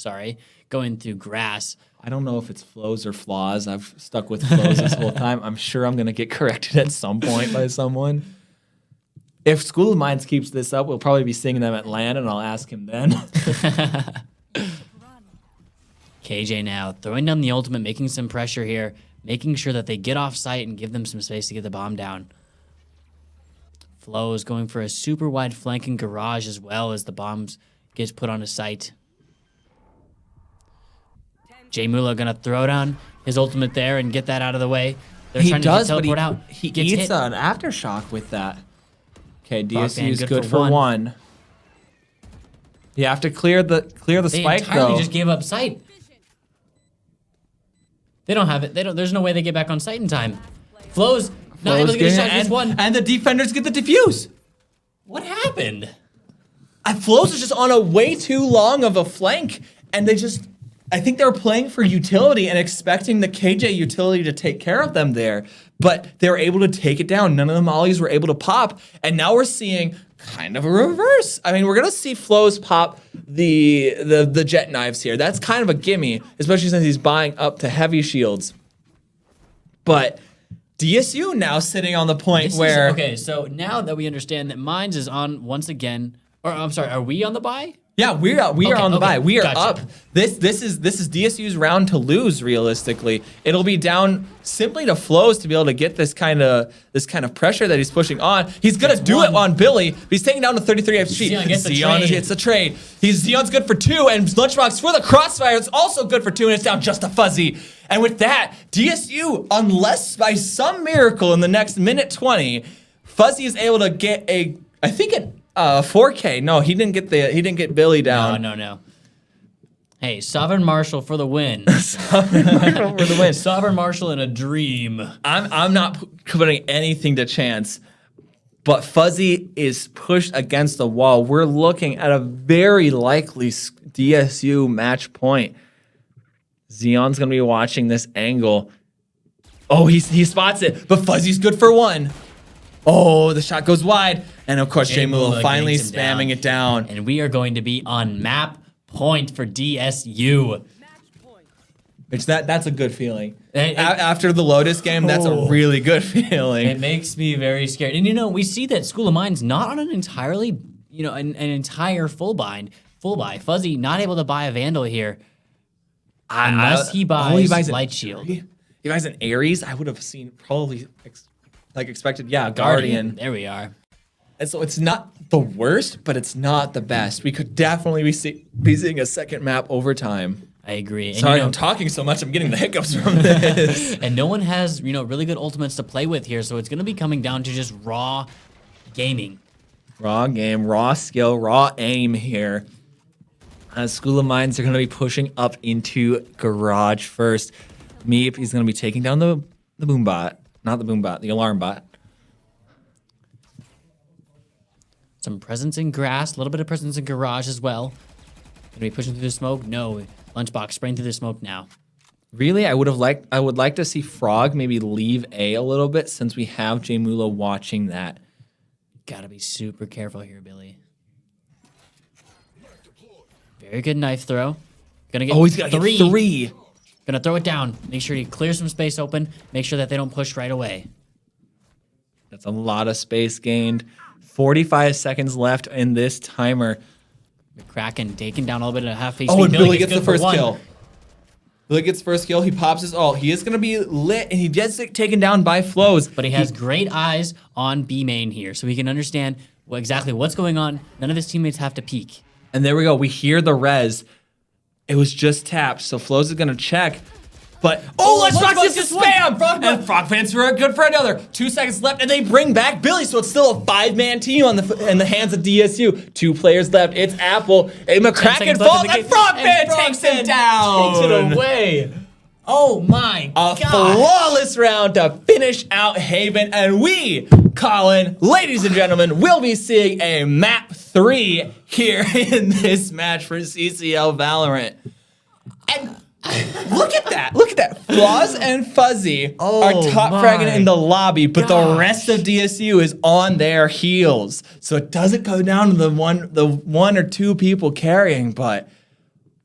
going through grass. I don't know if it's flows or flaws. I've stuck with flows this whole time. I'm sure I'm going to get corrected at some point by someone. If School of Mines keeps this up, we'll probably be seeing them at LAN, and I'll ask him then. KJ now throwing down the ultimate, making some pressure here, making sure that they get off site and give them some space to get the bomb down. Flo is going for a super wide flanking garage as well as the bombs gets put on a site. J Mula gonna throw down his ultimate there and get that out of the way. They're trying to teleport out. He gets eats hit. an aftershock with that. Okay, DSU is good good for for 1. You have to clear the They spike entirely though. just gave up sight. They don't have it. There's no way they get back on site in time. Flo's not able to get a shot. Just 1. And the defenders get the defuse. What happened? Flows is just on a way too long of a flank, and I think they were playing for utility and expecting the KJ utility to take care of them there, but they were able to take it down. None of the mollies were able to pop, and now we're seeing kind of a reverse. I mean, we're gonna see Flows pop the jet knives here. That's kind of a gimme, especially since he's buying up to heavy shields. But DSU now sitting on the point where okay, so now that we understand that Mines is on once again, or I'm sorry, are we on the bye? yeah, we are on the bye. We are gotcha. up. This is DSU's round to lose. Realistically, it'll be down simply to Flows to be able to get this kind of pressure that he's pushing on. He's gonna do it on Billy. But he's taking down to 33 HP. Zeon gets the trade. Zeon's good for 2, and Lunchbox for the crossfire. It's also good for 2, and it's down just to Fuzzy. And with that, DSU, unless by some miracle in the next minute 20, Fuzzy is able to get a 4K. No, he didn't get Billy down. No. Hey, Sovereign Marshal for the win. Sovereign Marshal in a dream. I'm not putting anything to chance, but Fuzzy is pushed against the wall. We're looking at a very likely DSU match point. Zeon's gonna be watching this angle. Oh, he spots it, but Fuzzy's good for 1. Oh, the shot goes wide. And of course, Jmula finally spamming it down. And we are going to be on map point for DSU. That's a good feeling. After the Lotus game, that's a really good feeling. It makes me very scared. And we see that School of Mines not on an entirely, an entire full buy. Fuzzy not able to buy a Vandal here. Unless he buys Light Shield. He buys an Ares, I would have seen probably expected, Guardian. There we are. And so it's not the worst, but it's not the best. We could definitely be seeing a second map over time. I agree. Sorry, I'm talking so much. I'm getting the hiccups from this. And no one has, really good ultimates to play with here, so it's going to be coming down to just raw gaming. Raw game, raw skill, raw aim here. School of Mines are going to be pushing up into Garage first. Meep, he's going to be taking down the boom bot. Not the boom bot, the alarm bot. Some presence in grass, a little bit of presence in garage as well. Gonna be pushing through the smoke. No, Lunchbox spraying through the smoke now. Really, I would like to see Frog maybe leave A little bit since we have Jmula watching that. Gotta be super careful here, Billy. Very good knife throw. Gonna get he's gonna get 3. Gonna throw it down. Make sure he clears some space open. Make sure that they don't push right away. That's a lot of space gained. 45 seconds left in this timer. Kraken taking down a little bit of half face. Oh, and Billy gets the first kill. Billy gets first kill. He pops his ult. He is going to be lit, and he gets taken down by Flows. But he has great eyes on B main here, so he can understand exactly what's going on. None of his teammates have to peek. And there we go. We hear the res. It was just tapped, so Flows is going to check. But Lunchbox gets the spam! And Frog Pants are good for another. 2 seconds left, and they bring back Billy, so it's still a 5-man team in the hands of DSU. 2 players left. It's Apple. A McCracken falls, and Frog Pan takes it down! Takes it away. Oh my god. A flawless round to finish out Haven, and we, Colin, ladies and gentlemen, will be seeing a map 3 here in this match for CCL Valorant. And look at that. Look at that. Flaws and Fuzzy are top fragging in the lobby, but the rest of DSU is on their heels. So it doesn't go down to the one or 2 people carrying, but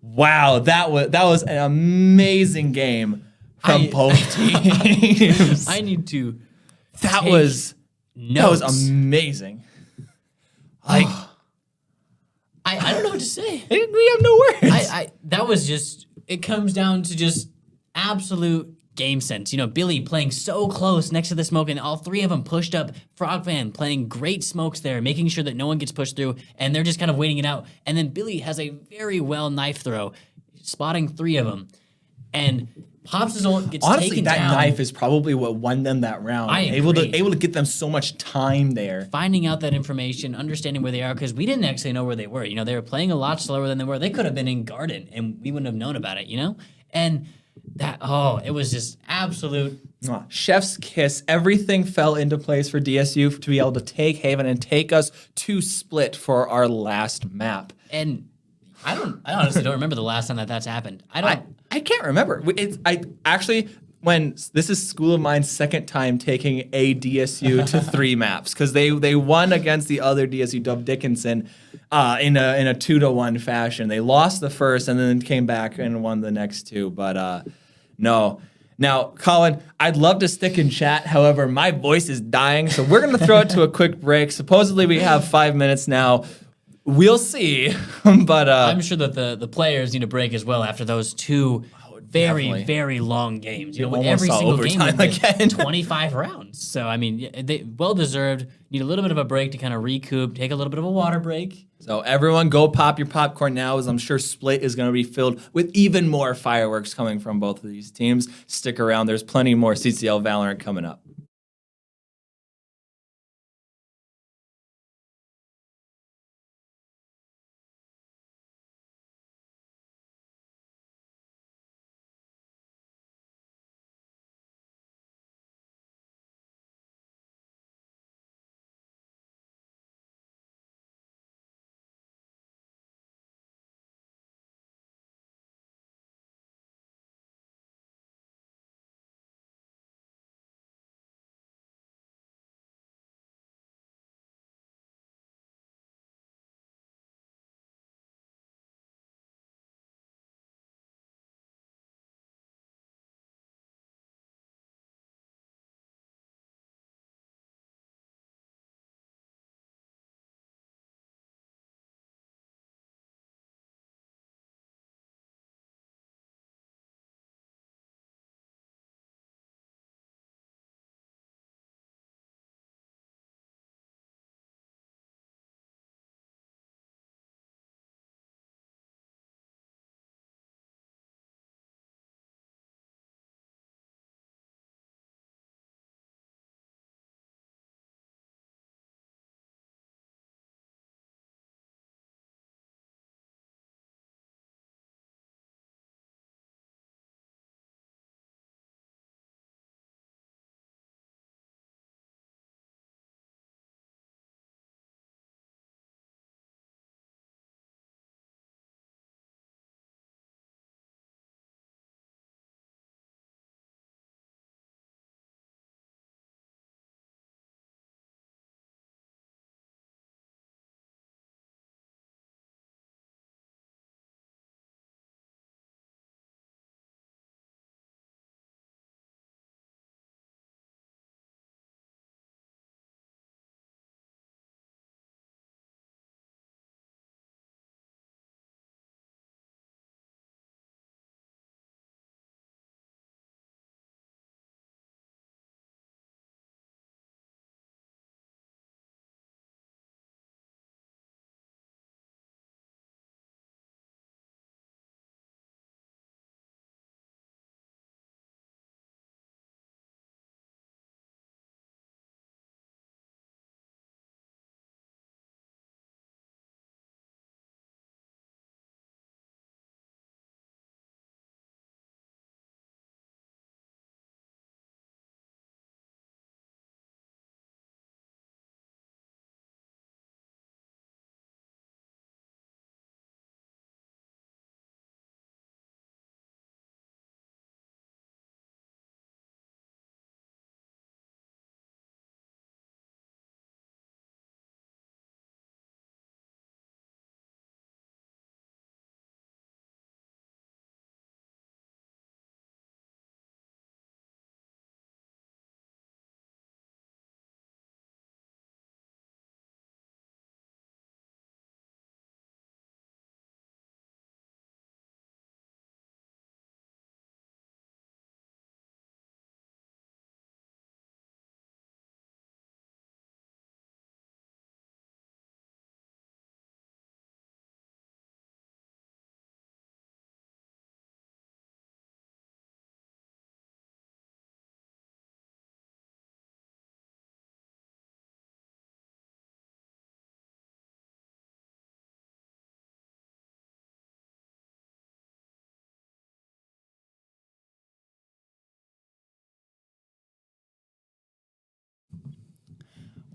wow, that was an amazing game from both teams. I need to That was amazing. Like I don't know what to say. We have no words. That was just, it comes down to just absolute game sense. Billy playing so close next to the smoke, and all 3 of them pushed up. Frogman playing great smokes there, making sure that no one gets pushed through, and they're just kind of waiting it out. And then Billy has a very well knife throw, spotting 3 of them, and pops his ult, gets Honestly, taken that down. knife is probably what won them that round. Able to get them so much time there. Finding out that information, understanding where they are, because we didn't actually know where they were. They were playing a lot slower than they were. They could have been in Garden, and we wouldn't have known about it, And It was just absolute. Mwah. Chef's kiss. Everything fell into place for DSU to be able to take Haven and take us to Split for our last map. And I honestly don't remember the last time that's happened. I can't remember. I actually, when this is School of Mine's second time taking a DSU to 3 maps, because they won against the other DSU, Dub Dickinson, in a 2-1 fashion. They lost the first and then came back and won the next 2. But no. Now, Colin, I'd love to stick in chat. However, my voice is dying, so we're going to throw it to a quick break. Supposedly, we have 5 minutes now. We'll see. But I'm sure that the players need a break as well after those 2 definitely. very long games. You know, almost every saw single game overtime went again. 25 rounds. So I mean, they well deserved. Need a little bit of a break to kind of recoup, take a little bit of a water break. So everyone go pop your popcorn now, as I'm sure Split is going to be filled with even more fireworks coming from both of these teams. Stick around. There's plenty more CCL Valorant coming up.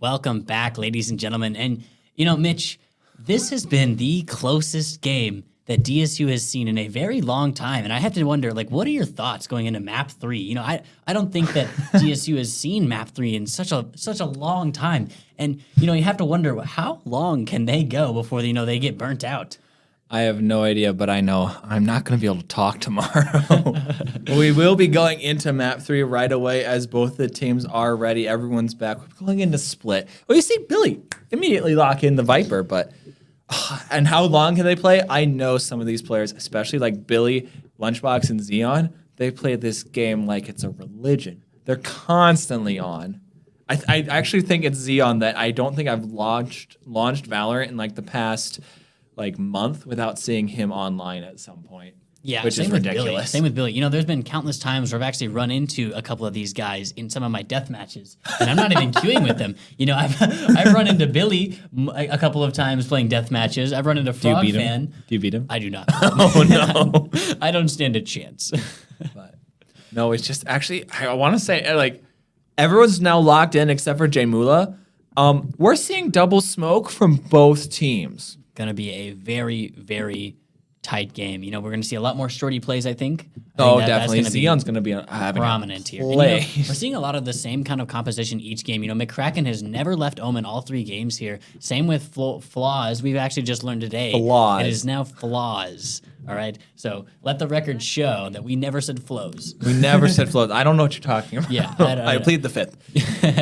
Welcome back, ladies and gentlemen. And, Mitch, this has been the closest game that DSU has seen in a very long time. And I have to wonder, what are your thoughts going into Map 3? I don't think that DSU has seen Map 3 in such a long time. And, you have to wonder, how long can they go before, they get burnt out? I have no idea, but I know I'm not going to be able to talk tomorrow. We will be going into Map 3 right away as both the teams are ready. Everyone's back. We're going into Split. Well, you see Billy immediately lock in the Viper, but and how long can they play? I know some of these players, especially like Billy, Lunchbox, and Xeon, they play this game like it's a religion. They're constantly on. I actually think it's Xeon that I don't think I've launched Valorant in the past month without seeing him online at some point. Yeah, which is ridiculous. Billy. Same with Billy. There's been countless times where I've actually run into a couple of these guys in some of my death matches, and I'm not even queuing with them. I've run into Billy a couple of times playing death matches. I've run into Frog Fan. Do you beat him? I do not. Oh no, I don't stand a chance. But no, it's just actually I want to say everyone's now locked in except for Jay Mula. We're seeing double smoke from both teams. Gonna be a very, very tight game. We're going to see a lot more shorty plays, I think. Definitely. Xeon's going to be prominent here. And, we're seeing a lot of the same kind of composition each game. McCracken has never left Omen all 3 games here. Same with Flaws. We've actually just learned today. Flaws. It is now Flaws. All right? So let the record show that we never said flows. We never said flows. I don't know what you're talking about. Yeah. I plead the 5th.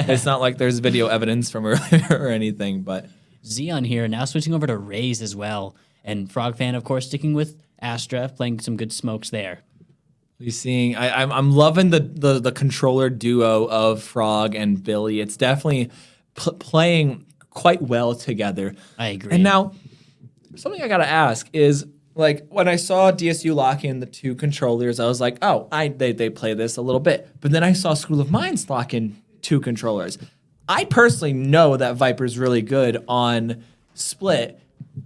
It's not like there's video evidence from earlier or anything, but... Xeon here, now switching over to Raze as well. And Frog Fan, of course, sticking with Astra, playing some good smokes there. We're seeing, I'm loving the controller duo of Frog and Billy. It's definitely playing quite well together. I agree. And now, something I got to ask is, when I saw DSU lock in the 2 controllers, I was like, oh, they play this a little bit. But then I saw School of Mines lock in 2 controllers. I personally know that Viper's really good on Split,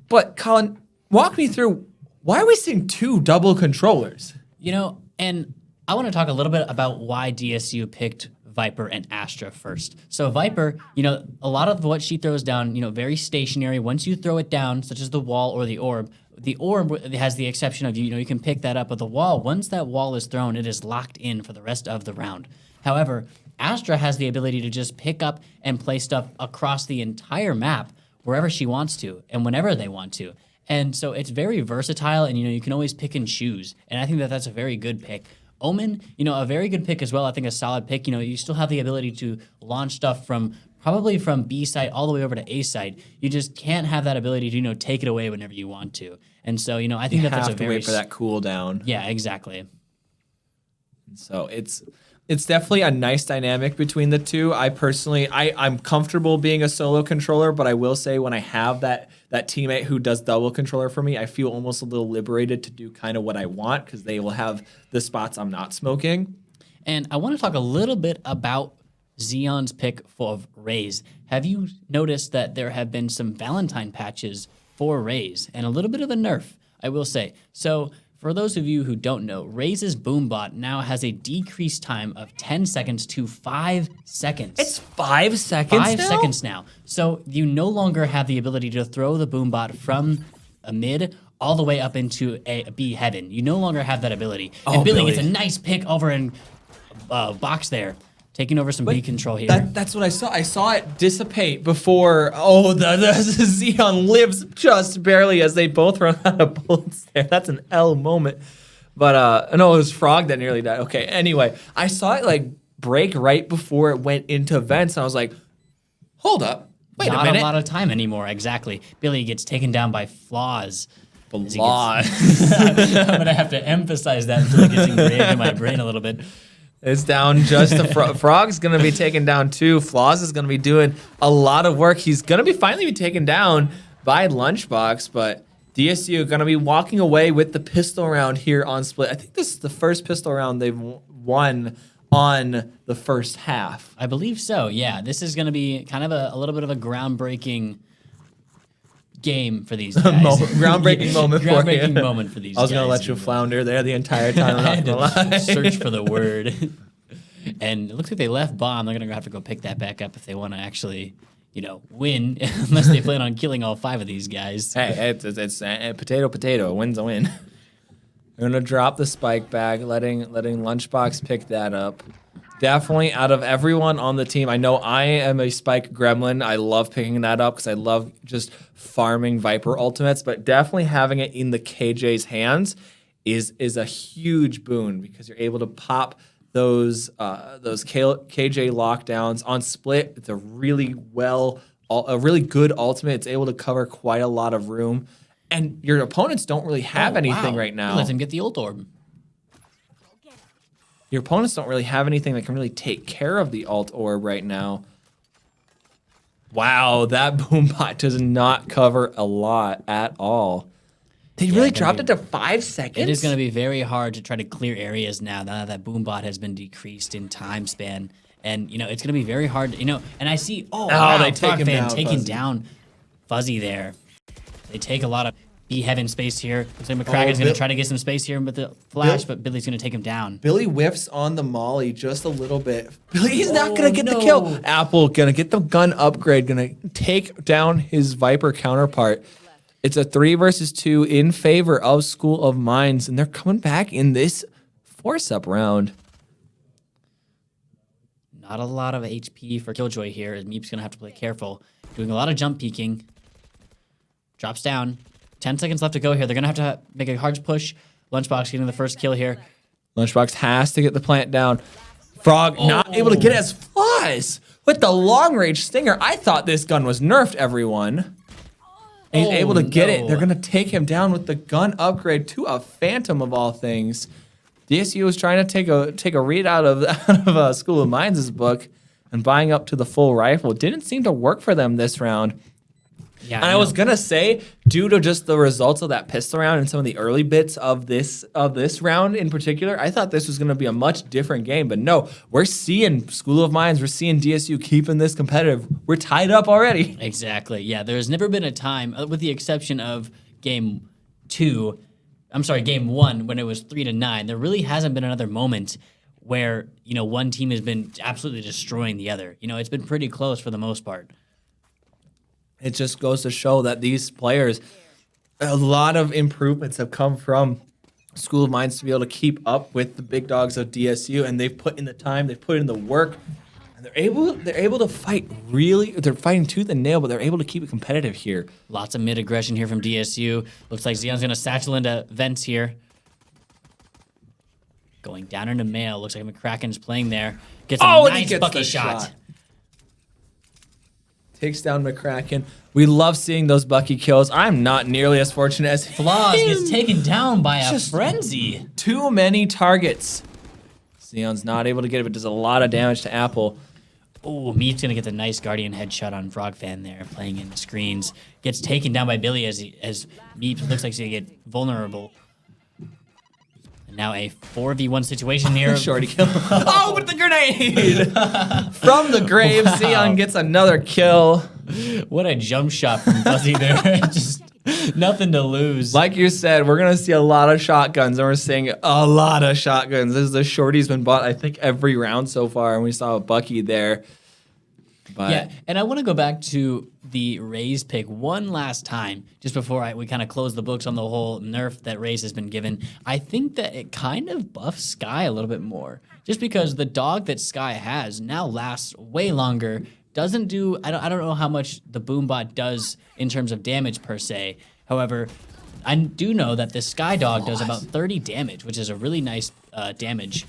but Colin, walk me through, why are we seeing 2 double controllers? And I want to talk a little bit about why DSU picked Viper and Astra first. So Viper, a lot of what she throws down, very stationary. Once you throw it down, such as the wall or the orb has the exception of, you can pick that up, but the wall, once that wall is thrown, it is locked in for the rest of the round. However, Astra has the ability to just pick up and play stuff across the entire map wherever she wants to and whenever they want to. And so it's very versatile, and you can always pick and choose. And I think that that's a very good pick. Omen, a very good pick as well. I think a solid pick. You still have the ability to launch stuff probably from B site all the way over to A site. You just can't have that ability to take it away whenever you want to. And so I think that's a very wait for that cooldown. Yeah, exactly. So it's definitely a nice dynamic between the 2. I personally, I'm comfortable being a solo controller, but I will say when I have that teammate who does double controller for me, I feel almost a little liberated to do kind of what I want because they will have the spots I'm not smoking. And I want to talk a little bit about Xeon's pick of Raze. Have you noticed that there have been some Valentine patches for Raze and a little bit of a nerf, I will say. So for those of you who don't know, Raze's Boombot now has a decreased time of 10 seconds to 5 seconds. It's 5 seconds 5 seconds now. So you no longer have the ability to throw the Boombot from a mid all the way up into a B heaven. You no longer have that ability. And Billy gets a nice pick over in box there. Taking over some B control here. That's what I saw. I saw it dissipate before. Oh, the Xeon lives just barely as they both run out of bullets there. That's an L moment. But no, it was Frog that nearly died. Okay, anyway, I saw it break right before it went into vents, and I was like, hold up. Wait a minute. Not a lot of time anymore, exactly. Billy gets taken down by Flaws. Flaws. I'm going to have to emphasize that until it gets engraved in my brain a little bit. It's down just to Frog's going to be taken down too. Flaws is going to be doing a lot of work. He's going to be finally be taken down by Lunchbox, but DSU going to be walking away with the pistol round here on Split. I think this is the first pistol round they've won on the first half. I believe so, yeah. This is going to be kind of a little bit of a groundbreaking game for these guys. Groundbreaking moment for you. Groundbreaking moment for these guys. I was going to let you flounder there the entire time. I'm not going to lie. Search for the word. And it looks like they left bomb. They're going to have to go pick that back up if they want to actually, win unless they plan on killing all 5 of these guys. Hey, it's potato. A win's a win. We're gonna drop the spike bag, letting Lunchbox pick that up. Definitely, out of everyone on the team, I know I am a spike gremlin. I love picking that up because I love just farming Viper ultimates. But definitely having it in the KJ's hands is a huge boon because you're able to pop those KJ lockdowns on split. It's a really good ultimate. It's able to cover quite a lot of room, and your opponents don't really have anything right now. Let him get the ult orb. Your opponents don't really have anything that can really take care of the ult orb right now. Wow, that boombot does not cover a lot at all. They really dropped it to 5 seconds? It is going to be very hard to try to clear areas now that boombot has been decreased in time span. And, it's going to be very hard, and I see, they take him down, taking down Fuzzy there. They take a lot of B-heaven space here. Looks like McCracken's going to try to get some space here with the flash, but Billy's going to take him down. Billy whiffs on the molly just a little bit. Billy's not going to get the kill. Apple going to get the gun upgrade, going to take down his Viper counterpart. It's a 3 versus 2 in favor of School of Mines, and they're coming back in this force-up round. Not a lot of HP for Killjoy here. Meep's going to have to play careful. Doing a lot of jump peeking. Drops down. 10 seconds left to go here. They're going to have to make a hard push. Lunchbox getting the first kill here. Lunchbox has to get the plant down. Frog not able to get it as flies with the long-range stinger. I thought this gun was nerfed, everyone. And he's able to get it. They're going to take him down with the gun upgrade to a Phantom of all things. DSU was trying to take a read out of School of Mines' book and buying up to the full rifle. Didn't seem to work for them this round. Yeah, and I was gonna say, due to just the results of that pistol round and some of the early bits of this round in particular, I thought this was gonna be a much different game. But no, we're seeing School of Mines, we're seeing DSU keeping this competitive. We're tied up already. Exactly. Yeah, there's never been a time, with the exception of game 1 when it was 3-9. There really hasn't been another moment where one team has been absolutely destroying the other. It's been pretty close for the most part. It just goes to show that these players, a lot of improvements have come from School of Mines to be able to keep up with the big dogs of DSU, and they've put in the time, they've put in the work, and they're able to fight they're fighting tooth and nail, but they're able to keep it competitive here. Lots of mid aggression here from DSU. Looks like Xeon's gonna satchel into vents here. Going down into mail. Looks like McCracken's playing there. Gets a nice bucket shot. Takes down McCracken. We love seeing those Bucky kills. I'm not nearly as fortunate as Flaws gets taken down by a frenzy. Too many targets. Xeon's not able to get it, but does a lot of damage to Apple. Oh, Meat's gonna get the nice Guardian headshot on Frogfan there, playing in the screens. Gets taken down by Billy as Meat looks like he's gonna get vulnerable. And now a 4v1 situation here. Shorty kill. Oh, with the grenade! From the grave, Xeon gets another kill. What a jump shot from Fuzzy there. Just nothing to lose. Like you said, we're going to see a lot of shotguns, and we're seeing a lot of shotguns. This is the Shorty's been bought, I think, every round so far, and we saw a Bucky there. But yeah, and I want to go back to the Raze pick one last time, just before we kind of close the books on the whole nerf that Raze has been given. I think that it kind of buffs Sky a little bit more, just because the dog that Sky has now lasts way longer. Doesn't do, I don't know how much the Boombot does in terms of damage per se. However, I do know that the Sky Dog does about 30 damage, which is a really nice damage.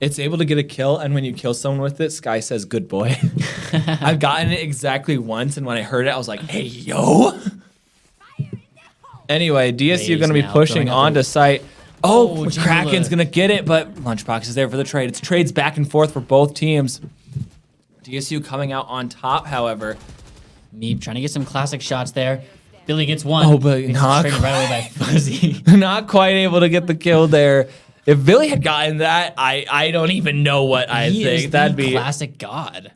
It's able to get a kill, and when you kill someone with it, Sky says, "Good boy." I've gotten it exactly once, and when I heard it, I was like, "Hey, yo!" Anyway, DSU going to be pushing onto site. Oh, Kraken's going to get it, but Lunchbox is there for the trade. It's trades back and forth for both teams. DSU coming out on top, however. Meep trying to get some classic shots there. Billy gets one. Oh, but not right away by Fuzzy. Not quite able to get the kill there. If Billy had gotten that, I don't even know what I think. That'd be classic god.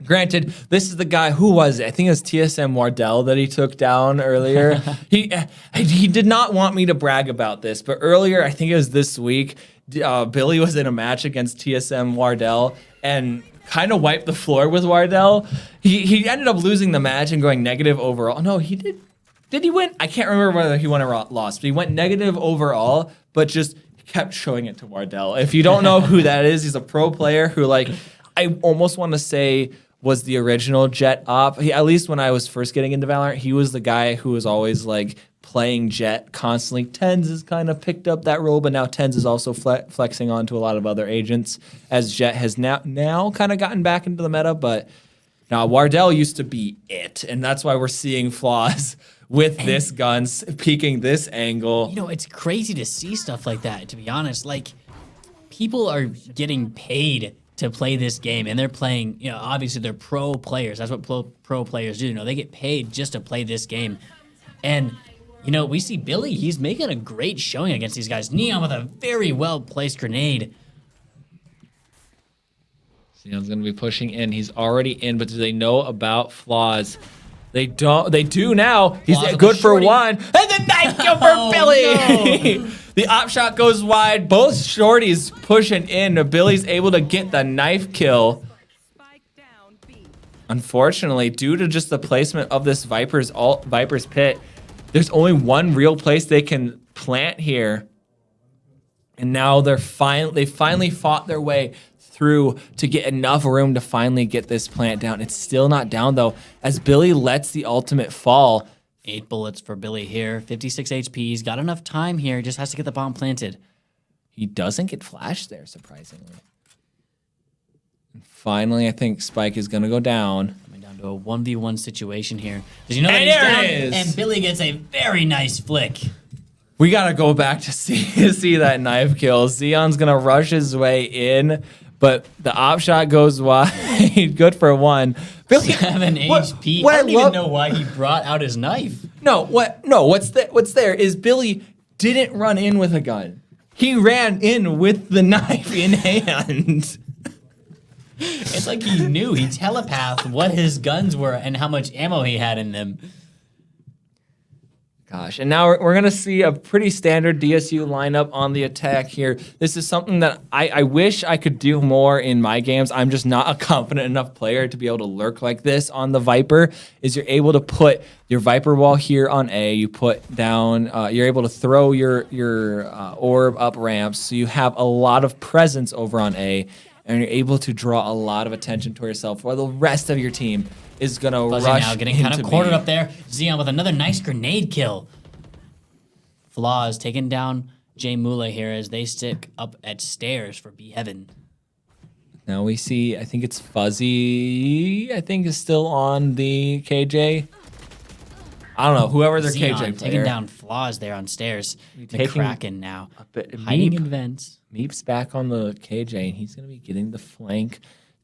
Granted, this is the guy, who was it? I think it was TSM Wardell that he took down earlier. He did not want me to brag about this, but earlier, I think it was this week, Billy was in a match against TSM Wardell, and kind of wiped the floor with Wardell. He ended up losing the match and going negative overall. No, he did. Did he win? I can't remember whether he won or lost, but he went negative overall, but just kept showing it to Wardell. If you don't know who that is, he's a pro player who, like, I almost want to say was the original Jet op. At least when I was first getting into Valorant, he was the guy who was always, like, playing Jet constantly. Tens has kind of picked up that role, but now Tens is also flexing onto a lot of other agents, as Jet has now kind of gotten back into the meta. But now Wardell used to be it, and that's why we're seeing flaws with this gun peeking this angle. You know, it's crazy to see stuff like that, to be honest. Like, people are getting paid to play this game, and they're playing, you know, obviously they're pro players. That's what pro players do. You know, they get paid just to play this game. And, you know, we see Billy, he's making a great showing against these guys. Neon with a very well-placed grenade. Neon's going to be pushing in. He's already in, but do they know about flaws? They don't. They do now. He's good for one. And the knife kill for Billy. No. The op shot goes wide. Both shorties pushing in. Billy's able to get the knife kill. Unfortunately, due to just the placement of this Viper's pit, there's only one real place they can plant here. And now they finally fought their way through to get enough room to finally get this plant down. It's still not down though, as Billy lets the ultimate fall. 8 bullets for Billy here, 56 HP. He's got enough time here, just has to get the bomb planted. He doesn't get flashed there, surprisingly. And finally, I think Spike is gonna go down. Coming down to a 1v1 situation here. Does you know that And he's there down? it is. And Billy gets a very nice flick. We gotta go back to see that knife kill. Xeon's gonna rush his way in, but the op shot goes wide. Good for one. Billy, 7 HP. I don't even know why he brought out his knife. What's there is Billy didn't run in with a gun. He ran in with the knife in hand. It's like he knew. He telepathed what his guns were and how much ammo he had in them. Gosh, and now we're going to see a pretty standard DSU lineup on the attack here. This is something that I wish I could do more in my games. I'm just not a confident enough player to be able to lurk like this on the Viper, is you're able to put your Viper wall here on A, you put down, you're able to throw your orb up ramps, so you have a lot of presence over on A, and you're able to draw a lot of attention to yourself while the rest of your team is going to rush now getting kind of cornered up there. Xeon with another nice grenade kill. Flaws taking down Jay Mula here as they stick up at stairs for B Heaven. Now we see, I think it's Fuzzy, I think is still on the KJ. I don't know, whoever their Xeon KJ player. taking down Flaws there on stairs. The Kraken now hiding Meep, in vents. Meep's back on the KJ, and he's going to be getting the flank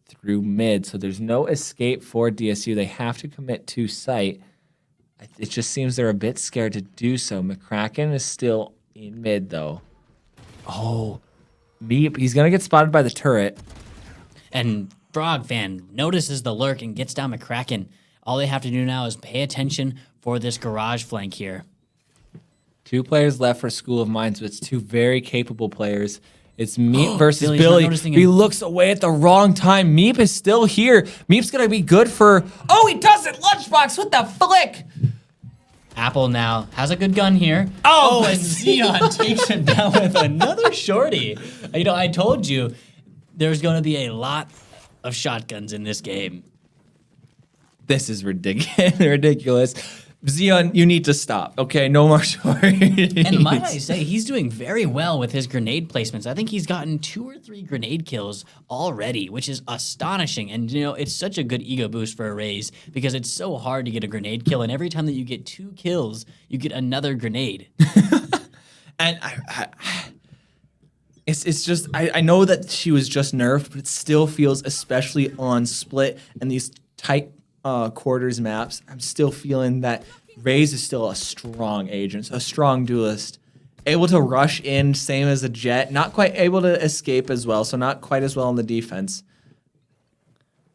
through mid, so there's no escape for DSU. They have to commit to site. It just seems they're a bit scared to do so. McCracken is still in mid, though. Oh, Meep, he's going to get spotted by the turret. And Frog Fan notices the lurk and gets down McCracken. All they have to do now is pay attention for this garage flank here. 2 players left for School of Mines, but it's 2 very capable players. It's Meep versus Billy. He looks away at the wrong time. Meep is still here. Meep's going to be good for... Oh, he does it! Lunchbox with the flick! Apple now has a good gun here. Oh, and Xeon takes him down with another shorty. You know, I told you there's going to be a lot of shotguns in this game. This is ridiculous. Xeon, you need to stop, okay? No more shorties. And might I say, he's doing very well with his grenade placements. I think he's gotten 2 or 3 grenade kills already, which is astonishing. And, you know, it's such a good ego boost for a Raze because it's so hard to get a grenade kill. And every time that you get 2 kills, you get another grenade. And it's just, I know that she was just nerfed, but it still feels, especially on Split and these tight quarters maps, I'm still feeling that Raze is still a strong agent, a strong duelist, able to rush in, same as a Jet, not quite able to escape as well, so not quite as well on the defense.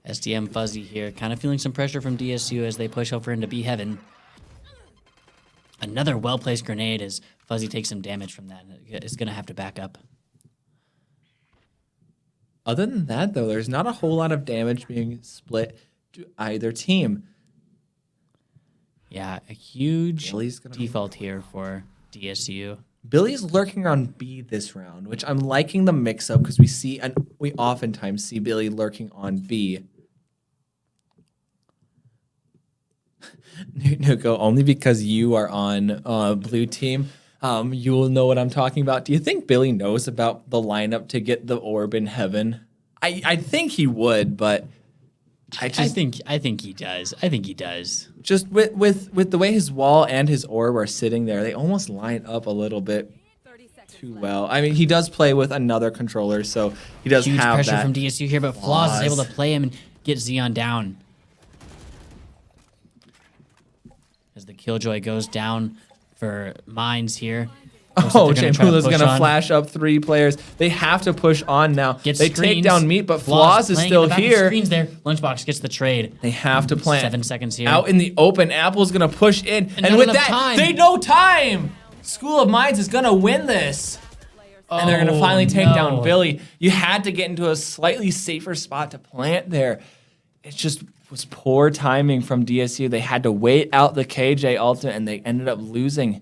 SDM Fuzzy here, kind of feeling some pressure from DSU as they push over into B Heaven. Another well-placed grenade as Fuzzy takes some damage from that. It's going to have to back up. Other than that, though, there's not a whole lot of damage being split to either team. Yeah, a huge Billy's gonna default here for DSU. Billy's lurking around B this round, which I'm liking the mix-up because we oftentimes see Billy lurking on B. Nuko, only because you are on blue team, you will know what I'm talking about. Do you think Billy knows about the lineup to get the orb in heaven? I think he would, but I think he does. I think he does. Just with the way his wall and his orb are sitting there, they almost line up a little bit too well. I mean, he does play with another controller, so he does Huge have pressure that from DSU here, but Flaws is able to play him and get Xeon down. As the Killjoy goes down for Mines here. Oh, Chamula's going to flash up 3 players. They have to push on now. They take down Meat, but Flaws is still here. Screens there. Lunchbox gets the trade. They have to plant. 7 seconds here. Out in the open, Apple's going to push in. And with that, they know time. School of Mines is going to win this. And they're going to finally take down Billy. You had to get into a slightly safer spot to plant there. It just was poor timing from DSU. They had to wait out the KJ ultimate, and they ended up losing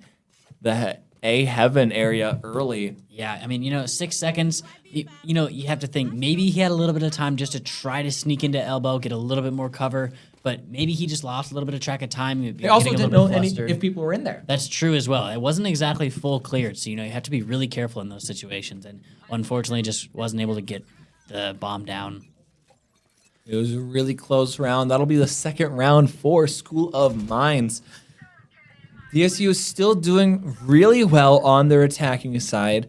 the A heaven area early. Yeah, I mean, 6 seconds, you have to think maybe he had a little bit of time just to try to sneak into elbow, get a little bit more cover, but maybe he just lost a little bit of track of time. They also didn't know if people were in there. That's true as well. It wasn't exactly full cleared, so, you have to be really careful in those situations, and unfortunately just wasn't able to get the bomb down. It was a really close round. That'll be the second round for School of Mines. DSU is still doing really well on their attacking side.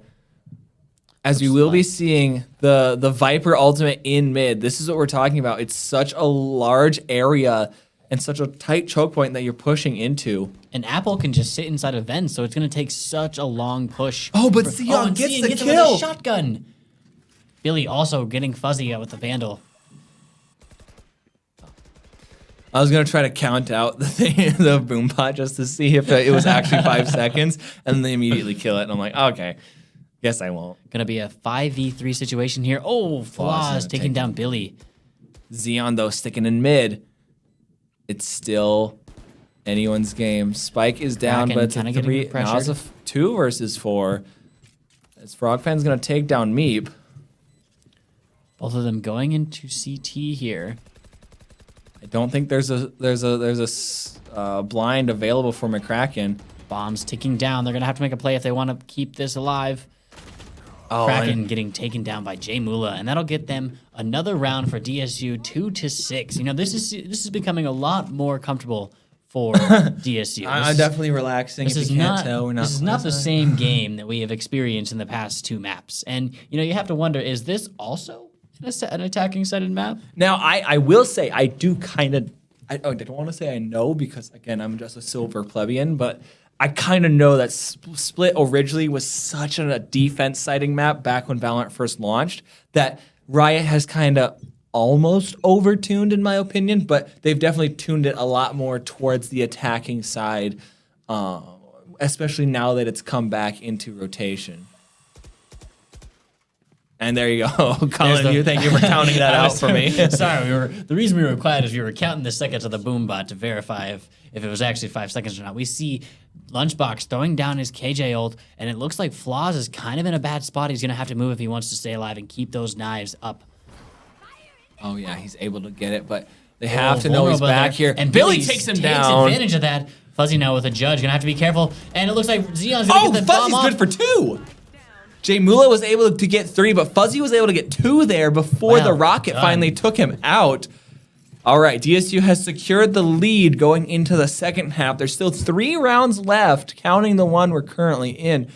As we will be seeing the Viper ultimate in mid. This is what we're talking about. It's such a large area and such a tight choke point that you're pushing into. And Apple can just sit inside of vents, so it's going to take such a long push. Oh, but Xeon gets the kill. With a shotgun. Billy also getting fuzzy out with the Vandal. I was going to try to count out the boom bot just to see if it was actually 5 seconds, and then they immediately kill it. And I'm like, okay, guess I won't. Going to be a 5v3 situation here. Oh, Flaws taking down Billy. Xeon, though, sticking in mid. It's still anyone's game. Spike is down, but it's a 3. Now it's a 2 versus 4. As Frogfan's going to take down Meep. Both of them going into CT here. I don't think there's a blind available for McCracken. Bombs ticking down. They're gonna have to make a play if they want to keep this alive. Oh, Kraken getting taken down by Jay Mula, and that'll get them another round for DSU 2-6. This is becoming a lot more comfortable for DSU. I'm definitely relaxing. This is not the same game that we have experienced in the past 2 maps, and you have to wonder: is this also an attacking-sided map? Now, I will say I do kind of. I don't want to say I know because again I'm just a silver plebeian, but I kind of know that Split originally was such a defense-siding map back when Valorant first launched that Riot has kind of almost overtuned in my opinion, but they've definitely tuned it a lot more towards the attacking side, especially now that it's come back into rotation. And there you go, Colin. Thank you for counting that out for me. Sorry, the reason we were quiet is we were counting the seconds of the boom bot to verify if it was actually 5 seconds or not. We see Lunchbox throwing down his KJ ult, and it looks like Flaws is kind of in a bad spot. He's going to have to move if he wants to stay alive and keep those knives up. Oh, yeah, he's able to get it, but they have to know he's back here. And Billy takes him down. Takes advantage of that. Fuzzy now with a judge. Going to have to be careful. And it looks like Xeon's going to get the bomb off. Fuzzy's good for 2. Jay Mula was able to get 3, but Fuzzy was able to get 2 there before the rocket finally took him out. All right, DSU has secured the lead going into the second half. There's still 3 rounds left, counting the one we're currently in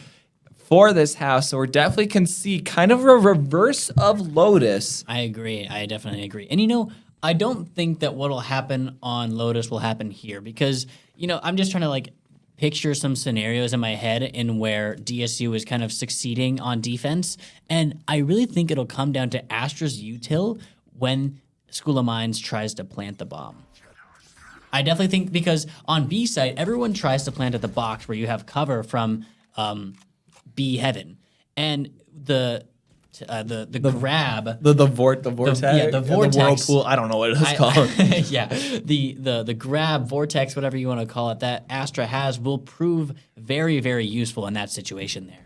for this half. So we're definitely can see kind of a reverse of Lotus. I agree. I definitely agree. And I don't think that what'll happen on Lotus will happen here because, I'm just trying to picture some scenarios in my head in where DSU is kind of succeeding on defense. And I really think it'll come down to Astra's util when School of Mines tries to plant the bomb. I definitely think because on B side, everyone tries to plant at the box where you have cover from B heaven. And the the grab. The vortex. The vortex. The whirlpool. I don't know what it's called. Yeah, the grab vortex, whatever you want to call it, that Astra has will prove very, very useful in that situation there.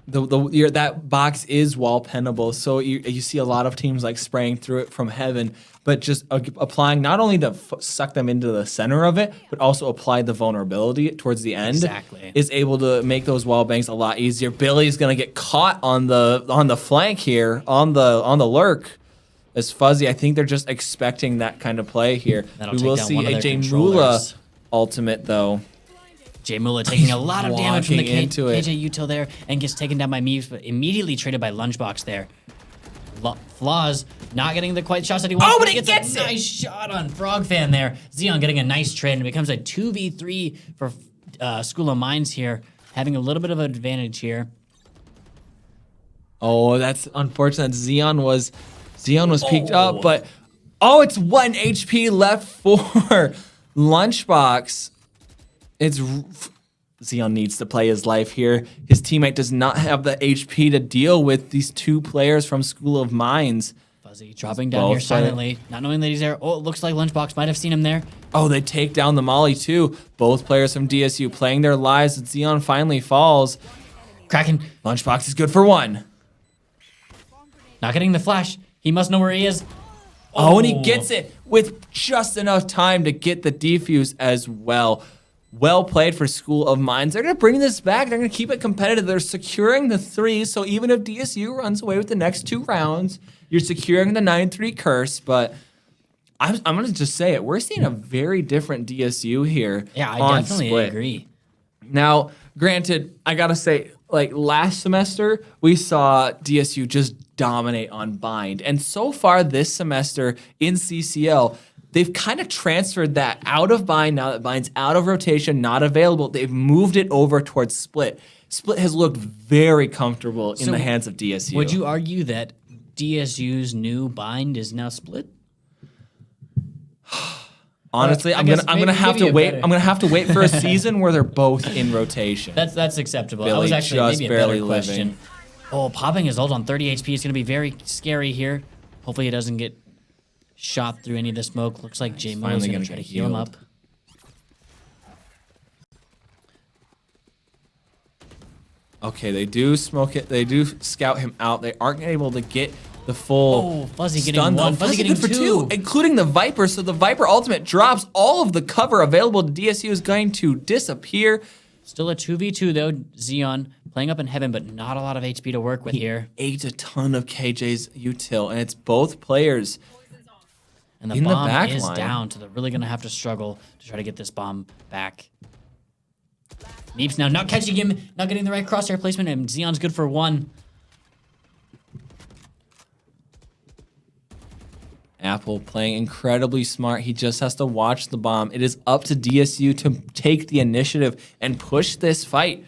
That box is wall pennable, so you see a lot of teams like spraying through it from heaven, but just applying not only to suck them into the center of it, but also apply the vulnerability towards the end. Exactly. Is able to make those wall bangs a lot easier. Billy's gonna get caught on the flank here on the lurk. As Fuzzy, I think they're just expecting that kind of play here. That'll We will take down see one of a their J Mula controllers. ultimate though. Jay Mula taking a lot of damage from the walking into it. KJ Util there and gets taken down by Meeves, but immediately traded by Lunchbox there. Flaws not getting the quite shots that he wants. Oh, but he gets gets a nice shot on Frog Fan there. Xeon getting a nice trade, and it becomes a 2v3 for School of Mines here, having a little bit of an advantage here. Oh, that's unfortunate. Xeon was peaked up, but it's 1 HP left for Lunchbox. Xeon needs to play his life here. His teammate does not have the HP to deal with these two players from School of Mines. Fuzzy dropping down here silently, not knowing that he's there. Oh, it looks like Lunchbox might have seen him there. Oh, they take down the Molly too. Both players from DSU playing their lives. And Xeon finally falls. Kraken Lunchbox is good for 1. not getting the flash. He must know where he is. Oh, and he gets it with just enough time to get the defuse as well. Well played for School of Mines. They're going to bring this back. They're going to keep it competitive. They're securing the 3, so even if DSU runs away with the next 2 rounds, you're securing the 9-3 curse, but I'm going to just say it. We're seeing a very different DSU here. Yeah, I definitely Split. agree. Now, granted, I got to say, like last semester, we saw DSU just dominate on Bind. And so far this semester in CCL, they've kind of transferred that out of Bind. Now that Bind's out of rotation, not available, they've moved it over towards Split. Split has looked very comfortable in the hands of DSU. Would you argue that DSU's new Bind is now Split? Honestly, I'm gonna have to wait. I'm gonna have to wait for a season where they're both in rotation. That's acceptable. Billy That was actually just maybe a barely better question. living. Oh, popping his ult on 30 HP is going to be very scary here. Hopefully he doesn't get shot through any of the smoke. Looks like J Mo's going to try to heal him up. Okay, they do smoke it. They do scout him out. They aren't able to get the full. Oh, Fuzzy getting stun, one. though. Fuzzy getting good for 2, including the Viper. So the Viper ultimate drops. All of the cover available to DSU is going to disappear. Still a 2v2 though. Xeon playing up in heaven, but not a lot of HP to work with here. Ate a ton of KJ's util, and it's both players. And the in bomb the back is line. down, so they're really going to have to struggle to try to get this bomb back. Meeps now not catching him, not getting the right crosshair placement, and Xeon's good for 1. Apple playing incredibly smart. He just has to watch the bomb. It is up to DSU to take the initiative and push this fight.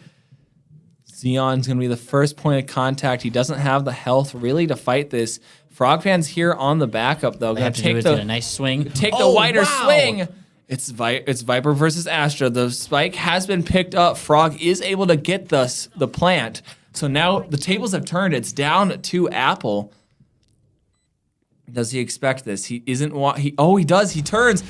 Xeon's going to be the first point of contact. He doesn't have the health really to fight this. Frogfan's here on the backup, though. They have to do is get a nice swing. Take the wider swing. It's Viper versus Astra. The spike has been picked up. Frog is able to get the plant. So now the tables have turned. It's down to Apple. Does he expect this? He isn't. He does. He turns.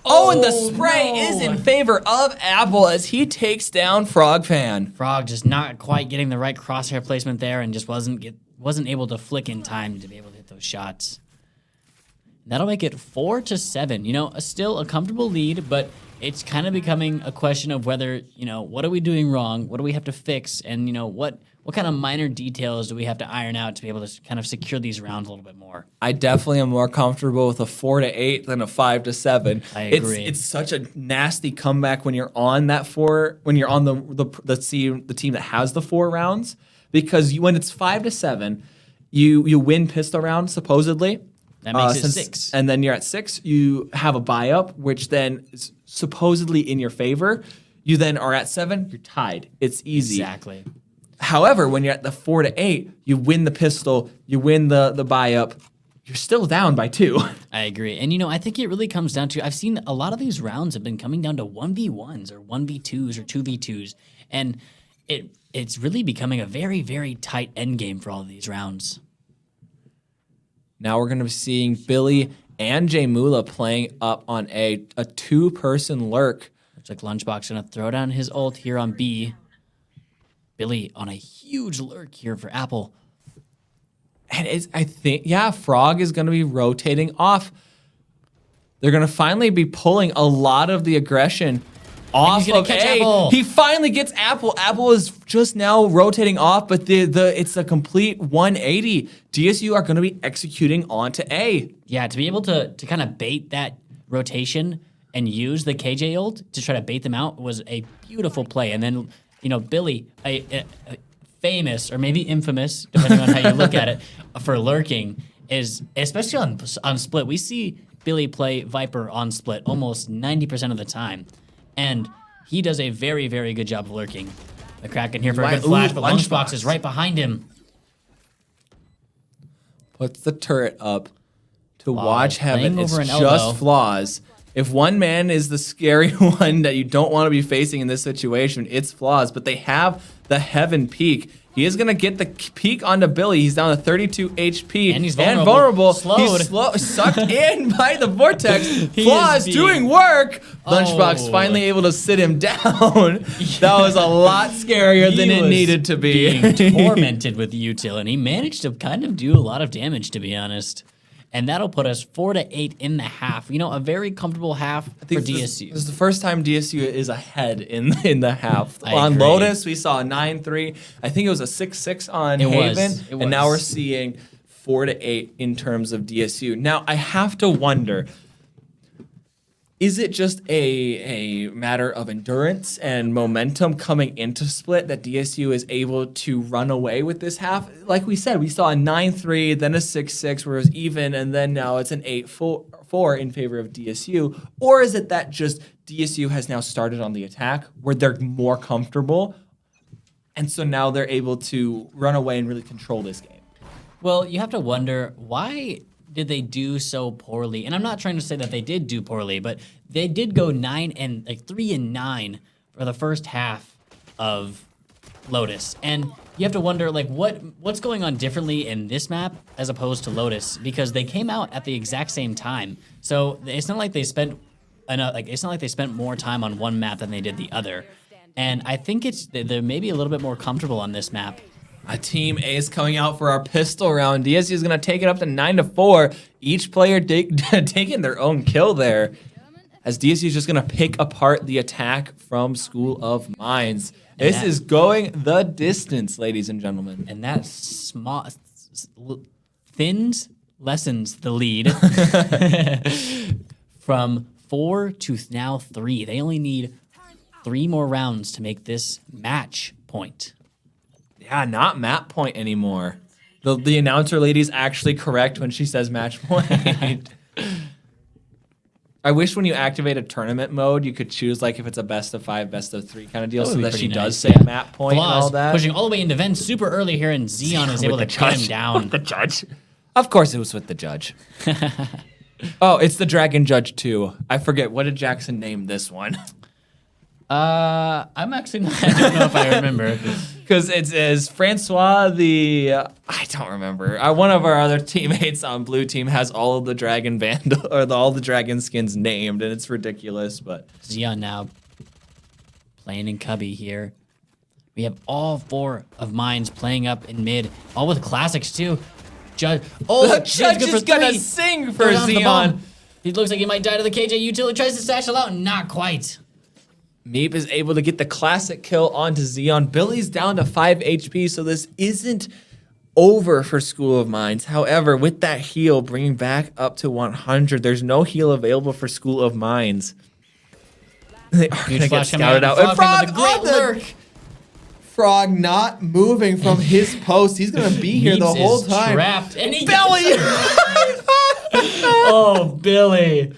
And the spray is in favor of Apple as he takes down Frogfan. Frog just not quite getting the right crosshair placement there, and just wasn't able to flick in time to be able to hit those shots. That'll make it 4-7. You know, still a comfortable lead, but it's kind of becoming a question of whether, you know, what are we doing wrong? What do we have to fix? And, you know, what kind of minor details do we have to iron out to be able to kind of secure these rounds a little bit more? I definitely am more comfortable with a 4-8 than a 5-7. I agree. It's such a nasty comeback when you're on that 4, when you're on the team that has the 4 rounds, because when it's 5-7, you win pistol round supposedly. That makes it 6. And then you're at 6. You have a buy up, which then is supposedly in your favor. You then are at 7. You're tied. It's easy. Exactly. However, when you're at the 4-8, you win the pistol. You win the buy up. You're still down by 2. I agree. And, you know, I think it really comes down to, I've seen a lot of these rounds have been coming down to 1v1s or 1v2s or 2v2s. And it's really becoming a very, very tight end game for all of these rounds. Now we're going to be seeing Billy and Jay Mula playing up on a two-person lurk. Looks like Lunchbox going to throw down his ult here on B. Billy on a huge lurk here for Apple. And I think, Frog is going to be rotating off. They're going to finally be pulling a lot of the aggression off of A. Apple. He finally gets Apple. Apple is just now rotating off, but it's a complete 180. DSU are going to be executing onto A. Yeah, to be able to kind of bait that rotation and use the KJ ult to try to bait them out was a beautiful play. And then, Billy, a famous or maybe infamous, depending on how you look at it, for lurking is, especially on Split, we see Billy play Viper on Split almost 90% of the time. And he does a very, very good job of lurking. The Kraken here for a good flash, but Lunchbox is right behind him. Puts the turret up to watch heaven. It's just elbow. flaws. If one man is the scary one that you don't want to be facing in this situation, it's flaws. But they have the heaven peak. He is going to get the peak onto Billy. He's down to 32 HP. And he's vulnerable. He's sucked in by the vortex. Flaws doing work. Lunchbox finally able to sit him down. That was a lot scarier than it needed to be. Being tormented with util, and he managed to kind of do a lot of damage, to be honest. And that'll put us 4-8 in the half. A very comfortable half for DSU. This is the first time DSU is ahead in the half. On agree. Lotus, we saw a 9-3. I think it was a 6-6 on Haven. And now we're seeing 4-8 in terms of DSU. Now, I have to wonder, is it just a matter of endurance and momentum coming into Split that DSU is able to run away with this half? Like we said, we saw a 9-3, then a 6-6 where it was even, and then now it's an 8-4 in favor of DSU. Or is it that just DSU has now started on the attack where they're more comfortable, and so now they're able to run away and really control this game? Well, you have to wonder, why did they do so poorly? And I'm not trying to say that they did do poorly, but they did go 3-9 for the first half of Lotus. And you have to wonder, what's going on differently in this map as opposed to Lotus, because they came out at the exact same time. So it's not like they spent more time on one map than they did the other. And I think they're maybe a little bit more comfortable on this map. Team A is coming out for our pistol round. DSU is going to take it up to 9-4. Each player taking their own kill there, as DSU is just going to pick apart the attack from School of Mines. This is going the distance, ladies and gentlemen. And that lessens the lead from 4 to now 3. They only need 3 more rounds to make this match point. Yeah, not map point anymore. The announcer lady's actually correct when she says match point. I wish when you activate a tournament mode, you could choose if it's a best of 5, best of 3 kind of deal, so that she does say map point and all that. Pushing all the way into Vent super early here, and Xeon is able to cut him down. The judge. Of course it was with the judge. Oh, it's the Dragon Judge 2. I forget. What did Jackson name this one? I'm actually not, I don't know if I remember. Because it's Francois I don't remember. One of our other teammates on Blue Team has all of the Dragon Vandal, or all the Dragon skins named, and it's ridiculous, but... Xeon now playing in Cubby here. We have all 4 of Mines playing up in mid, all with classics too. The Judge is gonna sing for Xeon. He looks like he might die to the KJ utility, tries to stash it out, not quite. Meep is able to get the classic kill onto Xeon. Billy's down to 5 HP, so this isn't over for School of Mines. However, with that heal bringing back up to 100, there's no heal available for School of Mines. They are going to get scouted out. And Frog not moving from his post. He's going to be here the whole time. Trapped. And Billy! Oh, Billy.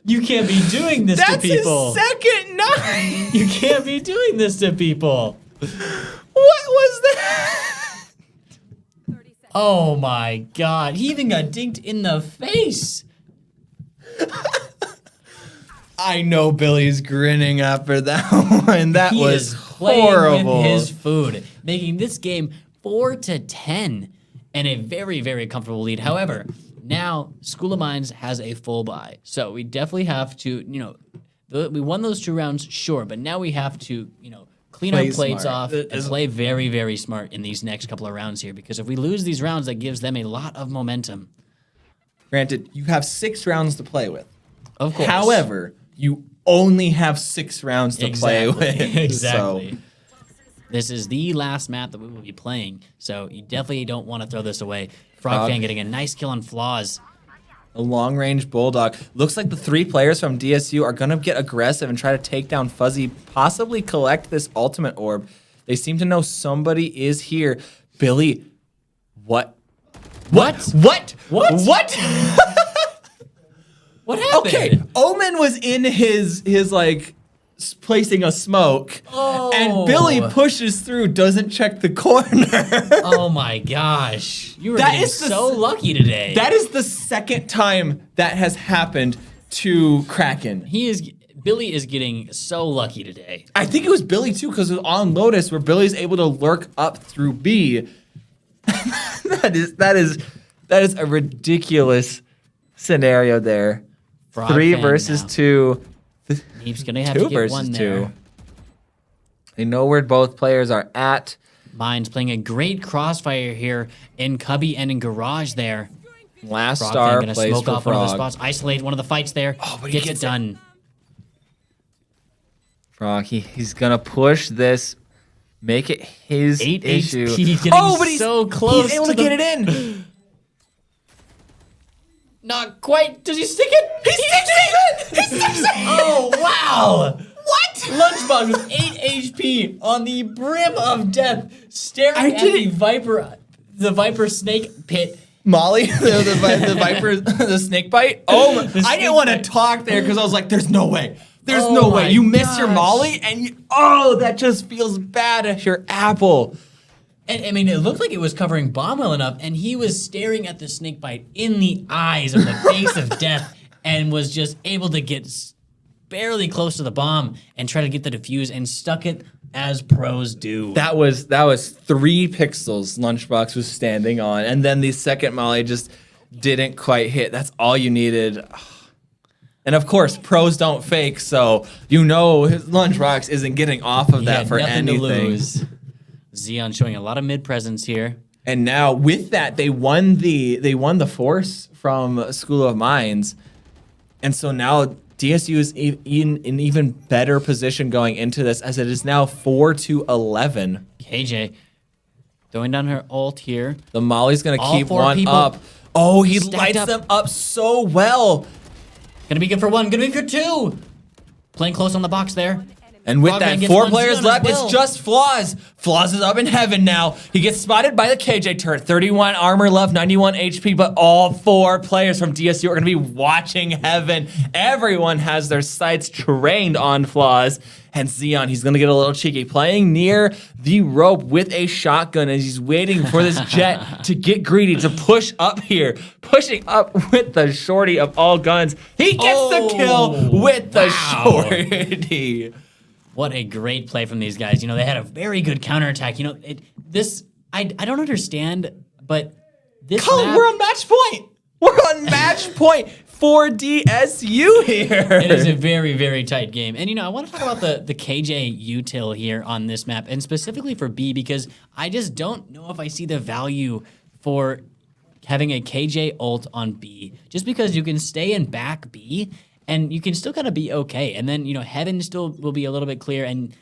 You can't be doing this to people. That's his second 9. You can't be doing this to people. What was that? Oh my God. He even got dinked in the face. I know Billy's grinning after that one. That He was is playing horrible. with his food, making this game 4-10 and a very, very comfortable lead. However, now School of Mines has a full buy, so we definitely have to, we won those 2 rounds, sure, but now we have to, clean Play our plates smart. off and play very, very smart in these next couple of rounds here, because if we lose these rounds, that gives them a lot of momentum. Granted, you have 6 rounds to play with. Of course. However, you only have 6 rounds to play with. Exactly. So, This is the last map that we will be playing, so you definitely don't want to throw this away. Frog fan getting a nice kill on Flaws. a long-range bulldog. Looks like the 3 players from DSU are going to get aggressive and try to take down Fuzzy, possibly collect this ultimate orb. They seem to know somebody is here. Billy, what? What? What? What? What? What happened? Okay, Omen was in his like placing a smoke, and Billy pushes through, doesn't check the corner. Oh my gosh. You were That getting is the so lucky today. That is the second time that has happened to Kraken. Billy is getting so lucky today. I think it was Billy too, because it was on Lotus where Billy's able to lurk up through B. that is a ridiculous scenario there. Frog 3 fan versus now. 2. He's gonna have 2 to get versus one 2. there. They know where both players are at. Mine's playing a great crossfire here in Cubby and in Garage there. Last Frog star fan gonna plays smoke for off one of the Frog. spots, isolate one of the fights there. Oh, but he gets gets it done. Frog, he's gonna push this, make it his 8 issue. HP, getting But he's so close. He's able to get it in. Not quite. Does he stick it? He sticks it! He sticks it! Oh, wow. What? Lunchbox with 8 HP on the brim of death, staring at the Viper snake pit. Molly, the viper, the snake bite. Oh, I didn't want to talk there because I was like, "There's no way. There's Oh no my way. You miss your gosh. Molly, and that just feels bad as your apple." And I mean, it looked like it was covering Bomb well enough, and he was staring at the snake bite in the eyes of the face of death, and was just able to get barely close to the bomb and try to get the defuse and stuck it as pros do. That was 3 pixels Lunchbox was standing on, and then the second Molly just didn't quite hit. That's all you needed. And of course, pros don't fake, so his Lunchbox isn't getting off of He that had for nothing to anything. lose. Xeon showing a lot of mid presence here. And now with that, they won the force from School of Mines, and so now DSU is in an even better position going into this, as it is now 4-11. KJ throwing down her ult here. The Molly's gonna All keep 4 one people up. Oh, he stacked lights up. them up so well. Gonna be good for 1, gonna be good for 2. Playing close on the box there. And with Frogman that, gets 4 one players Xeon left. as well. It's just Flaws. Flaws is up in heaven now. He gets spotted by the KJ turret. 31 armor left, 91 HP, but all 4 players from DSU are going to be watching heaven. Everyone has their sights trained on Flaws. And Xeon, he's going to get a little cheeky, playing near the rope with a shotgun as he's waiting for this jet to get greedy, to push up here. Pushing up with the shorty of all guns. He gets the kill with the shorty. What a great play from these guys. They had a very good counterattack. I don't understand, but this Colin, map, we're on match point. We're on match point for DSU here. it is a very, very tight game. And, I want to talk about the KJ util here on this map, and specifically for B, because I just don't know if I see the value for having a KJ ult on B, just because you can stay in back B, and you can still kind of be okay. And then, Heaven still will be a little bit clear, and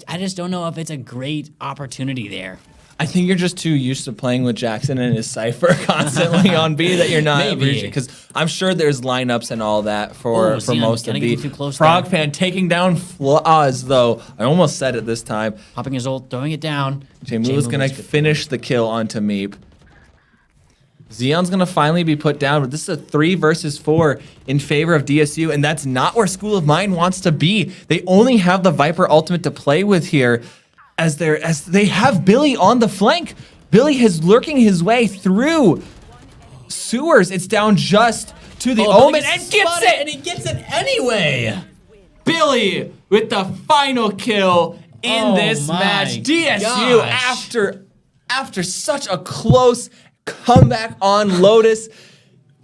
I just don't know if it's a great opportunity there. I think you're just too used to playing with Jackson and his Cypher constantly on B that you're not Maybe. because I'm sure there's lineups and all that for Xeon, most of gotta B. get too close Frog there. fan taking down Flaws though. I almost said it this time. Popping his ult, throwing it down. Jaymu's gonna finish the kill onto Meep. Xeon's gonna finally be put down, but this is a 3 versus 4 in favor of DSU, and that's not where School of Mine wants to be. They only have the Viper ultimate to play with here, as they have Billy on the flank. Billy is lurking his way through sewers. It's down just to the Omen and gets spotted, it. and he gets it anyway. Billy with the final kill in this my match. DSU gosh. after such a close comeback on Lotus,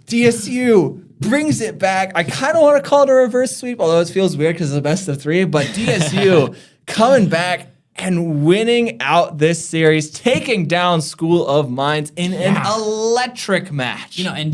DSU brings it back. I kind of want to call it a reverse sweep, although it feels weird because it's the best of 3. But DSU coming back and winning out this series, taking down School of Mines in an electric match. You know, and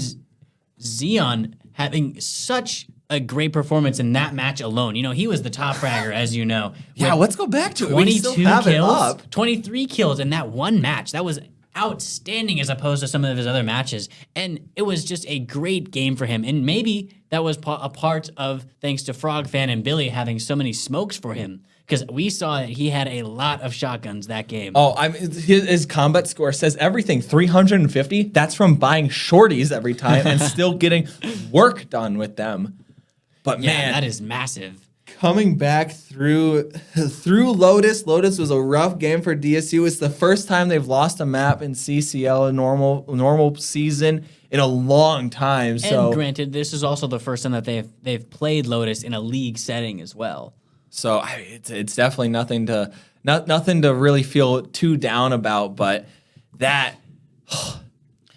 Xeon having such a great performance in that match alone. You know, he was the top fragger, as you know. Yeah, with let's go back to it. We still 22 have it kills, up. 23 kills in that one match. That was outstanding as opposed to some of his other matches. And it was just a great game for him. And maybe that was a part of thanks to Frog Fan and Billy having so many smokes for him. Because we saw that he had a lot of shotguns that game. Oh, his combat score says everything. 350. That's from buying shorties every time and still getting work done with them. But yeah, man, that is massive. coming back through Lotus. Lotus was a rough game for DSU. It's the first time they've lost a map in CCL, a normal season, in a long time. So And granted, this is also the first time that they've played Lotus in a league setting as well. So it's definitely nothing to really feel too down about, but that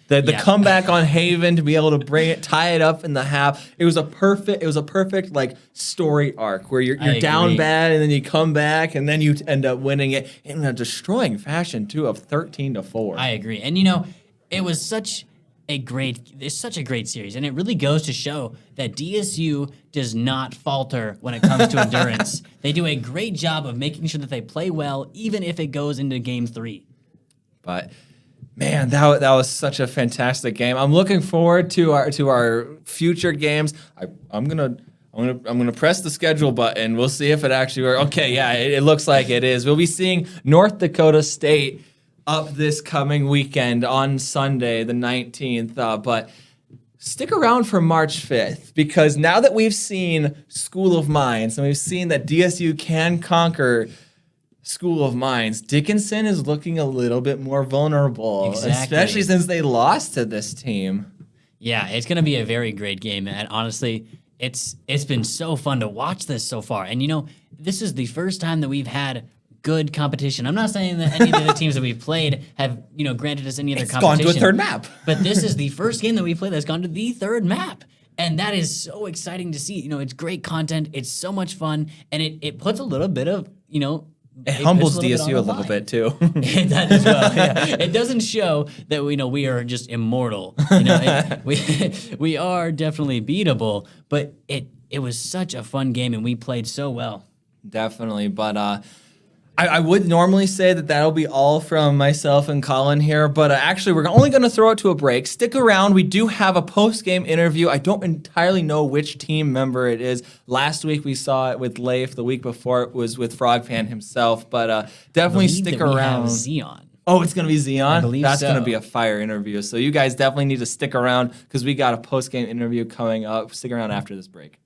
the comeback on Haven to be able to bring it, tie it up in the half. It was a perfect like story arc where you're down bad and then you come back and then you end up winning it in a destroying fashion too of 13-4. I agree, and you know, it was such a great series, and it really goes to show that DSU does not falter when it comes to endurance. They do a great job of making sure that they play well, even if it goes into Game 3. But man, that was such a fantastic game. I'm looking forward to our future games. I'm gonna press the schedule button. We'll see if it actually works. Okay, yeah, it looks like it is. We'll be seeing North Dakota State up this coming weekend on Sunday, the 19th. But stick around for March 5th, because now that we've seen School of Mines and we've seen that DSU can conquer School of Mines, Dickinson is looking a little bit more vulnerable, especially since they lost to this team. Yeah, it's going to be a very great game, and honestly, it's been so fun to watch this so far. And you know, this is the first time that we've had good competition. I'm not saying that any of the teams that we've played have, you know, granted us any other competition. It's gone to a third map. But this is the first game that we played that's gone to the third map. And that is so exciting to see. You know, it's great content. It's so much fun. And it puts a little bit of, you know, it humbles DSU a little bit too. It does as well. Yeah. It doesn't show that we are just immortal. You know, we are definitely beatable. But it was such a fun game, and we played so well. Definitely, but I would normally say that that'll be all from myself and Colin here, but actually we're only going to throw it to a break. Stick around. We do have a post-game interview. I don't entirely know which team member it is. Last week we saw it with Leif. The week before it was with Frogfan himself, but definitely stick around. Xeon. Oh, it's going to be Xeon? I believe That's so. going to be a fire interview. So you guys definitely need to stick around because we got a post-game interview coming up. Stick around after this break.